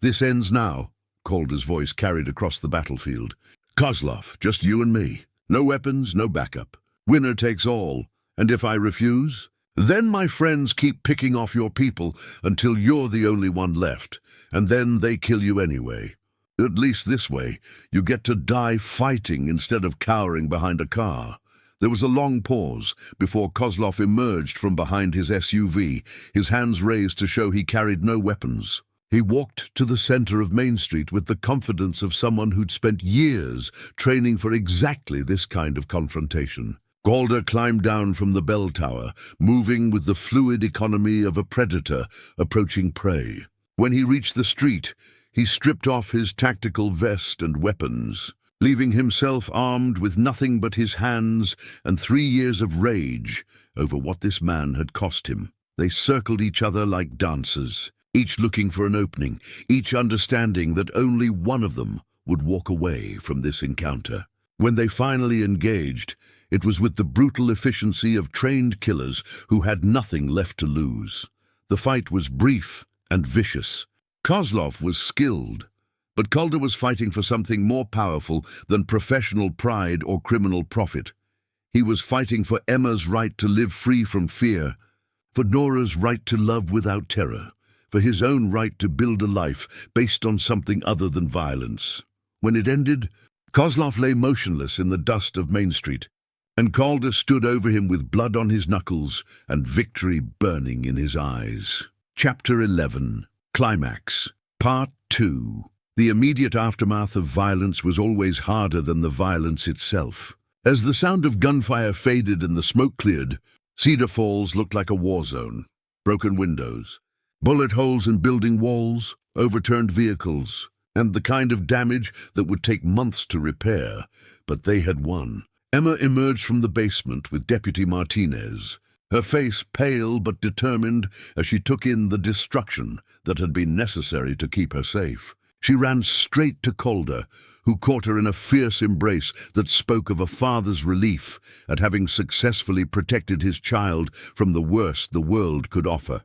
This ends now, Calder's voice carried across the battlefield. Kozlov, just you and me. No weapons, no backup. Winner takes all. And if I refuse? Then my friends keep picking off your people until you're the only one left, and then they kill you anyway. At least this way, you get to die fighting instead of cowering behind a car. There was a long pause before Kozlov emerged from behind his SUV, his hands raised to show he carried no weapons. He walked to the center of Main Street with the confidence of someone who'd spent years training for exactly this kind of confrontation. Calder climbed down from the bell tower, moving with the fluid economy of a predator approaching prey. When he reached the street, he stripped off his tactical vest and weapons, leaving himself armed with nothing but his hands and 3 years of rage over what this man had cost him. They circled each other like dancers, each looking for an opening, each understanding that only one of them would walk away from this encounter. When they finally engaged, it was with the brutal efficiency of trained killers who had nothing left to lose. The fight was brief and vicious. Kozlov was skilled, but Calder was fighting for something more powerful than professional pride or criminal profit. He was fighting for Emma's right to live free from fear, for Nora's right to love without terror, for his own right to build a life based on something other than violence. When it ended, Kozlov lay motionless in the dust of Main Street, and Calder stood over him with blood on his knuckles and victory burning in his eyes. Chapter 11. Climax. Part 2. The immediate aftermath of violence was always harder than the violence itself. As the sound of gunfire faded and the smoke cleared, Cedar Falls looked like a war zone. Broken windows, bullet holes in building walls, overturned vehicles, and the kind of damage that would take months to repair. But they had won. Emma emerged from the basement with Deputy Martinez, her face pale but determined as she took in the destruction that had been necessary to keep her safe. She ran straight to Calder, who caught her in a fierce embrace that spoke of a father's relief at having successfully protected his child from the worst the world could offer.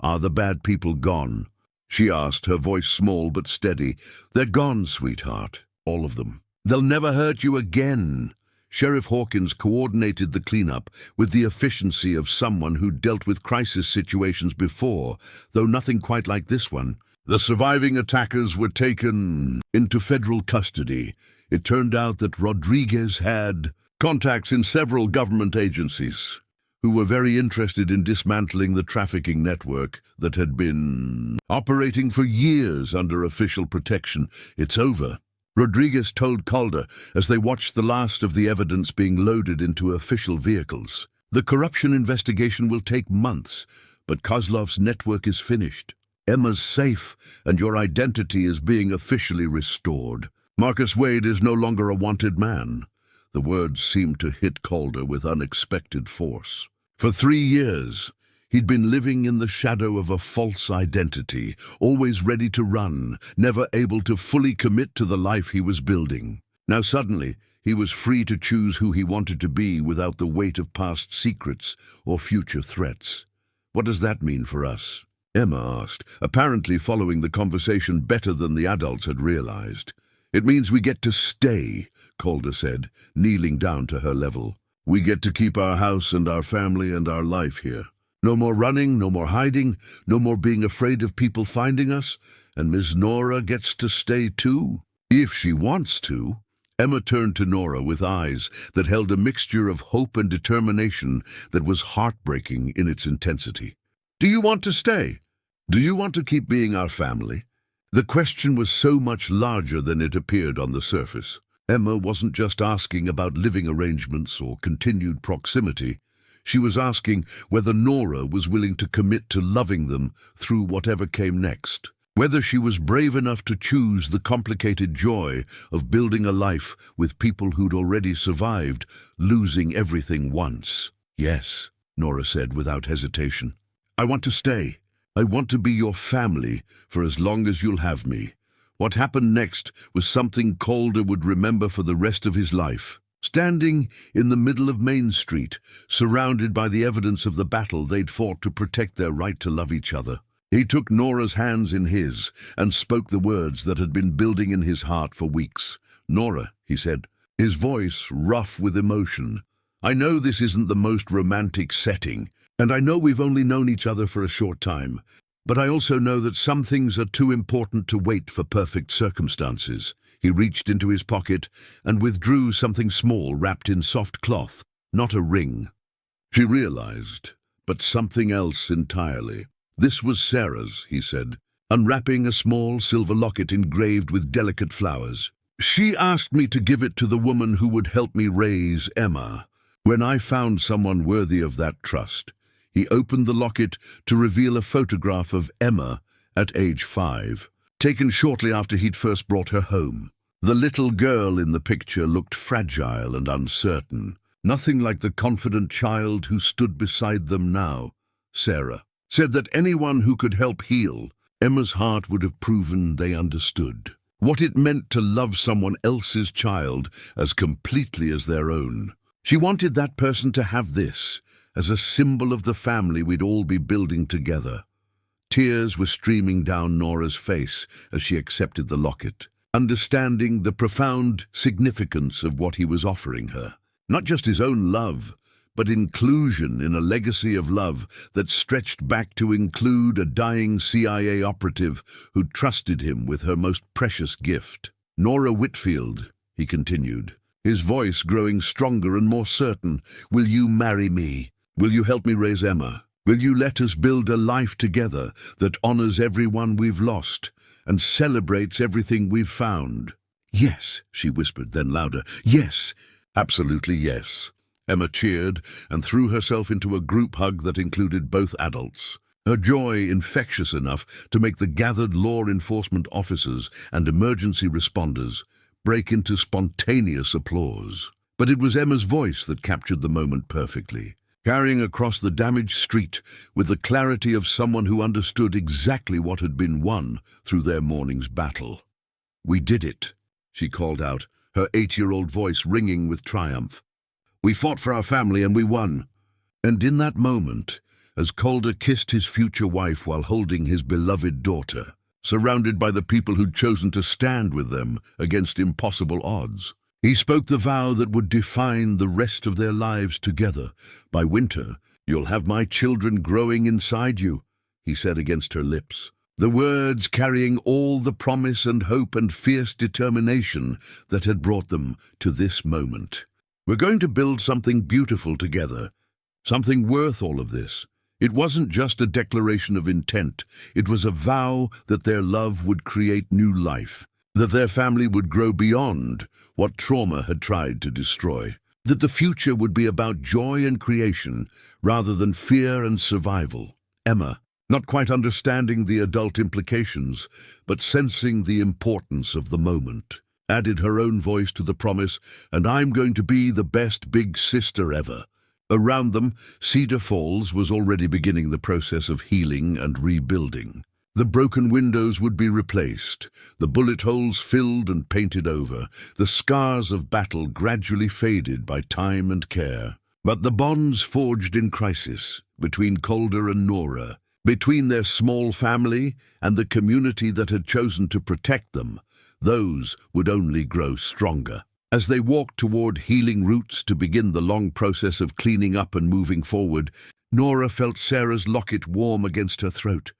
"Are the bad people gone?" she asked, her voice small but steady. "They're gone, sweetheart, all of them. They'll never hurt you again." Sheriff Hawkins coordinated the cleanup with the efficiency of someone who'd dealt with crisis situations before, though nothing quite like this one. The surviving attackers were taken into federal custody. It turned out that Rodriguez had contacts in several government agencies who were very interested in dismantling the trafficking network that had been operating for years under official protection. "It's over," Rodriguez told Calder as they watched the last of the evidence being loaded into official vehicles. "The corruption investigation will take months, but Kozlov's network is finished. Emma's safe, and your identity is being officially restored. Marcus Wade is no longer a wanted man." The words seemed to hit Calder with unexpected force. For 3 years, he'd been living in the shadow of a false identity, always ready to run, never able to fully commit to the life he was building. Now suddenly, he was free to choose who he wanted to be without the weight of past secrets or future threats. "What does that mean for us?" Emma asked, apparently following the conversation better than the adults had realized. "It means we get to stay," Calder said, kneeling down to her level. "We get to keep our house and our family and our life here. No more running, no more hiding, no more being afraid of people finding us, and Miss Nora gets to stay too. If she wants to." Emma turned to Nora with eyes that held a mixture of hope and determination that was heartbreaking in its intensity. "Do you want to stay? Do you want to keep being our family?" The question was so much larger than it appeared on the surface. Emma wasn't just asking about living arrangements or continued proximity. She was asking whether Nora was willing to commit to loving them through whatever came next. Whether she was brave enough to choose the complicated joy of building a life with people who'd already survived losing everything once. "Yes," Nora said without hesitation. "I want to stay. I want to be your family for as long as you'll have me." What happened next was something Calder would remember for the rest of his life. Standing in the middle of Main Street, surrounded by the evidence of the battle they'd fought to protect their right to love each other, he took Nora's hands in his and spoke the words that had been building in his heart for weeks. "Nora," he said, his voice rough with emotion, "I know this isn't the most romantic setting, and I know we've only known each other for a short time, but I also know that some things are too important to wait for perfect circumstances." He reached into his pocket and withdrew something small wrapped in soft cloth. not a ring. She realized, but something else entirely. This was Sarah's, he said, unwrapping a small silver locket engraved with delicate flowers. She asked me to give it to the woman who would help me raise Emma. When I found someone worthy of that trust, he opened the locket to reveal a photograph of Emma at age 5, taken shortly after he'd first brought her home. The little girl in the picture looked fragile and uncertain, nothing like the confident child who stood beside them now. Sarah said that anyone who could help heal Emma's heart would have proven they understood what it meant to love someone else's child as completely as their own. She wanted that person to have this as a symbol of the family we'd all be building together. Tears were streaming down Nora's face as she accepted the locket, understanding the profound significance of what he was offering her. Not just his own love, but inclusion in a legacy of love that stretched back to include a dying CIA operative who trusted him with her most precious gift. Nora Whitfield, he continued, his voice growing stronger and more certain, will you marry me? Will you help me raise Emma? Will you let us build a life together that honors everyone we've lost and celebrates everything we've found? Yes, she whispered, then louder. Yes, absolutely yes. Emma cheered and threw herself into a group hug that included both adults, her joy infectious enough to make the gathered law enforcement officers and emergency responders break into spontaneous applause. But it was Emma's voice that captured the moment perfectly, carrying across the damaged street with the clarity of someone who understood exactly what had been won through their morning's battle. We did it, she called out, her 8-year-old voice ringing with triumph. We fought for our family and we won. And in that moment, as Calder kissed his future wife while holding his beloved daughter, surrounded by the people who'd chosen to stand with them against impossible odds, he spoke the vow that would define the rest of their lives together. By winter, you'll have my children growing inside you, he said against her lips, the words carrying all the promise and hope and fierce determination that had brought them to this moment. We're going to build something beautiful together, something worth all of this. It wasn't just a declaration of intent, it was a vow that their love would create new life, that their family would grow beyond what trauma had tried to destroy, that the future would be about joy and creation rather than fear and survival. Emma, not quite understanding the adult implications, but sensing the importance of the moment, added her own voice to the promise, and I'm going to be the best big sister ever. Around them, Cedar Falls was already beginning the process of healing and rebuilding. The broken windows would be replaced, the bullet holes filled and painted over, the scars of battle gradually faded by time and care. But the bonds forged in crisis between Calder and Nora, between their small family and the community that had chosen to protect them, those would only grow stronger. As they walked toward healing roots to begin the long process of cleaning up and moving forward, Nora felt Sarah's locket warm against her throat,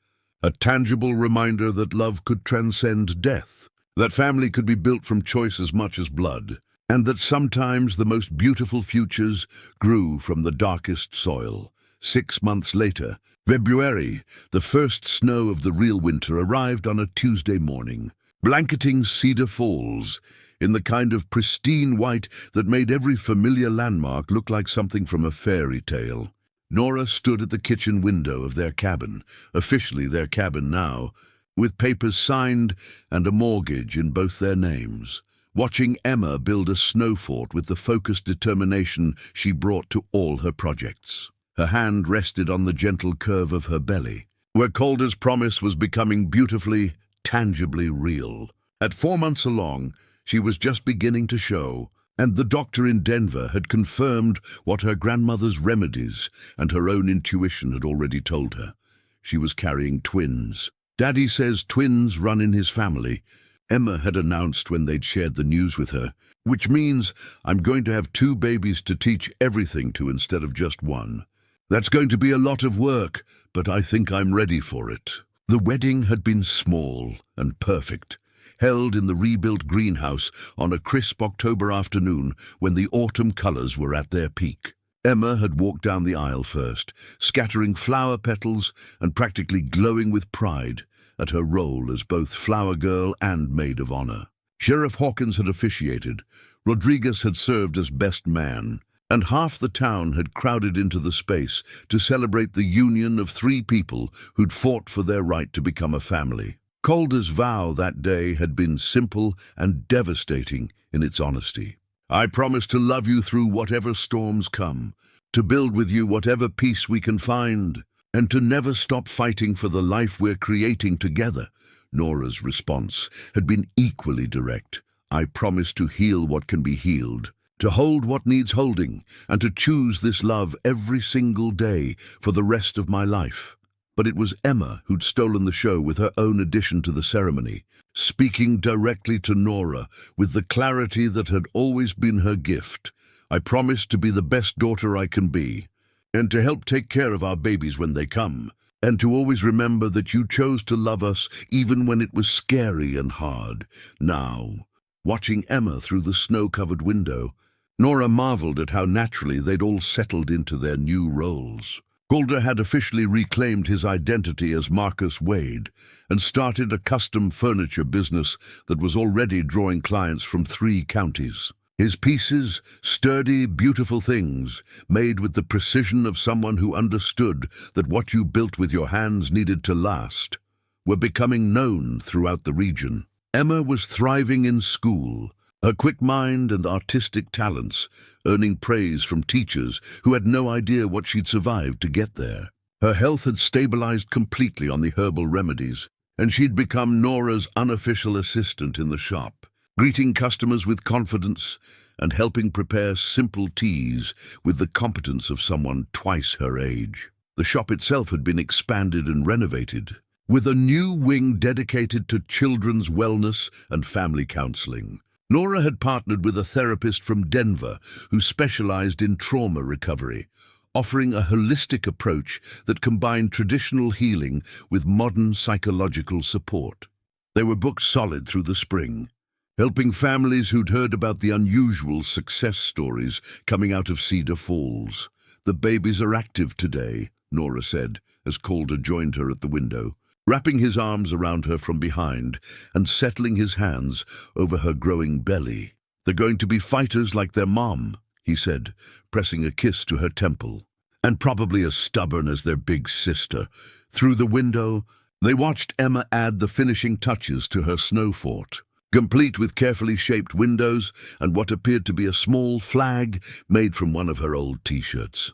a tangible reminder that love could transcend death, that family could be built from choice as much as blood, and that sometimes the most beautiful futures grew from the darkest soil. 6 months later, February, the first snow of the real winter, arrived on a Tuesday morning, blanketing Cedar Falls in the kind of pristine white that made every familiar landmark look like something from a fairy tale. Nora stood at the kitchen window of their cabin, officially their cabin now, with papers signed and a mortgage in both their names, watching Emma build a snow fort with the focused determination she brought to all her projects. Her hand rested on the gentle curve of her belly, where Calder's promise was becoming beautifully, tangibly real. At 4 months along, she was just beginning to show, and the doctor in Denver had confirmed what her grandmother's remedies and her own intuition had already told her. She was carrying twins. Daddy says twins run in his family, Emma had announced when they'd shared the news with her, which means I'm going to have 2 babies to teach everything to instead of just 1. That's going to be a lot of work, but I think I'm ready for it. The wedding had been small and perfect, held in the rebuilt greenhouse on a crisp October afternoon when the autumn colors were at their peak. Emma had walked down the aisle first, scattering flower petals and practically glowing with pride at her role as both flower girl and maid of honor. Sheriff Hawkins had officiated, Rodriguez had served as best man, and half the town had crowded into the space to celebrate the union of three people who'd fought for their right to become a family. Calder's vow that day had been simple and devastating in its honesty. I promise to love you through whatever storms come, to build with you whatever peace we can find, and to never stop fighting for the life we're creating together. Nora's response had been equally direct. I promise to heal what can be healed, to hold what needs holding, and to choose this love every single day for the rest of my life. But it was Emma who'd stolen the show with her own addition to the ceremony, speaking directly to Nora with the clarity that had always been her gift. I promise to be the best daughter I can be, and to help take care of our babies when they come, and to always remember that you chose to love us even when it was scary and hard. Now, watching Emma through the snow-covered window, Nora marveled at how naturally they'd all settled into their new roles. Calder had officially reclaimed his identity as Marcus Wade and started a custom furniture business that was already drawing clients from 3 counties. His pieces, sturdy, beautiful things, made with the precision of someone who understood that what you built with your hands needed to last, were becoming known throughout the region. Emma was thriving in school, her quick mind and artistic talents earning praise from teachers who had no idea what she'd survived to get there. Her health had stabilized completely on the herbal remedies, and she'd become Nora's unofficial assistant in the shop, greeting customers with confidence and helping prepare simple teas with the competence of someone twice her age. The shop itself had been expanded and renovated, with a new wing dedicated to children's wellness and family counseling. Nora had partnered with a therapist from Denver who specialized in trauma recovery, offering a holistic approach that combined traditional healing with modern psychological support. They were booked solid through the spring, helping families who'd heard about the unusual success stories coming out of Cedar Falls. The babies are active today, Nora said, as Calder joined her at the window, wrapping his arms around her from behind and settling his hands over her growing belly. They're going to be fighters like their mom, he said, pressing a kiss to her temple, and probably as stubborn as their big sister. Through the window, they watched Emma add the finishing touches to her snow fort, complete with carefully shaped windows and what appeared to be a small flag made from one of her old t-shirts.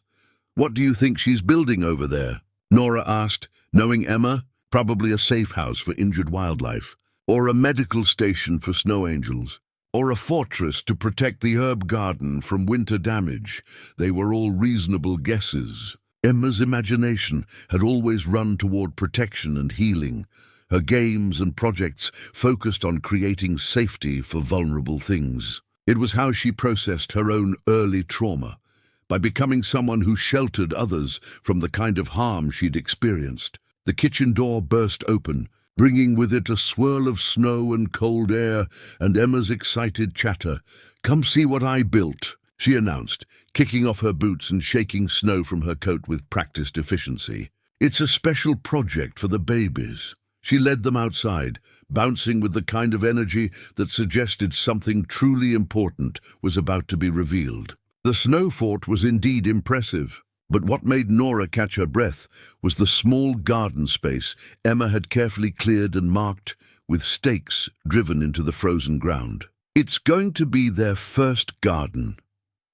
What do you think she's building over there? Nora asked, knowing Emma. Probably a safe house for injured wildlife, or a medical station for snow angels, or a fortress to protect the herb garden from winter damage. They were all reasonable guesses. Emma's imagination had always run toward protection and healing. Her games and projects focused on creating safety for vulnerable things. It was how she processed her own early trauma, by becoming someone who sheltered others from the kind of harm she'd experienced. The kitchen door burst open, bringing with it a swirl of snow and cold air, and Emma's excited chatter. "Come see what I built," she announced, kicking off her boots and shaking snow from her coat with practiced efficiency. "It's a special project for the babies." She led them outside, bouncing with the kind of energy that suggested something truly important was about to be revealed. The snow fort was indeed impressive. But what made Nora catch her breath was the small garden space Emma had carefully cleared and marked with stakes driven into the frozen ground. "It's going to be their first garden,"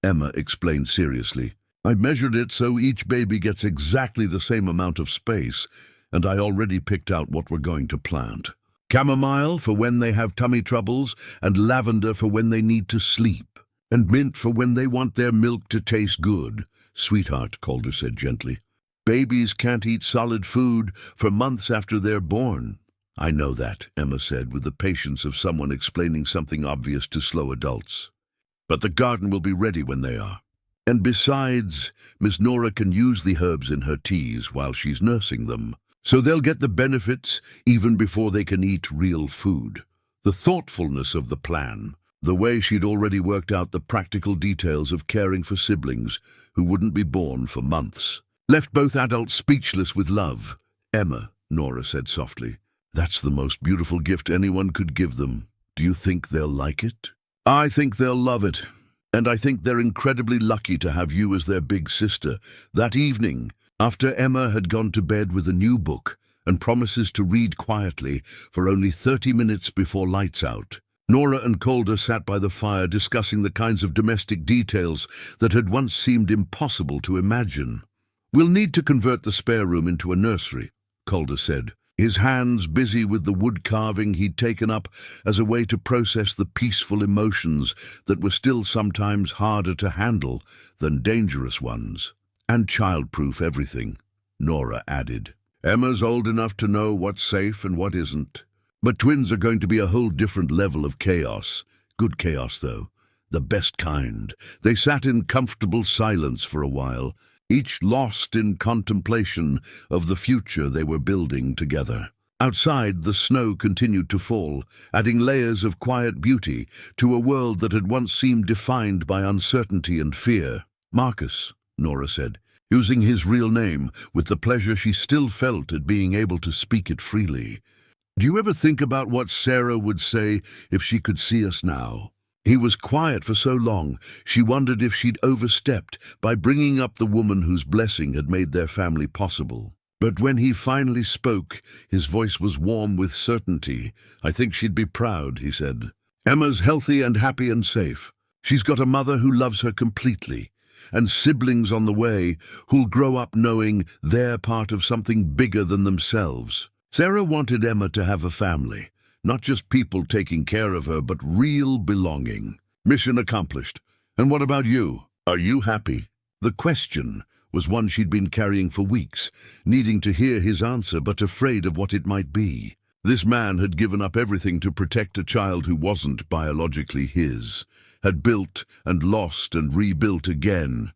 Emma explained seriously. "I measured it so each baby gets exactly the same amount of space, and I already picked out what we're going to plant. Chamomile for when they have tummy troubles, and lavender for when they need to sleep, and mint for when they want their milk to taste good." "Sweetheart," Calder said gently, "babies can't eat solid food for months after they're born." "I know that," Emma said with the patience of someone explaining something obvious to slow adults. "But the garden will be ready when they are. And besides, Miss Nora can use the herbs in her teas while she's nursing them, so they'll get the benefits even before they can eat real food." The thoughtfulness of the plan, The way she'd already worked out the practical details of caring for siblings who wouldn't be born for months. Left both adults speechless with love. "Emma," Nora said softly, "that's the most beautiful gift anyone could give them. Do you think they'll like it?" "I think they'll love it. And I think they're incredibly lucky to have you as their big sister." That evening, after Emma had gone to bed with a new book and promises to read quietly for only 30 minutes before lights out, Nora and Calder sat by the fire discussing the kinds of domestic details that had once seemed impossible to imagine. "We'll need to convert the spare room into a nursery," Calder said, his hands busy with the wood carving he'd taken up as a way to process the peaceful emotions that were still sometimes harder to handle than dangerous ones. "And child-proof everything," Nora added. "Emma's old enough to know what's safe and what isn't. But twins are going to be a whole different level of chaos. Good chaos, though. The best kind." They sat in comfortable silence for a while, each lost in contemplation of the future they were building together. Outside, the snow continued to fall, adding layers of quiet beauty to a world that had once seemed defined by uncertainty and fear. "Marcus," Nora said, using his real name with the pleasure she still felt at being able to speak it freely. "Do you ever think about what Sarah would say if she could see us now?" He was quiet for so long, she wondered if she'd overstepped by bringing up the woman whose blessing had made their family possible. But when he finally spoke, his voice was warm with certainty. "I think she'd be proud," he said. "Emma's healthy and happy and safe. She's got a mother who loves her completely, and siblings on the way who'll grow up knowing they're part of something bigger than themselves." Sarah wanted Emma to have a family. Not just people taking care of her, but real belonging. Mission accomplished. "And what about you? Are you happy?" The question was one she'd been carrying for weeks, needing to hear his answer but afraid of what it might be. This man had given up everything to protect a child who wasn't biologically his, had built and lost and rebuilt again,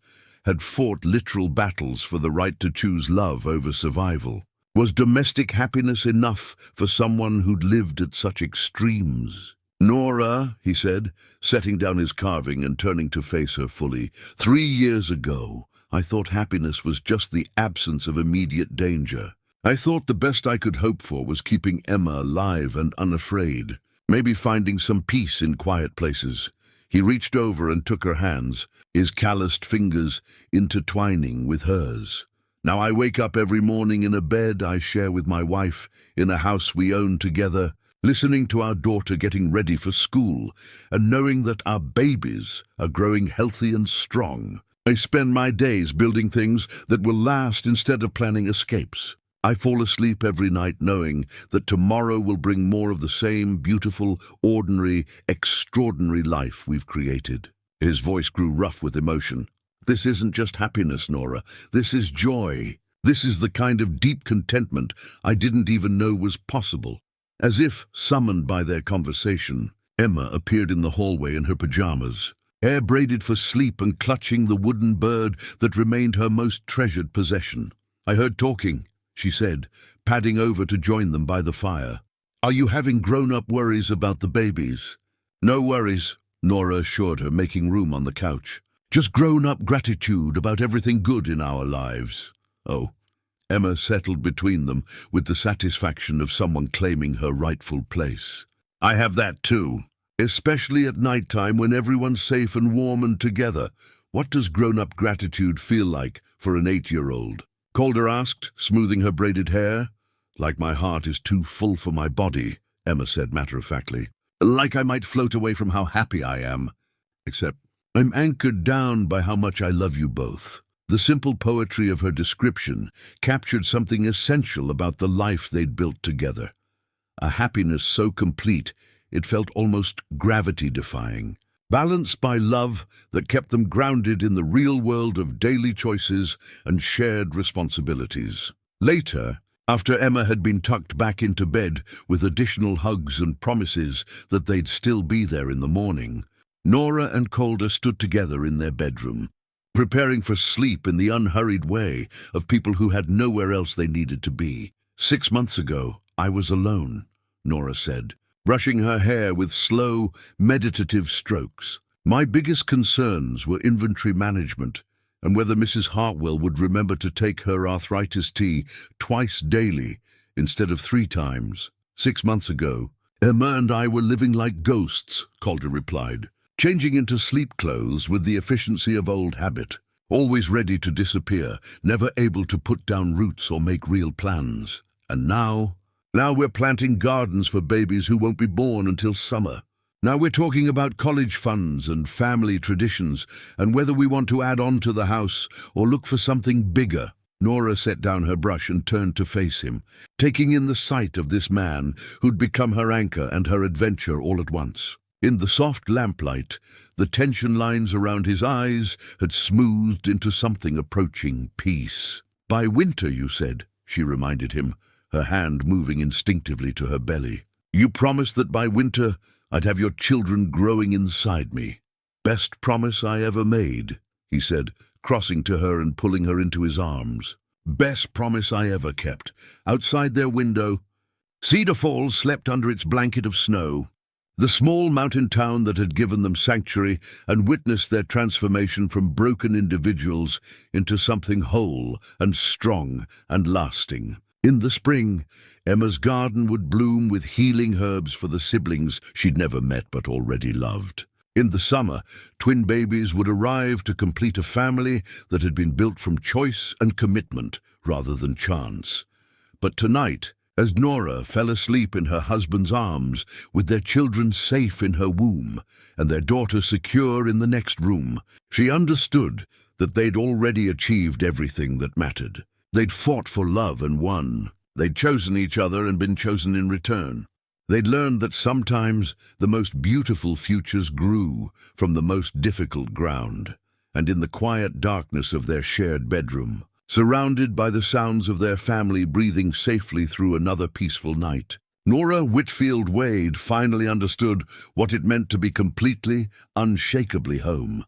had fought literal battles for the right to choose love over survival. Was domestic happiness enough for someone who'd lived at such extremes? "Nora," he said, setting down his carving and turning to face her fully, 3 years ago, I thought happiness was just the absence of immediate danger. I thought the best I could hope for was keeping Emma alive and unafraid, maybe finding some peace in quiet places." He reached over and took her hands, his calloused fingers intertwining with hers. "Now I wake up every morning in a bed I share with my wife, in a house we own together, listening to our daughter getting ready for school, and knowing that our babies are growing healthy and strong. I spend my days building things that will last instead of planning escapes. I fall asleep every night knowing that tomorrow will bring more of the same beautiful, ordinary, extraordinary life we've created." His voice grew rough with emotion. "This isn't just happiness, Nora. This is joy. This is the kind of deep contentment I didn't even know was possible." As if summoned by their conversation, Emma appeared in the hallway in her pajamas, hair braided for sleep and clutching the wooden bird that remained her most treasured possession. "I heard talking," she said, padding over to join them by the fire. "Are you having grown-up worries about the babies?" "No worries," Nora assured her, making room on the couch. "Just grown-up gratitude about everything good in our lives." "Oh." Emma settled between them with the satisfaction of someone claiming her rightful place. "I have that too, especially at nighttime when everyone's safe and warm and together. What does grown-up gratitude feel like for an 8-year-old? Calder asked, smoothing her braided hair. "Like my heart is too full for my body," Emma said matter-of-factly. "Like I might float away from how happy I am. Except I'm anchored down by how much I love you both." The simple poetry of her description captured something essential about the life they'd built together. A happiness so complete it felt almost gravity-defying, balanced by love that kept them grounded in the real world of daily choices and shared responsibilities. Later, after Emma had been tucked back into bed with additional hugs and promises that they'd still be there in the morning, Nora and Calder stood together in their bedroom, preparing for sleep in the unhurried way of people who had nowhere else they needed to be. 6 months ago, I was alone, Nora said, brushing her hair with slow, meditative strokes. My biggest concerns were inventory management and whether Mrs. Hartwell would remember to take her arthritis tea twice daily instead of 3 times. 6 months ago, Emma and I were living like ghosts, Calder replied, changing into sleep clothes with the efficiency of old habit, always ready to disappear, never able to put down roots or make real plans. And now we're planting gardens for babies who won't be born until summer. Now we're talking about college funds and family traditions and whether we want to add on to the house or look for something bigger. Nora set down her brush and turned to face him, taking in the sight of this man who'd become her anchor and her adventure all at once. In the soft lamplight, the tension lines around his eyes had smoothed into something approaching peace. "By winter, you said," she reminded him, her hand moving instinctively to her belly. "You promised that by winter I'd have your children growing inside me." "Best promise I ever made," he said, crossing to her and pulling her into his arms. "Best promise I ever kept." Outside their window, Cedar Falls slept under its blanket of snow, the small mountain town that had given them sanctuary and witnessed their transformation from broken individuals into something whole and strong and lasting. In the spring, Emma's garden would bloom with healing herbs for the siblings she'd never met but already loved. In the summer, twin babies would arrive to complete a family that had been built from choice and commitment rather than chance. But tonight, as Nora fell asleep in her husband's arms, with their children safe in her womb and their daughter secure in the next room, she understood that they'd already achieved everything that mattered. They'd fought for love and won. They'd chosen each other and been chosen in return. They'd learned that sometimes the most beautiful futures grew from the most difficult ground. And in the quiet darkness of their shared bedroom, surrounded by the sounds of their family breathing safely through another peaceful night, Nora Whitfield Wade finally understood what it meant to be completely, unshakably home.